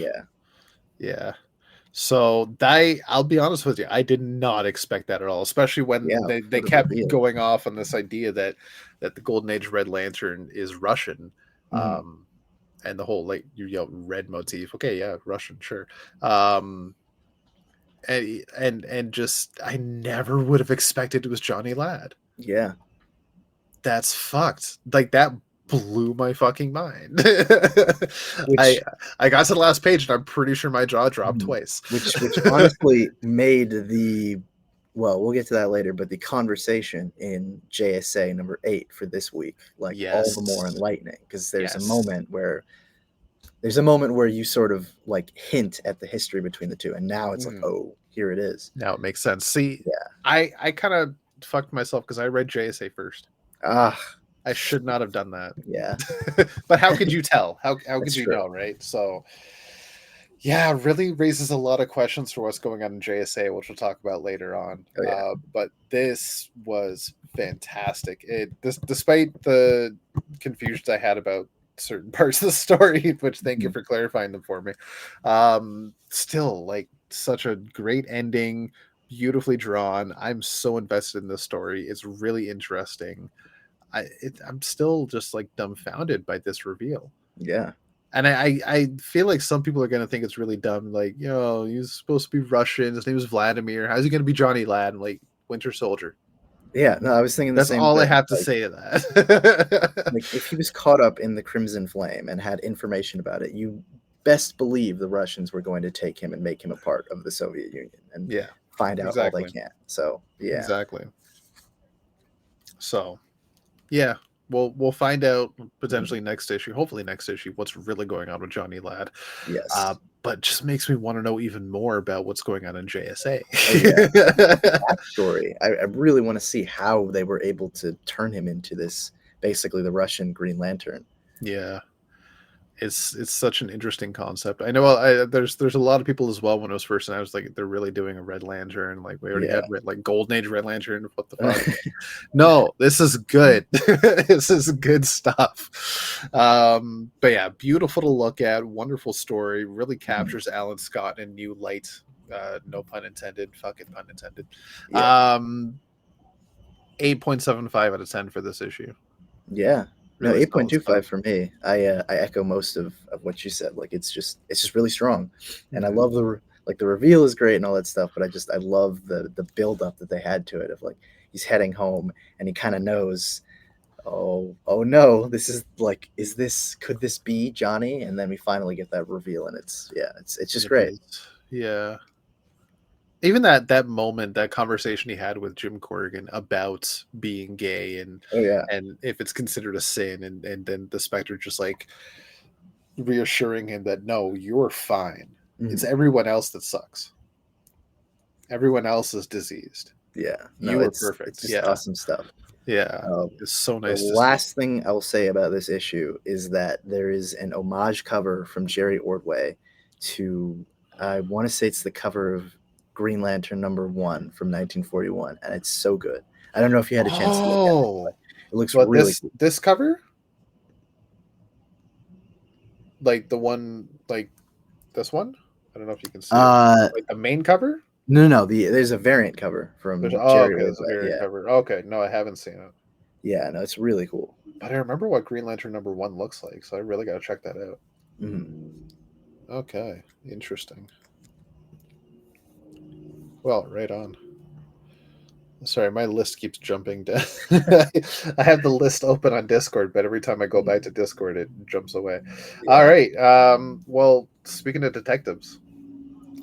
Yeah. So I'll be honest with you, I did not expect that at all, especially when they kept going off on this idea that the Golden Age Red Lantern is Russian. And the whole, like, you yell red motif. Okay, yeah, Russian, sure. And just, I never would have expected it was Johnny Ladd. Yeah. That's fucked. Like, that blew my fucking mind. I got to the last page and I'm pretty sure my jaw dropped twice. Which honestly made we'll get to that later, but the conversation in JSA number 8 for this week, like, all the more enlightening, because there's a moment where you sort of like hint at the history between the two, and now it's like, oh, here it is. Now it makes sense. See, I kind of fucked myself because I read JSA first. I should not have done that. Yeah. But how could you tell? How could you know, right? So yeah, it really raises a lot of questions for what's going on in JSA, which we'll talk about later on. But this was fantastic. Despite the confusions I had about certain parts of the story, which thank you for clarifying them for me. Still, like, such a great ending, beautifully drawn. I'm so invested in this story. It's really interesting. I'm still just like dumbfounded by this reveal. Yeah. And I feel like some people are going to think it's really dumb. Like, he's supposed to be Russian. His name is Vladimir. How's he going to be Johnny Ladd? Like, Winter Soldier. Yeah, no, I was thinking the same thing. That's all I have to say to that. Like, if he was caught up in the Crimson Flame and had information about it, you best believe the Russians were going to take him and make him a part of the Soviet Union and find out all they can. So, yeah. Exactly. So, yeah, we'll find out potentially next issue, hopefully next issue, what's really going on with Johnny Ladd. Yes. But just makes me want to know even more about what's going on in JSA. Story. I really want to see how they were able to turn him into this, basically the Russian Green Lantern. Yeah. It's such an interesting concept. I know there's a lot of people as well when it was first, and I was like, they're really doing a Red Lantern. Like, we already had Golden Age Red Lantern. What the fuck? No, this is good. This is good stuff. But yeah, beautiful to look at. Wonderful story. Really captures Alan Scott in a new light. No pun intended. Fucking pun intended. 8.75 out of 10 for this issue. Yeah. No, 8.25 for me. I echo most of what you said. Like, it's just really strong, and I love like the reveal is great and all that stuff, but I love the build up that they had to it of like he's heading home and he kind of knows, oh no, this is like, is this, could this be Johnny? And then we finally get that reveal, and it's just It great. is. Yeah. Even that moment, that conversation he had with Jim Corrigan about being gay Oh yeah, and if it's considered a sin, and then the Spectre just like reassuring him that no, you're fine. It's mhm. everyone else that sucks. Everyone else is diseased. Yeah, no, You are it's perfect. just Yeah. awesome stuff. Yeah. Um, It's so the nice to see. last thing I will say about this issue is that there is an homage cover from Jerry Ordway to, I want to say it's the cover of Green Lantern #1 from 1941, and it's so good. I don't know if you had a chance to look at it, but Oh, it looks but really this cool. this cover, like the one, like this one. I don't know if you can see it. Uh, Like the main cover. no, there's a variant cover from Jerry Okay, there's a Ordway. variant Yeah, cover. Okay, no, I haven't seen it, yeah, no, it's really cool. but I remember what Green Lantern #1 looks like, so I really got to check that out. Mhm. Okay, interesting. Well, right on. Sorry, my list keeps jumping down. I have the list open on Discord, but every time I go back to Discord, it jumps away. All Yeah, right. Well, speaking of detectives,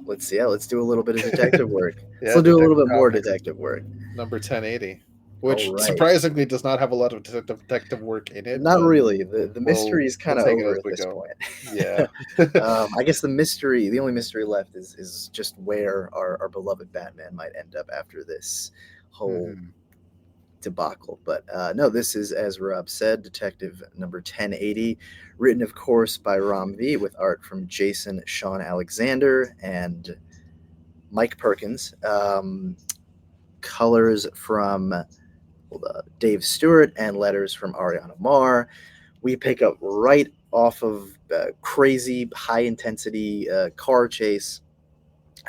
let's do a little bit of detective work. yeah, Let's do a little Detective bit more Comics detective work. number 1080, All which right. surprisingly does not have a lot of detective work in it, Not but really. The mystery is we'll kind of take it as over at we this go. point. Yeah. I guess the only mystery left is just where our beloved Batman might end up after this whole Mhm. debacle. But no, this is, as Rob said, Detective number 1080, written, of course, by Ram V, with art from Jason Sean Alexander and Mike Perkins. Colors from Dave Stewart and letters from Ariana Marr. We pick up right off of crazy high intensity car chase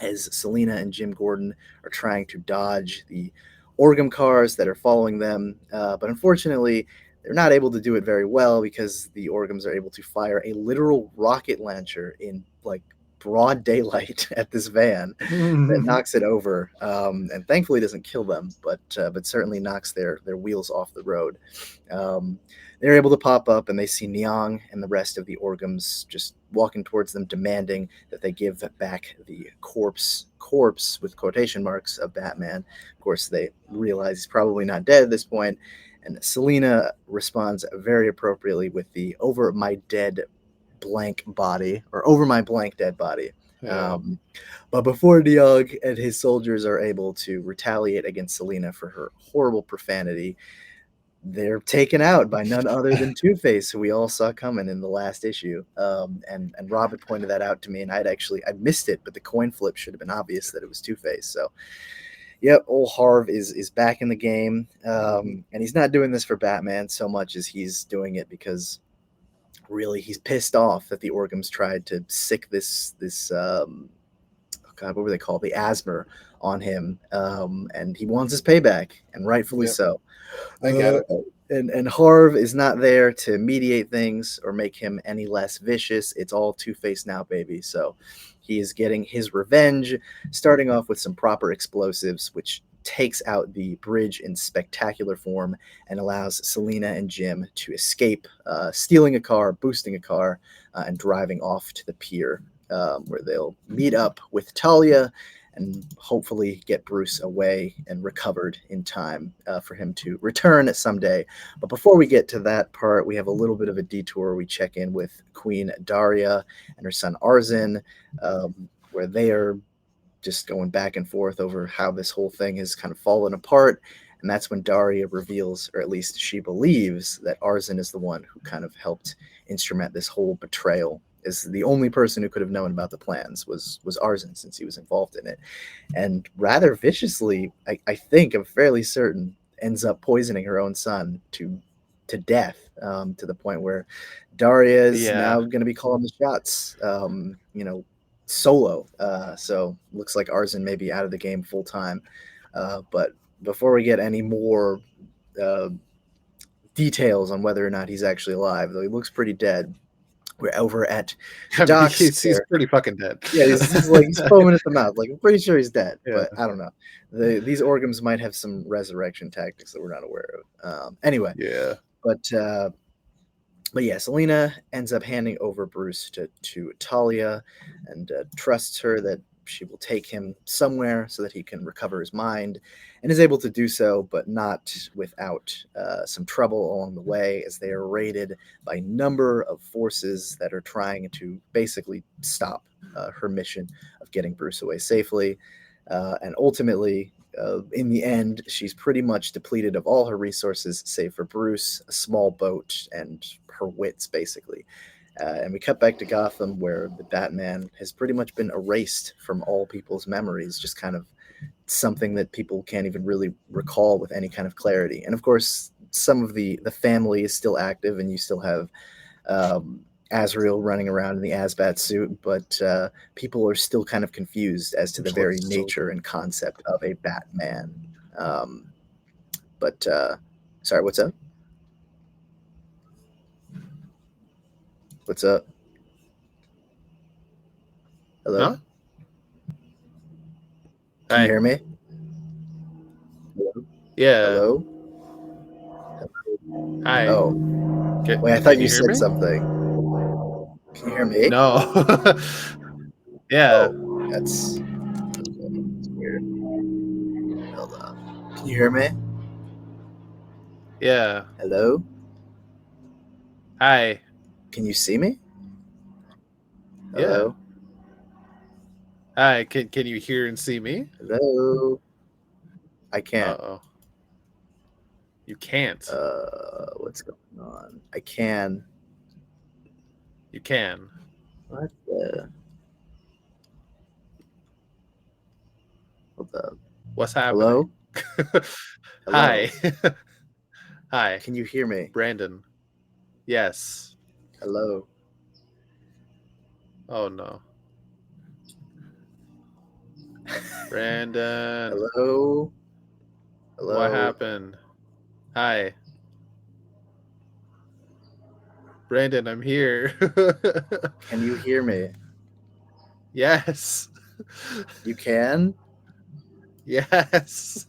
as Selena and Jim Gordon are trying to dodge the Orgum cars that are following them. But unfortunately, they're not able to do it very well because the Orgums are able to fire a literal rocket launcher in like broad daylight at this van that knocks it over, and thankfully doesn't kill them, but certainly knocks their wheels off the road. Um, they're able to pop up and they see Nyang and the rest of the Orgums just walking towards them, demanding that they give back the corpse with quotation marks of Batman. Of course, they realize he's probably not dead at this point, and Selena responds very appropriately with the "over my dead blank body" or "over my blank dead body." Yeah. Um, but before Diog and his soldiers are able to retaliate against Selena for her horrible profanity, they're taken out by none other than Two Face, who we all saw coming in the last issue. And Rob had pointed that out to me, and I'd missed it, but the coin flip should have been obvious that it was Two Face. So, yep, old Harv is back in the game, and he's not doing this for Batman so much as he's doing it because really he's pissed off that the Orgums tried to sick this oh God, what were they called? The asthma on him, and he wants his payback, and rightfully Yep. so. I get it. And Harv is not there to mediate things or make him any less vicious. It's all Two Face now, baby. So he is getting his revenge, starting off with some proper explosives, which takes out the bridge in spectacular form and allows Selena and Jim to escape, stealing a car, boosting a car, and driving off to the pier, where they'll meet up with Talia and hopefully get Bruce away and recovered in time for him to return someday. But before we get to that part, we have a little bit of a detour. We check in with Queen Daria and her son Arzin, where they are just going back and forth over how this whole thing has kind of fallen apart. And that's when Daria reveals, or at least she believes, that Arzin is the one who kind of helped instrument this whole betrayal. Is the only person who could have known about the plans was Arzin, since he was involved in it, and rather viciously, I think I'm fairly certain, ends up poisoning her own son to death, to the point where Daria is Yeah. now going to be calling the shots. Solo. So looks like Arzin may be out of the game full time. But before we get any more uh, details on whether or not he's actually alive, though he looks pretty dead, We're over at the I mean, docks he's where pretty fucking dead. yeah, he's like he's foaming at the mouth. Like I'm pretty sure he's dead, Yeah, but I don't know. These organs might have some resurrection tactics that we're not aware of. Anyway, yeah. but but yeah, Selena ends up handing over Bruce to Talia and trusts her that she will take him somewhere so that he can recover his mind and is able to do so, but not without some trouble along the way as they are raided by a number of forces that are trying to basically stop her mission of getting Bruce away safely. And ultimately, in the end, she's pretty much depleted of all her resources, save for Bruce, a small boat, and her wits, basically. And we cut back to Gotham, where the Batman has pretty much been erased from all people's memories, just kind of something that people can't even really recall with any kind of clarity. And of course, some of the family is still active, and you still have Azrael running around in the Asbat suit, but people are still kind of confused as to the Which looks very so nature and concept of a Batman. Um, but sorry, what's up? What's up? Hello? Huh? Can you Hi. hear me? Hello? Yeah. Hello? Hi. Oh, wait, I thought Can you you hear said me? something. Can you hear me? No. Yeah. Oh, that's weird. Hold on. Can you hear me? Yeah. Hello? Hi. Can you see me? Yeah. Hello? Hi. Can you hear and see me? Hello? I Uh can't. oh. You can't. What's going on? I can. You can. What the? Hold up. What's happening? Hello? Hi. Hello? Hi. Can you hear me? Brandon. Yes. Hello? Oh no. Brandon. Hello? What Hello? happened? Hi. Brandon, I'm here. Can you hear me? Yes. You can? Yes.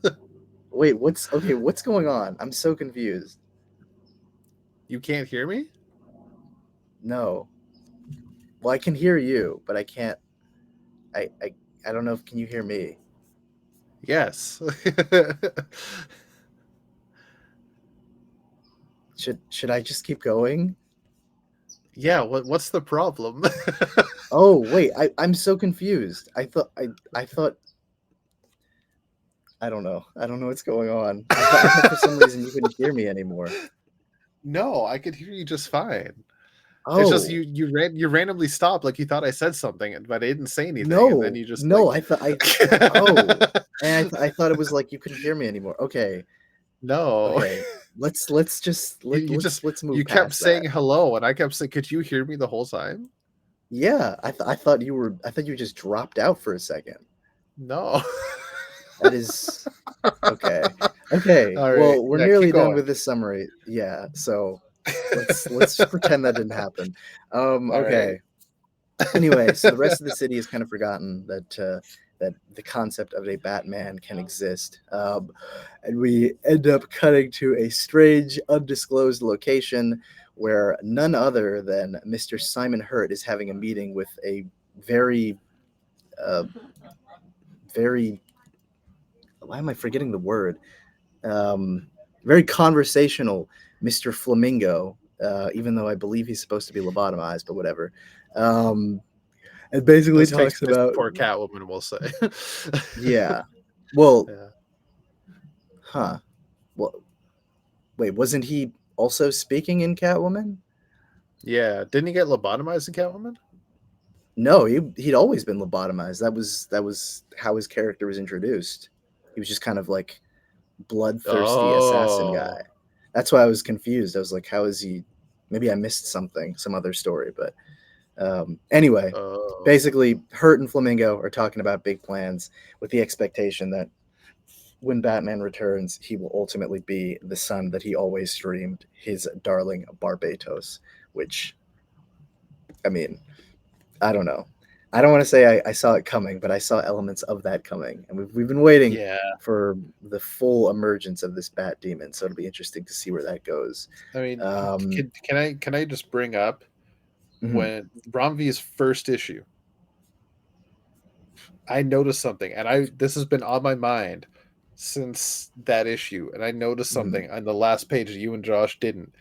Wait, what's going on? I'm so confused. You can't hear me? No. Well, I can hear you, but I can't I I, I don't know if can you hear me? Yes. Should I just keep going? Yeah, what's the problem? Oh, wait, I'm so confused. I thought I don't know. I don't know what's going on. I thought for some reason you couldn't hear me anymore. No, I could hear you just fine. It's just Oh, you randomly stopped like you thought I said something, but I didn't say anything, and then no. you just No, like I thought I oh. And I thought it was like you couldn't hear me anymore. Okay. No. Okay. Let's just You just let's you move kept past that. saying hello, and I kept saying, "Could you hear me the whole time?" Yeah, I thought you just dropped out for a second. No. That is okay. Okay. All right. Well, we're Yeah, keep nearly done going. with this summary. Yeah. So let's just pretend that didn't happen. All right. Okay. Anyway, so the rest of the city has kind of forgotten that the concept of a Batman can exist, and we end up cutting to a strange, undisclosed location where none other than Mr. Simon Hurt is having a meeting with a very, uh, very. Why am I forgetting the word? Um, Very conversational Mr. Flamingo, even though I believe he's supposed to be lobotomized, but whatever. Um, and basically This takes talks place about before Catwoman, we'll say. yeah. Well, Yeah. huh. Well, wait, wasn't he also speaking in Catwoman? Yeah. Didn't he get lobotomized in Catwoman? No, he'd always been lobotomized. That was how his character was introduced. He was just kind of like bloodthirsty assassin guy. Oh. That's why I was confused. I was like, how is he? Maybe I missed something, some other story. But anyway, Oh. basically, Hurt and Flamingo are talking about big plans with the expectation that when Batman returns, he will ultimately be the son that he always dreamed, his darling Barbatos, which I mean, I don't know. I don't want to say I saw it coming, but I saw elements of that coming, and we've been waiting Yeah, for the full emergence of this bat demon. So it'll be interesting to see where that goes. I mean, Um, can I just bring up mhm, when Bromvi's first issue, I noticed something, and I this has been on my mind since that issue, and I noticed mhm. something on the last page that you and Josh didn't,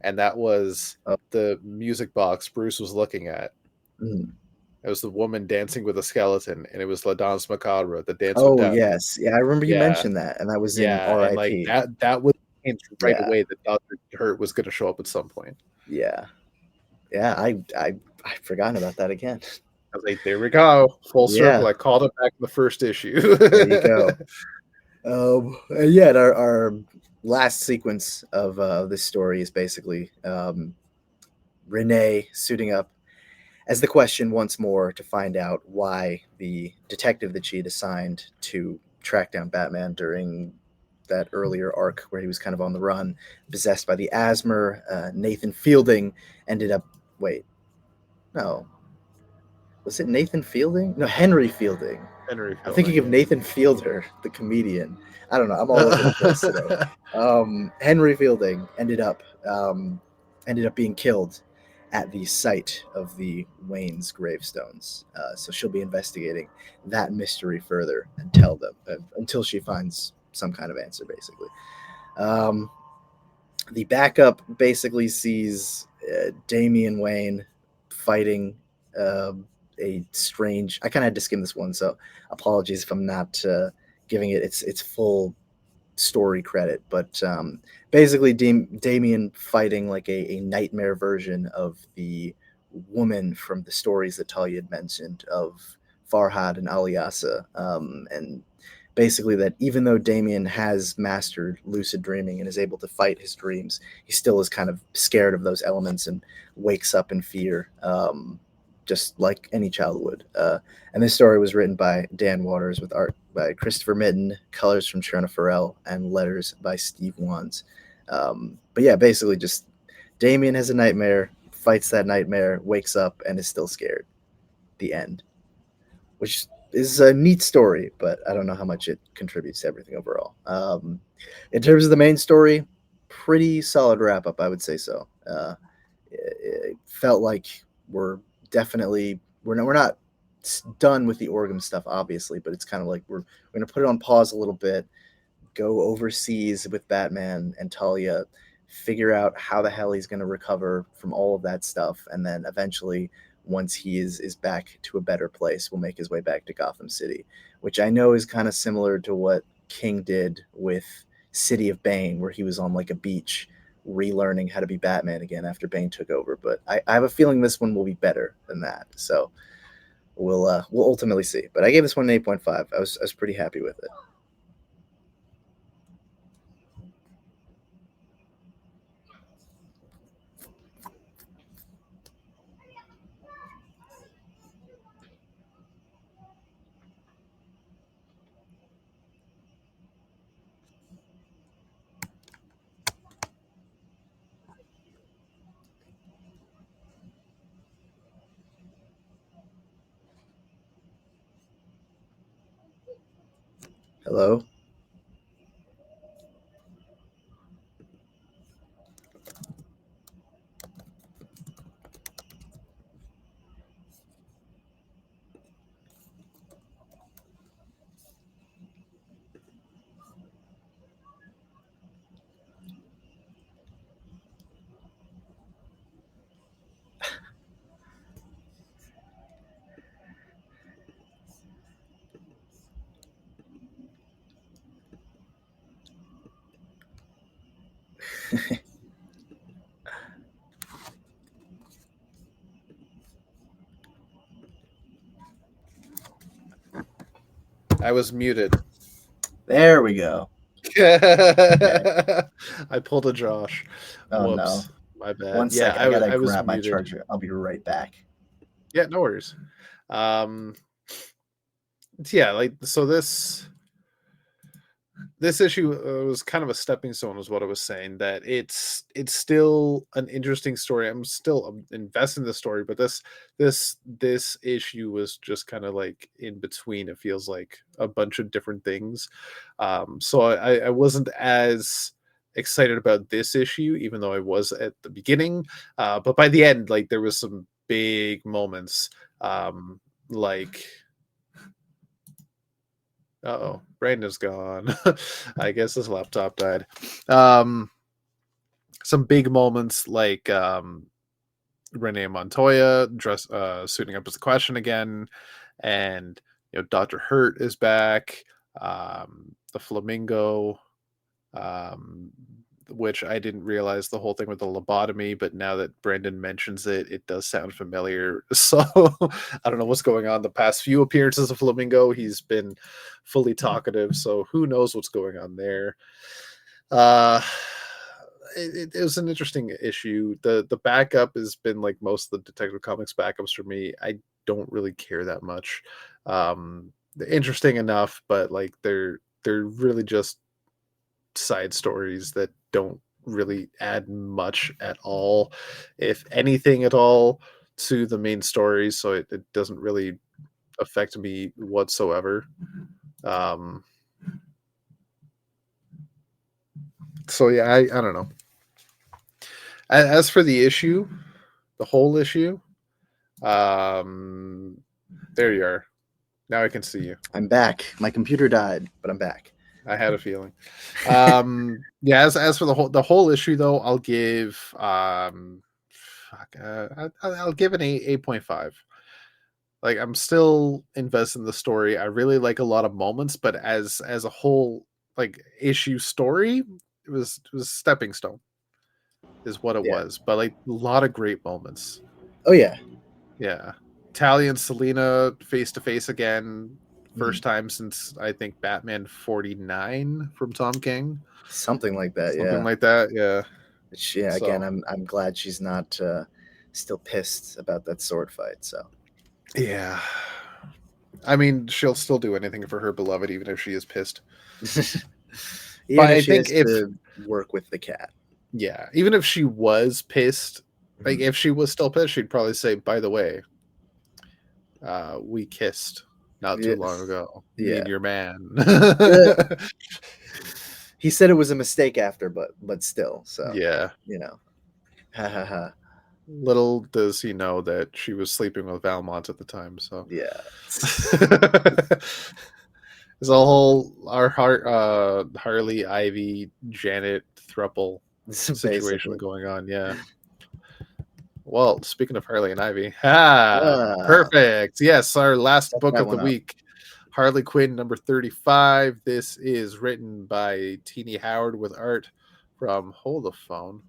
and that was Oh, the music box Bruce was looking at. mhm. It was the woman dancing with a skeleton, and it was La Danse Macabre, the dance with Oh death. yes, yeah, I remember you Yeah, mentioned that, and that was in yeah, and like R.I.P. that was a hint right Yeah, away that Doctor Hurt was going to show up at some point. yeah, yeah. I've forgotten about that again. I was like, there we go, full circle. Yeah, I called it back in the first issue. there you go. And yeah, our last sequence of this story is basically Renee suiting up as the Question once more to find out why the detective that she had assigned to track down Batman during that earlier arc where he was kind of on the run, possessed by the asthma, Nathan Fielding ended up. Wait, no. Was it Nathan Fielding? No, Henry Fielding. Henry I'm thinking of Fielding. Nathan Fielder, the comedian. I don't know. I'm all over the place today. Henry Fielding ended up being killed at the site of the Wayne's gravestones. So she'll be investigating that mystery further and tell them until she finds some kind of answer, basically. Um, the backup basically sees Damian Wayne fighting uh, a strange. I kind of had to skim this one, so apologies if I'm not giving it its full story credit. But basically, Damien fighting like a nightmare version of the woman from the stories that Talia had mentioned of Farhad and Aliasa, and basically that even though Damien has mastered lucid dreaming and is able to fight his dreams, he still is kind of scared of those elements and wakes up in fear, just like any child would. And this story was written by Dan Waters with art by Christopher Mitten, colors from Trina Farrell, and letters by Steve Wands. But yeah, basically just Damien has a nightmare, fights that nightmare, wakes up, and is still scared. The end, which is a neat story, but I don't know how much it contributes to everything overall. In terms of the main story, pretty solid wrap up, I would say so. It felt like we're not done with the Orgum stuff, obviously, but it's kind of like we're going to put it on pause a little bit, go overseas with Batman and Talia, figure out how the hell he's going to recover from all of that stuff, and then eventually, once he is back to a better place, will make his way back to Gotham City, which I know is kind of similar to what King did with City of Bane, where he was on like a beach relearning how to be Batman again after Bane took over. But I have a feeling this one will be better than that. So we'll ultimately see. But I gave this one an 8.5. I was pretty happy with it. Hello. I was muted. There we go. Okay. I pulled a Josh. Oh no. Whoops. My bad. One Yeah, second. I gotta I was grab my muted. charger. I'll be right back. Yeah, no worries. Um yeah, like so this issue was kind of a stepping stone, is what I was saying. That it's still an interesting story. I'm still invested in the story, but this issue was just kind of like in between. It feels like a bunch of different things. So I wasn't as excited about this issue, even though I was at the beginning. But by the end, like there was some big moments. Like oh, Brandon's gone. I guess his laptop died. Um, some big moments like Renee Montoya suiting up as a question again, and Doctor Hurt is back. The Flamingo, um, which I didn't realize the whole thing with the lobotomy, but now that Brandon mentions it, it does sound familiar. So I don't know what's going on. The past few appearances of Flamingo, he's been fully talkative, so who knows what's going on there. Uh, it was an interesting issue. The backup has been like most of the Detective Comics backups for me. I don't really care that much. They're interesting enough, but like they're really just side stories that don't really add much at all, if anything at all, to the main story. So it doesn't really affect me whatsoever. Um, so yeah, I don't know. As for the issue, the whole issue, um, there you are. Now I can see you. I'm back. My computer died, but I'm back. I had a feeling. Yeah. As for the whole issue, though, I'll give I'll give it a 8.5. Like I'm still invested in the story. I really like a lot of moments, but as a whole like issue story, it was a stepping stone, is what it Yeah. was. But like a lot of great moments. Oh yeah. Yeah. Talia and Selena face to face again. Mhm. First time since I think Batman 49 from Tom King. Something like that. Something Yeah. like that. Yeah. Which, yeah. Again, So I'm glad she's not still pissed about that sword fight. So. yeah. I mean, she'll still do anything for her beloved, even if she is pissed. Even But if I she think has if to work with the cat. yeah, even if she was pissed, like Mhm. if she was still pissed, she'd probably say, "By the way, we kissed not too Yeah. long ago. Me Yeah. and your man." Uh, he said it was a mistake after, but still. So, Yeah. you know. Ha ha ha. Little does he know that she was sleeping with Valmont at the time. So Yeah. there's a whole Harley, Ivy, Janet thruple situation Basically. going on. Yeah. Well, speaking of Harley and Ivy, Ah, perfect. Yes, our last set book that of the one up. week, Harley Quinn number 35. This is written by Teeny Howard with art from Hold the Phone.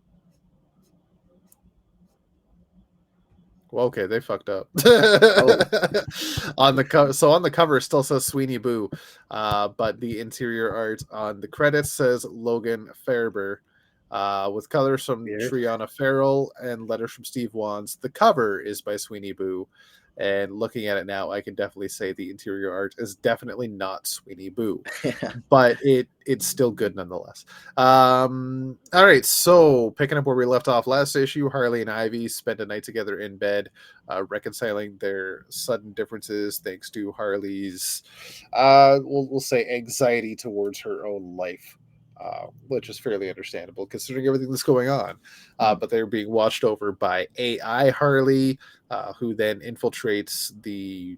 Well, okay, they fucked up. Oh, On the cover, so on the cover it still says Sweeney Boo, but the interior art on the credits says Logan Farber, with colors from weird. Triana Farrell and letters from Steve Wands. The cover is by Sweeney Boo, and looking at it now, I can definitely say the interior art is definitely not Sweeney Boo, Yeah. but it's still good nonetheless. All right, so picking up where we left off last issue, Harley and Ivy spend a night together in bed, reconciling their sudden differences thanks to Harley's, we'll say, anxiety towards her own life. Which is fairly understandable considering everything that's going on. Mhm. But they're being watched over by AI Harley, who then infiltrates the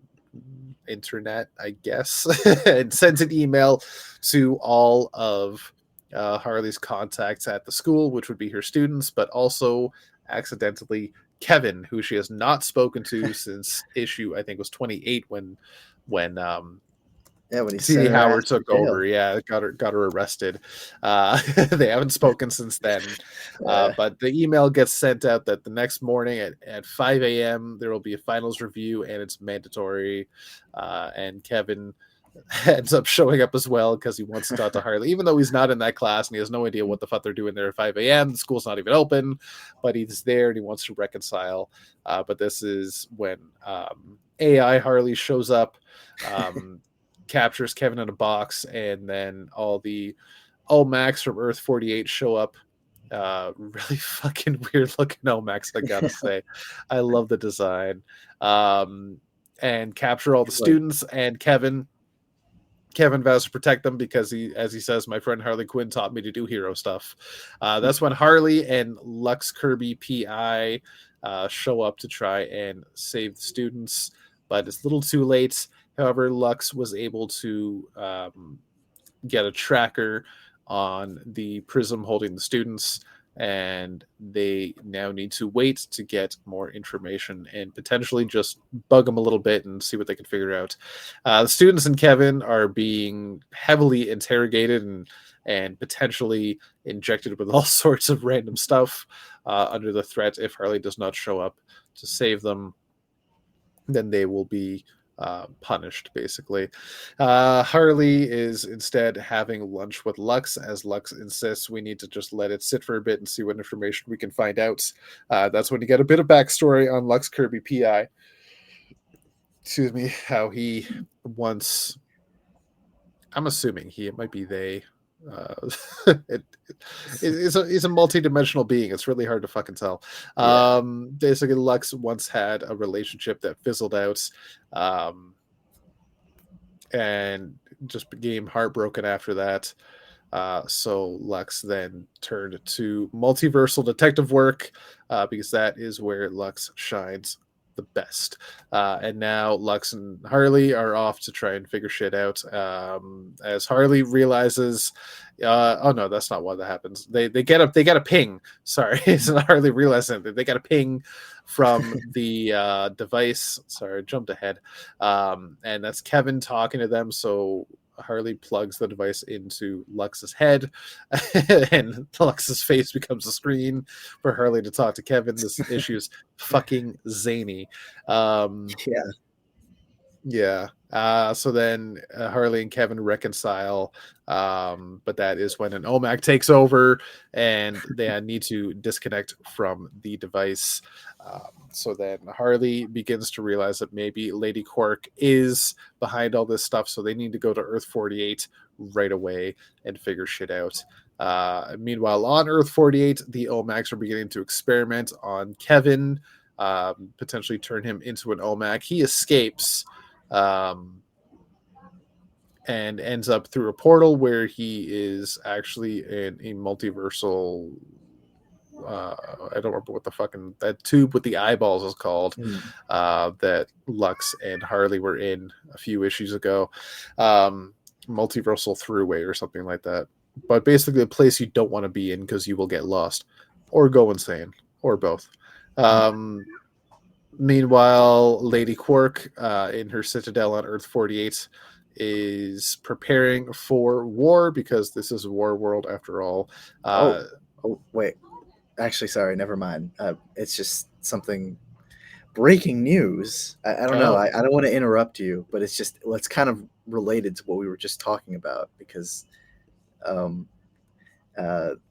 internet, I guess, and sends an email to all of Harley's contacts at the school, which would be her students, but also accidentally Kevin, who she has not spoken to since issue I think was 28 when Yeah, when he CD sent her ass Howard to took over. jail. Yeah, got her arrested. They haven't spoken since then. Uh, But the email gets sent out that the next morning at 5 a.m. there will be a finals review and it's mandatory. And Kevin ends up showing up as well because he wants to talk to Harley, even though he's not in that class and he has no idea what the fuck they're doing there at 5 a.m. The school's not even open, but he's there and he wants to reconcile. But this is when AI Harley shows up. Um, captures Kevin in a box, and then all the Max from Earth 48 show up. Really fucking weird looking Max, I gotta say. I love the design. And capture all the It's like, students, and Kevin vows to protect them because he, as he says, my friend Harley Quinn taught me to do hero stuff. That's when Harley and Lux Kirby PI show up to try and save the students, but it's a little too late. However, Lux was able to get a tracker on the prism holding the students, and they now need to wait to get more information and potentially just bug them a little bit and see what they can figure out. The students and Kevin are being heavily interrogated and potentially injected with all sorts of random stuff under the threat if Harley does not show up to save them. Then they will be punished, basically. Harley is instead having lunch with Lux, as Lux insists we need to just let it sit for a bit and see what information we can find out. That's when you get a bit of backstory on Lux Kirby PI. Excuse me, how he once, I'm assuming it might be they. He's a multi-dimensional being. It's really hard to fucking tell. yeah. Basically, Lux once had a relationship that fizzled out, and just became heartbroken after that. So Lux then turned to multiversal detective work because that is where Lux shines the best. And now Lux and Harley are off to try and figure shit out. As Harley realizes, oh no, that's not what that happens. They get a ping. Sorry, it's not Harley realizing that they got a ping from the device. Sorry, I jumped ahead. And that's Kevin talking to them. So Harley plugs the device into Lux's head, and Lux's face becomes a screen for Harley to talk to Kevin. This issue is fucking zany. Yeah. Yeah. So then Harley and Kevin reconcile, but that is when an OMAC takes over and they need to disconnect from the device. So then Harley begins to realize that maybe Lady Quark is behind all this stuff, so they need to go to Earth 48 right away and figure shit out. Meanwhile, on Earth 48, the OMACs are beginning to experiment on Kevin, potentially turn him into an OMAC. He escapes and ends up through a portal where he is actually in a multiversal. I don't remember what the fucking that tube with the eyeballs is called. That Lux and Harley were in a few issues ago. Multiversal throughway or something like that. But basically, a place you don't want to be in because you will get lost or go insane or both. Meanwhile, Lady Quark in her citadel on Earth 48 is preparing for war because this is a war world after all. Oh, wait. Actually, sorry, never mind. It's just something breaking news. I don't know. I don't want to interrupt you, but it's kind of related to what we were just talking about because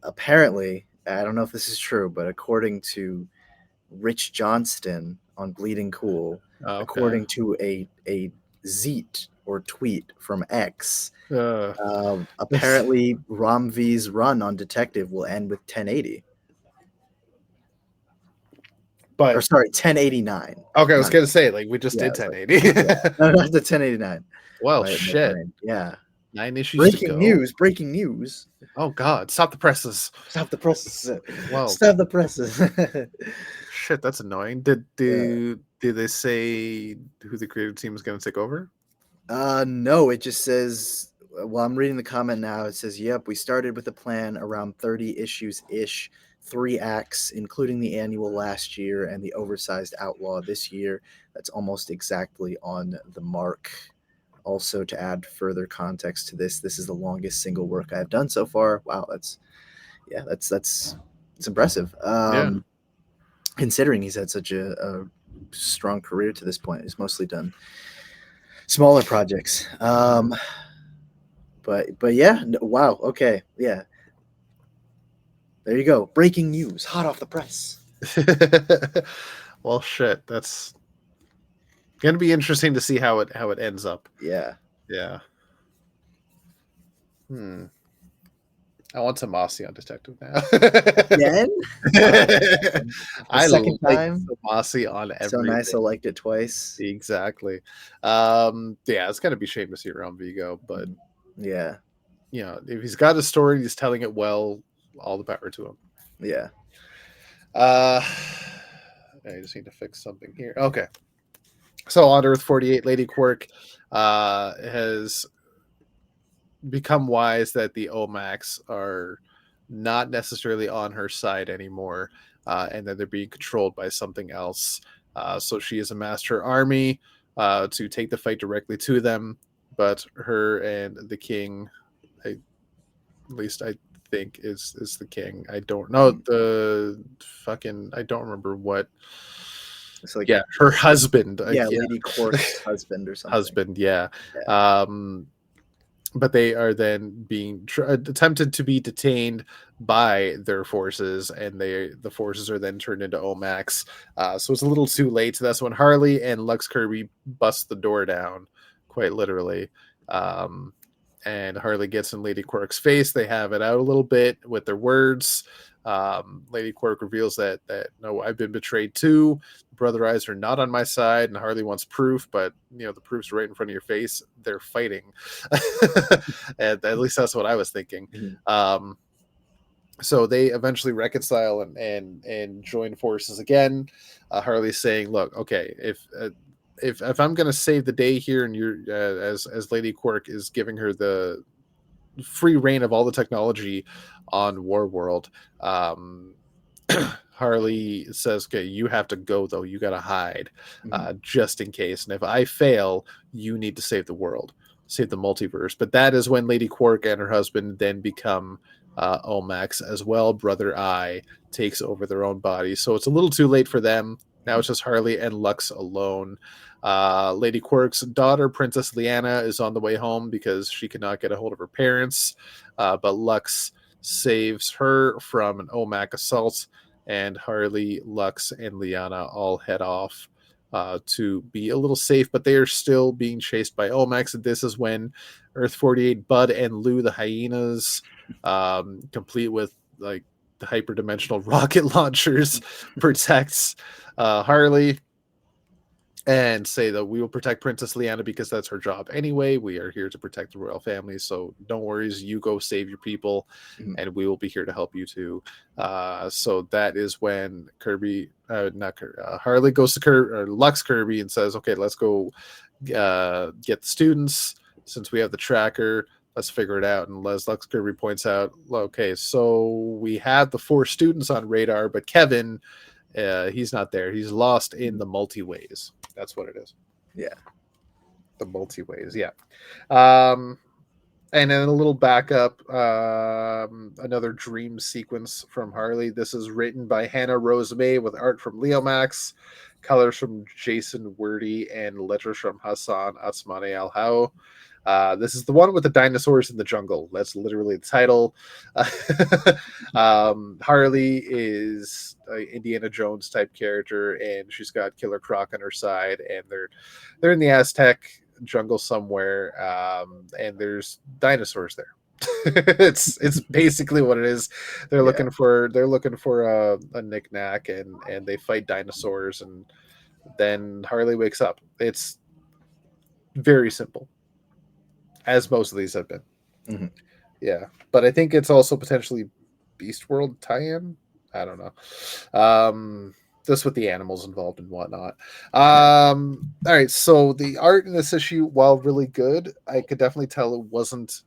apparently, I don't know if this is true, but according to Rich Johnston on Bleeding Cool, according to a zeet or tweet from X, apparently Rom-V's run on Detective will end with 1080. But, or sorry, 1089. Okay, I was going to say, like, we just did 1080. No, not the 1089. Well, shit. Yeah. 9 issues to go. Breaking news. Oh, God. Stop the presses. Stop the presses. Well, stop the presses. Shit, that's annoying. Did they say who the creative team is going to take over? No, it just says, well, I'm reading the comment now. It says, yep, we started with a plan around 30 issues-ish, 3 acts, including the annual last year and the oversized Outlaw this year. That's almost exactly on the mark. Also, to add further context to this is the longest single work I've done so far. Wow, that's impressive. Considering he's had such a strong career to this point, he's mostly done smaller projects. But yeah, wow, okay, yeah. There you go. Breaking news, hot off the press. Well, shit, that's going to be interesting to see how it ends up. Yeah. Yeah. Hmm. I want Tomasi on Detective now. Again? Oh, man. The I second like time? Tomasi on So nice I everything. liked it twice. Exactly. Yeah, it's gonna be Seamus here on Vigo, but Mhm. Yeah. if he's got a story, he's telling it well. All the power to him. Yeah. Uh, I just need to fix something here. Okay, so on Earth 48, Lady Quark has become wise that the Omax are not necessarily on her side anymore, and that they're being controlled by something else. So she has amassed her army to take the fight directly to them, but her and the king, at least I think is the king. I don't know Mhm. the fucking. I don't remember what. It's like Yeah, her husband. yeah, Yeah, Lady Quark's husband or something. husband. Yeah. Yeah. Um, but they are then being attempted to be detained by their forces, and the forces are then turned into Omax. So it's a little too late. So that's when Harley and Lux Kirby bust the door down, quite literally. Um, and Harley gets in Lady Quark's face. They have it out a little bit with their words. Lady Quark reveals that no, I've been betrayed too. Brother Eyes are not on my side, and Harley wants proof, but the proof's right in front of your face. They're fighting, and at least that's what I was thinking. Mhm. So they eventually reconcile and join forces again. Harley's saying, "Look, okay, if I'm going to save the day here, and you're as Lady Quark is giving her the free reign of all the technology on Warworld, um, Harley says, "Okay, you have to go though. You got to hide, Mhm. just in case. And if I fail, you need to save the world, save the multiverse." But that is when Lady Quark and her husband then become Omax as well. Brother Eye takes over their own bodies, so it's a little too late for them. Now Mhm. it's just Harley and Lux alone. Lady Quark's daughter, Princess Leanna, is on the way home because she could not get a hold of her parents. But Lux saves her from an OMAC assault, and Harley, Lux, and Liana all head off to be a little safe, but they are still being chased by Omax. And this is when Earth 48, Bud, and Lou, the hyenas, complete with like the hyperdimensional rocket launchers, protects Harley and say that we will protect Princess Leanna because that's her job anyway. We are here to protect the royal family, so no worries. You go save your people, Mhm. and we will be here to help you too. So that is when not Kirby, Harley goes to Lux Kirby and says, "Okay, let's go get the students. Since we have the tracker, let's figure it out." And Les Lux Kirby points out, "Okay, so we have the 4 students on radar, but Kevin." He's not there. He's lost in Mhm. the multi-ways. That's what it is. Yeah. The multi-ways. Yeah. Um, and then a little backup. Another dream sequence from Harley. This is written by Hannah Rose May with art from Leo Max, colors from Jason Wordy, and letters from Hassan Asmani Al How. This is the one with the dinosaurs in the jungle. That's literally the title. Harley is an Indiana Jones type character, and she's got Killer Croc on her side, and they're in the Aztec jungle somewhere, and there's dinosaurs there. It's basically what it is. Yeah. They're looking for a knickknack, and they fight dinosaurs, and then Harley wakes up. It's very simple, as most of these have been. Mhm. Yeah, but I think it's also potentially Beast World tie-in. I don't know. Just with the animals involved and whatnot. All right, so the art in this issue, while really good, I could definitely tell it wasn't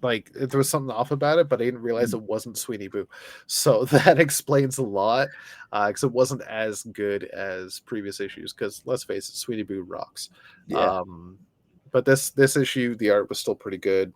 like there was something off about it, but I didn't realize Mhm. it wasn't Sweeney Boo. So that explains a lot, because it wasn't as good as previous issues. Because let's face it, Sweeney Boo rocks. Yeah. Um, but this issue, the art was still pretty good.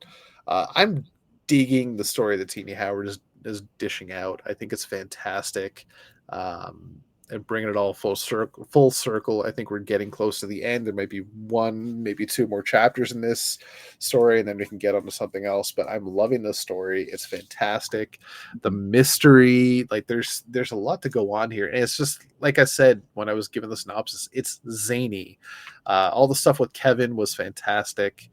I'm digging the story that Teeny Howard is dishing out. I think it's fantastic. Um, and bringing it all full circle. I think we're getting close to the end. There might be one, maybe two more chapters in this story, and then we can get on to something else. But I'm loving this story. It's fantastic. The mystery, like there's a lot to go on here. And it's just like I said when I was given the synopsis, it's zany. All the stuff with Kevin was fantastic.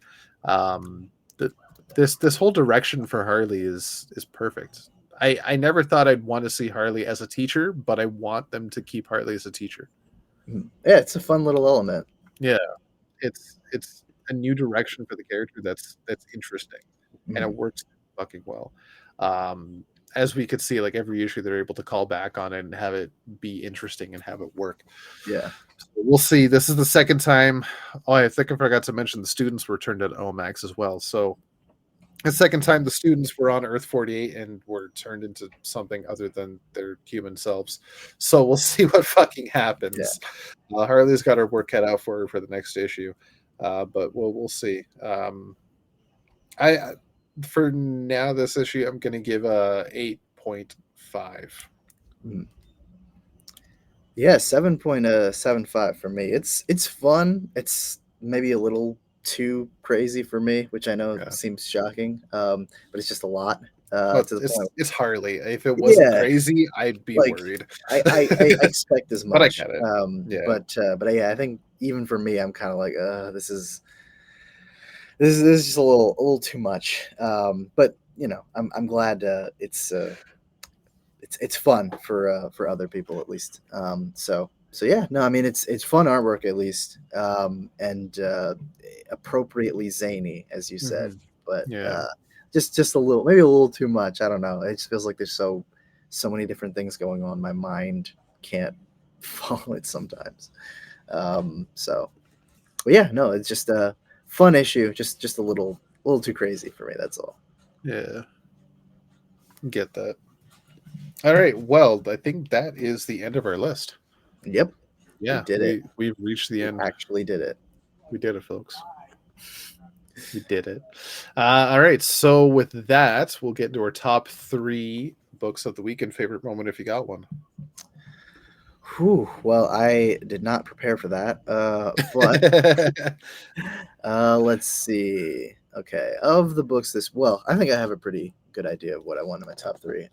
This whole direction for Harley is perfect. I never thought I'd want to see Harley as a teacher, but I want them to keep Harley as a teacher. Yeah, it's a fun little element. Yeah, it's a new direction for the character that's interesting, and it works fucking well. As we could see, like every issue, they're able to call back on it and have it be interesting and have it work. Yeah, so we'll see. This is the second time. Oh, I think I forgot to mention the students were turned at OMAX as well. So the second time the students were on Earth 48 and were turned into something other than their human selves. So we'll see what fucking happens. Yeah. Harley's got her work cut out for her for the next issue, but we'll see. I for now this issue I'm gonna give a 8.5. Yeah, 7.75 for me. It's fun. It's maybe a little too crazy for me, which I know seems shocking, but it's just a lot. To the point. It's Harley. If it wasn't crazy, I'd be worried. I expect as much. But I get it. But yeah, I think even for me, I'm kind of like, this is just a little too much. But you know, I'm glad it's fun for other people at least. So yeah, no, I mean it's fun artwork at least, and appropriately zany, as you said. But just a little, maybe a little too much. I don't know. It just feels like there's so many different things going on. My mind can't follow it sometimes. So, but yeah, no, it's just a fun issue. Just a little too crazy for me. That's all. Yeah, get that. All right. Well, I think that is the end of our list. Yep. Yeah, we did it. We've reached the end. Actually did it. We did it, folks. We did it. All right. So with that, we'll get into our top 3 books of the week and favorite moment if you got one. Whew, well, I did not prepare for that. But let's see. Okay, of the books I think I have a pretty good idea of what I want in my top 3.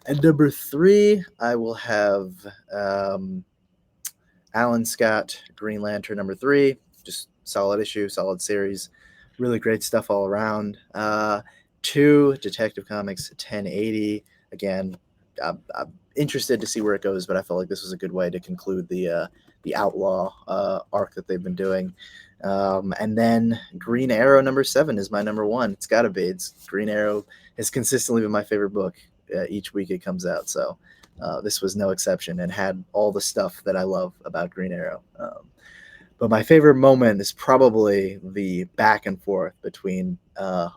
At number 3, I will have Alan Scott, Green Lantern number 3. Just solid issue, solid series. Really great stuff all around. 2, Detective Comics 1080. Again, I'm interested to see where it goes, but I felt like this was a good way to conclude the Outlaw arc that they've been doing. And then Green Arrow number 7 is my number 1. It's got to be. Green Arrow has consistently been my favorite book each week it comes out. So this was no exception and had all the stuff that I love about Green Arrow. But my favorite moment is probably the back and forth between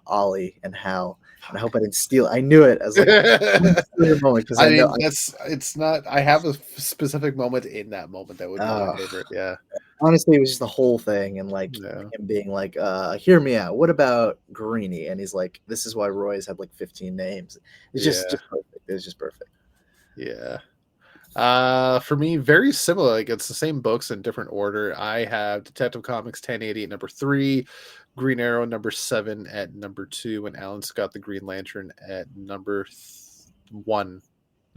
Ollie and Hal. And I hope I didn't steal. I knew it as like a moment because it's not. I have a specific moment in that moment that would be my favorite. Yeah. Honestly, it was just the whole thing and like him being like, hear me out. What about Greenie? And he's like, this is why Roy's had like 15 names. It's just perfect. It was just perfect. Yeah. For me, very similar. Like it's the same books in different order. I have Detective Comics 1080 at number 3, Green Arrow number 7 at number 2, and Alan Scott the Green Lantern at number 1.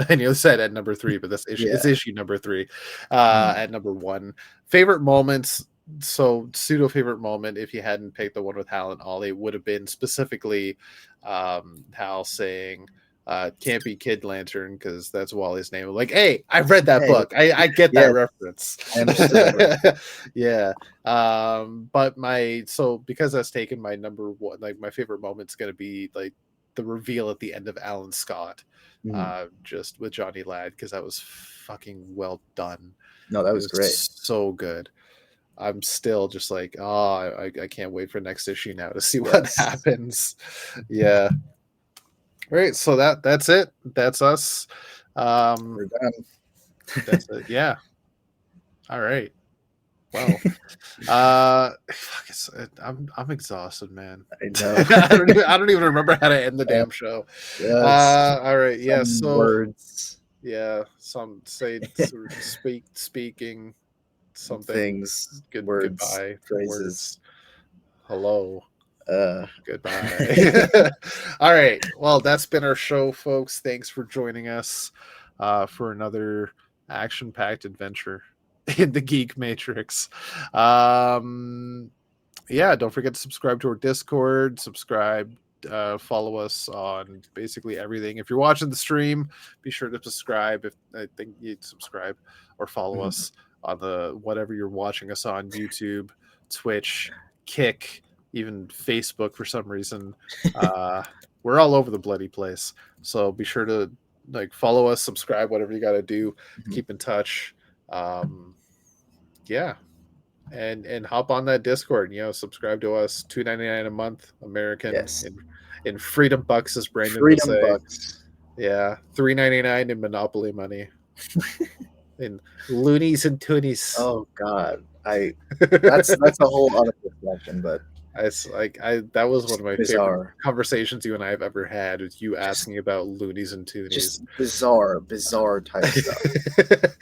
I nearly said at number 3, but that's issue. It's issue number 3 at number 1. Favorite moments. So pseudo favorite moment, if you hadn't picked the one with Hal and Ollie, would have been specifically Hal saying, can't be Kid Lantern because that's Wally's name. Like, hey, I've read that book. I get that reference. Yeah. But because that's taken my number 1, like my favorite moment's gonna be like the reveal at the end of Alan Scott, just with Johnny Ladd, because that was fucking well done. No, that was great. So good. I'm still just like, I can't wait for next issue now to see what happens. Yeah. All right, so that's it. That's us. We're done. That's it. Yeah. All right. Wow. I'm exhausted, man. I know. I don't even remember how to end the damn show. All right. Yeah. So words. Yeah, some say speaking something. Things, words, Goodbye. phrases. Words. Hello. Uh, Goodbye. All right. Well, that's been our show, folks. Thanks for joining us for another action-packed adventure in the Geek Matrix. Um, yeah, don't forget to subscribe to our Discord, follow us on basically everything. If you're watching the stream, be sure to subscribe. If I think you'd subscribe or follow mhm. us on the whatever you're watching us on: YouTube, Twitch, Kick, even Facebook for some reason. Uh, we're all over the bloody place. So be sure to like follow us, subscribe, whatever you got to do. Mhm. Keep in touch. Um, yeah, and hop on that Discord. Subscribe to us. $2.99 a month, American Yes. in freedom bucks, as Brandon would Freedom say. bucks. Yeah, $3.99 in Monopoly money, in loonies and toonies. Oh God, that's a whole other discussion, but It's like that was one just of my favorite bizarre, conversations you and I have ever had. Is you just asking about loonies and toonies. just bizarre type stuff.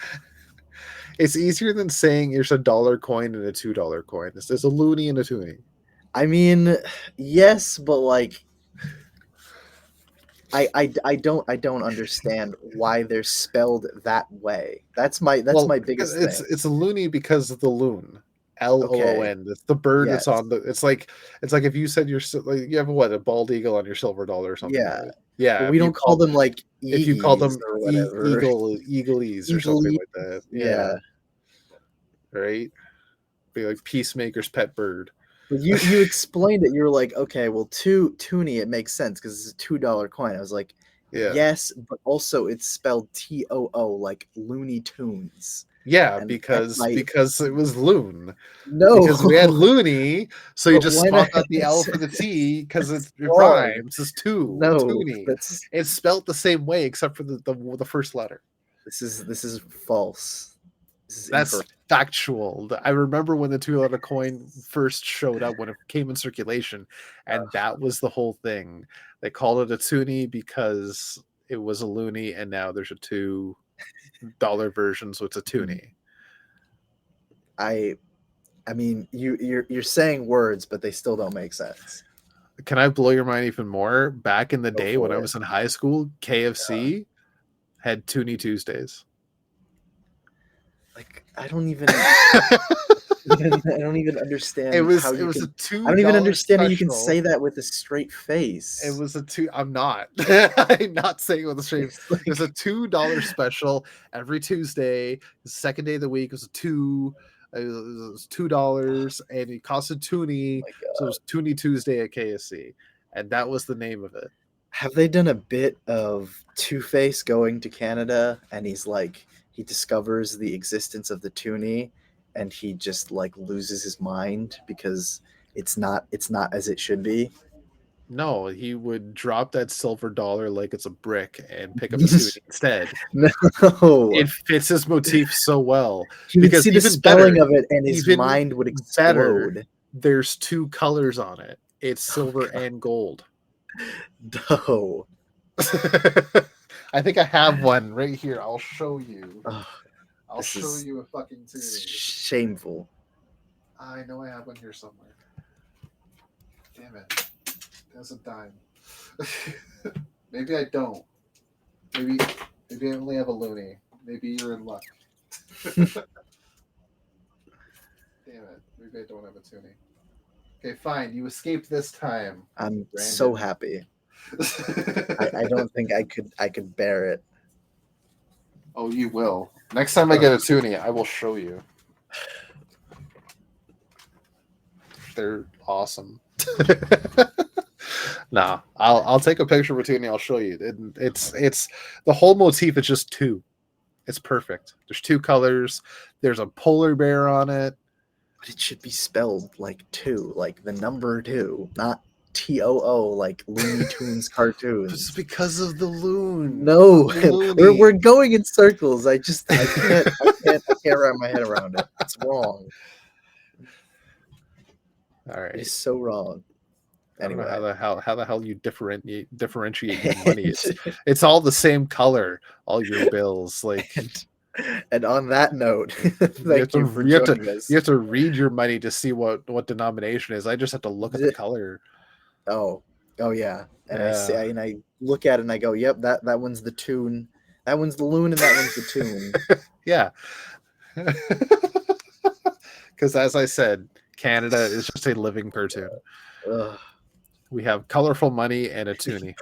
It's easier than saying there's a dollar coin and a $2 coin. There's a loony and a toonie. I mean, yes, but like I don't understand why they're spelled that way. That's Well, my biggest it's thing. it's a loony because of the loon. Okay. LOON. It's the bird that's Yes. on the. It's like if you said like you have what, a bald eagle on your silver dollar or something, Yeah. right? But Yeah. we don't call them like If you call Eegees them or whatever. eagleese or something Eagle. like that, Yeah. yeah, right. Be like Peacemaker's pet bird. But you explained it. You were like, okay, well, toonie, it makes sense because it's a $2 coin. I was like, Yeah. yes, but also it's spelled TOO, like Looney Tunes. Yeah, And that's my because it was loon. no. Because we had loony, so you But just why not? swap out the L for the T because it It's wrong. rhymes. It's No, toony. that's It's spelt the same way except for the first letter. this is false. This is That's incorrect. factual. I remember when the $2 coin first showed up when it came in circulation, and that was the whole thing. They called it a toonie because it was a loony, and now there's a $2 version, so it's a toonie. I mean, you're saying words, but they still don't make sense. Can I blow your mind even more? Back in the Go day when I for it. was in high school, KFC had Toonie Tuesdays. Like I don't even I don't even It understand was how it you was a can. I don't even $2 understand how you can special. say that with a straight It face. was a two. I'm not. I'm not saying it with a straight. It's It was a like, $2 special every Tuesday. The second day of the week was a two. It was $2, and it cost a toonie, my so it God. was Toonie Tuesday at KFC, and that was the name of it. Have they done a bit of Two-Face going to Canada and he discovers the existence of the toonie and he just like loses his mind because it's not as it should be? No, he would drop that silver dollar like it's a brick and pick up a toonie instead. No. It fits his motif so well He would because see the spelling of it and his even mind would better, explode. there's two colors on it. It's Oh silver God. and gold. No. I think I have one right here. I'll show you. Oh, I'll this show is you a fucking toonie. shameful. I know I have one here somewhere. Damn it. There's a dime. Maybe I don't. Maybe I only have a loony. Maybe you're in luck. Damn it. Maybe I don't have a toonie. Okay, fine. You escaped this time. I'm Brandon. so happy. I don't think I could bear it. Oh, you will. Next time I get a toonie, I will show you. They're awesome. Nah, I'll take a picture of a toonie. I'll show you. It's the whole motif is just two. It's perfect. There's two colors. There's a polar bear on it. But it should be spelled like two, like the number two, not TOO, like Looney Tunes It's cartoons. because of the loon. No, The loony. we're going in circles. I can't wrap my head around it. It's wrong. All It right. is so wrong. I don't know Anyway. how the hell you differentiate your money. It's all the same color, all your bills. Like And on that note, thank you for joining us. you have to read your money to see what denomination is. I just have to look at the color. Oh yeah. And Yeah. I look at it and I go, yep, that one's the tune. That one's the loon and that one's the tune. Yeah. Because as I said, Canada is just a living cartoon. We have colorful money and a toonie.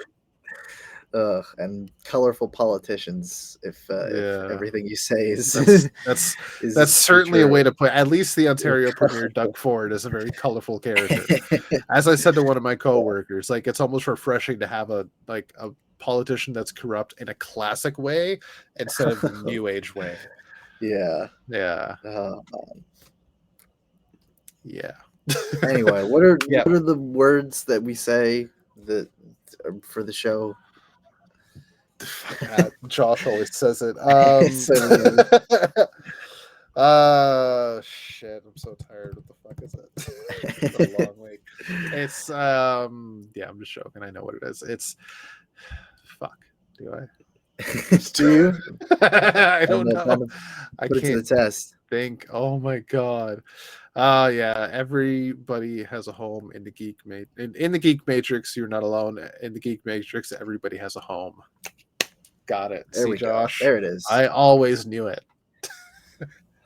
And colorful politicians. If everything you say is that's is certainly true. a way to put. At least the Ontario Premier Doug Ford is a very colorful character. As I said to one of my coworkers, like it's almost refreshing to have a politician that's corrupt in a classic way instead of the new age way. Yeah. Yeah. Yeah. Anyway, what are the words that we say that for the show? Josh always says it. Shit, I'm so tired. What the fuck is it? It's a long week. It's yeah, I'm just joking. I know what it is. It's fuck. Do I? Do you? I don't know. I put it to the test. Think. Oh my god. Yeah, everybody has a home in the in the Geek Matrix. You're not alone. In the Geek Matrix, everybody has a home. Got it. There we Josh? Go. There it is. I always knew it.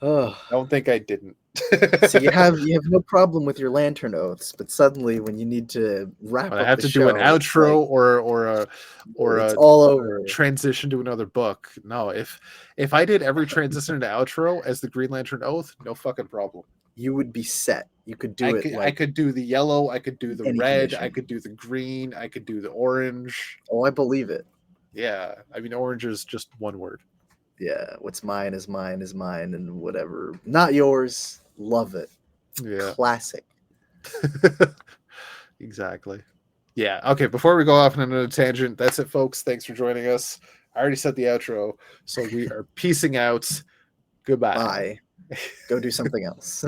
Oh, I don't think I didn't. So you have no problem with your lantern oaths, but suddenly when you need to wrap up, I have the to show, do an outro like, or it's a all over transition to another book. No, if I did every transition into outro as the Green Lantern Oath, no fucking problem. You would be set. You could do it. I could do the yellow. I could do the red. Commission. I could do the green. I could do the orange. Oh, I believe it. Yeah, I mean, orange is just one word. Yeah, what's mine is mine is mine, and whatever. Not yours. Love it. Yeah. Classic. Exactly. Yeah. Okay, before we go off on another tangent, that's it, folks. Thanks for joining us. I already said the outro, so we are peacing out. Goodbye. Bye. Go do something else.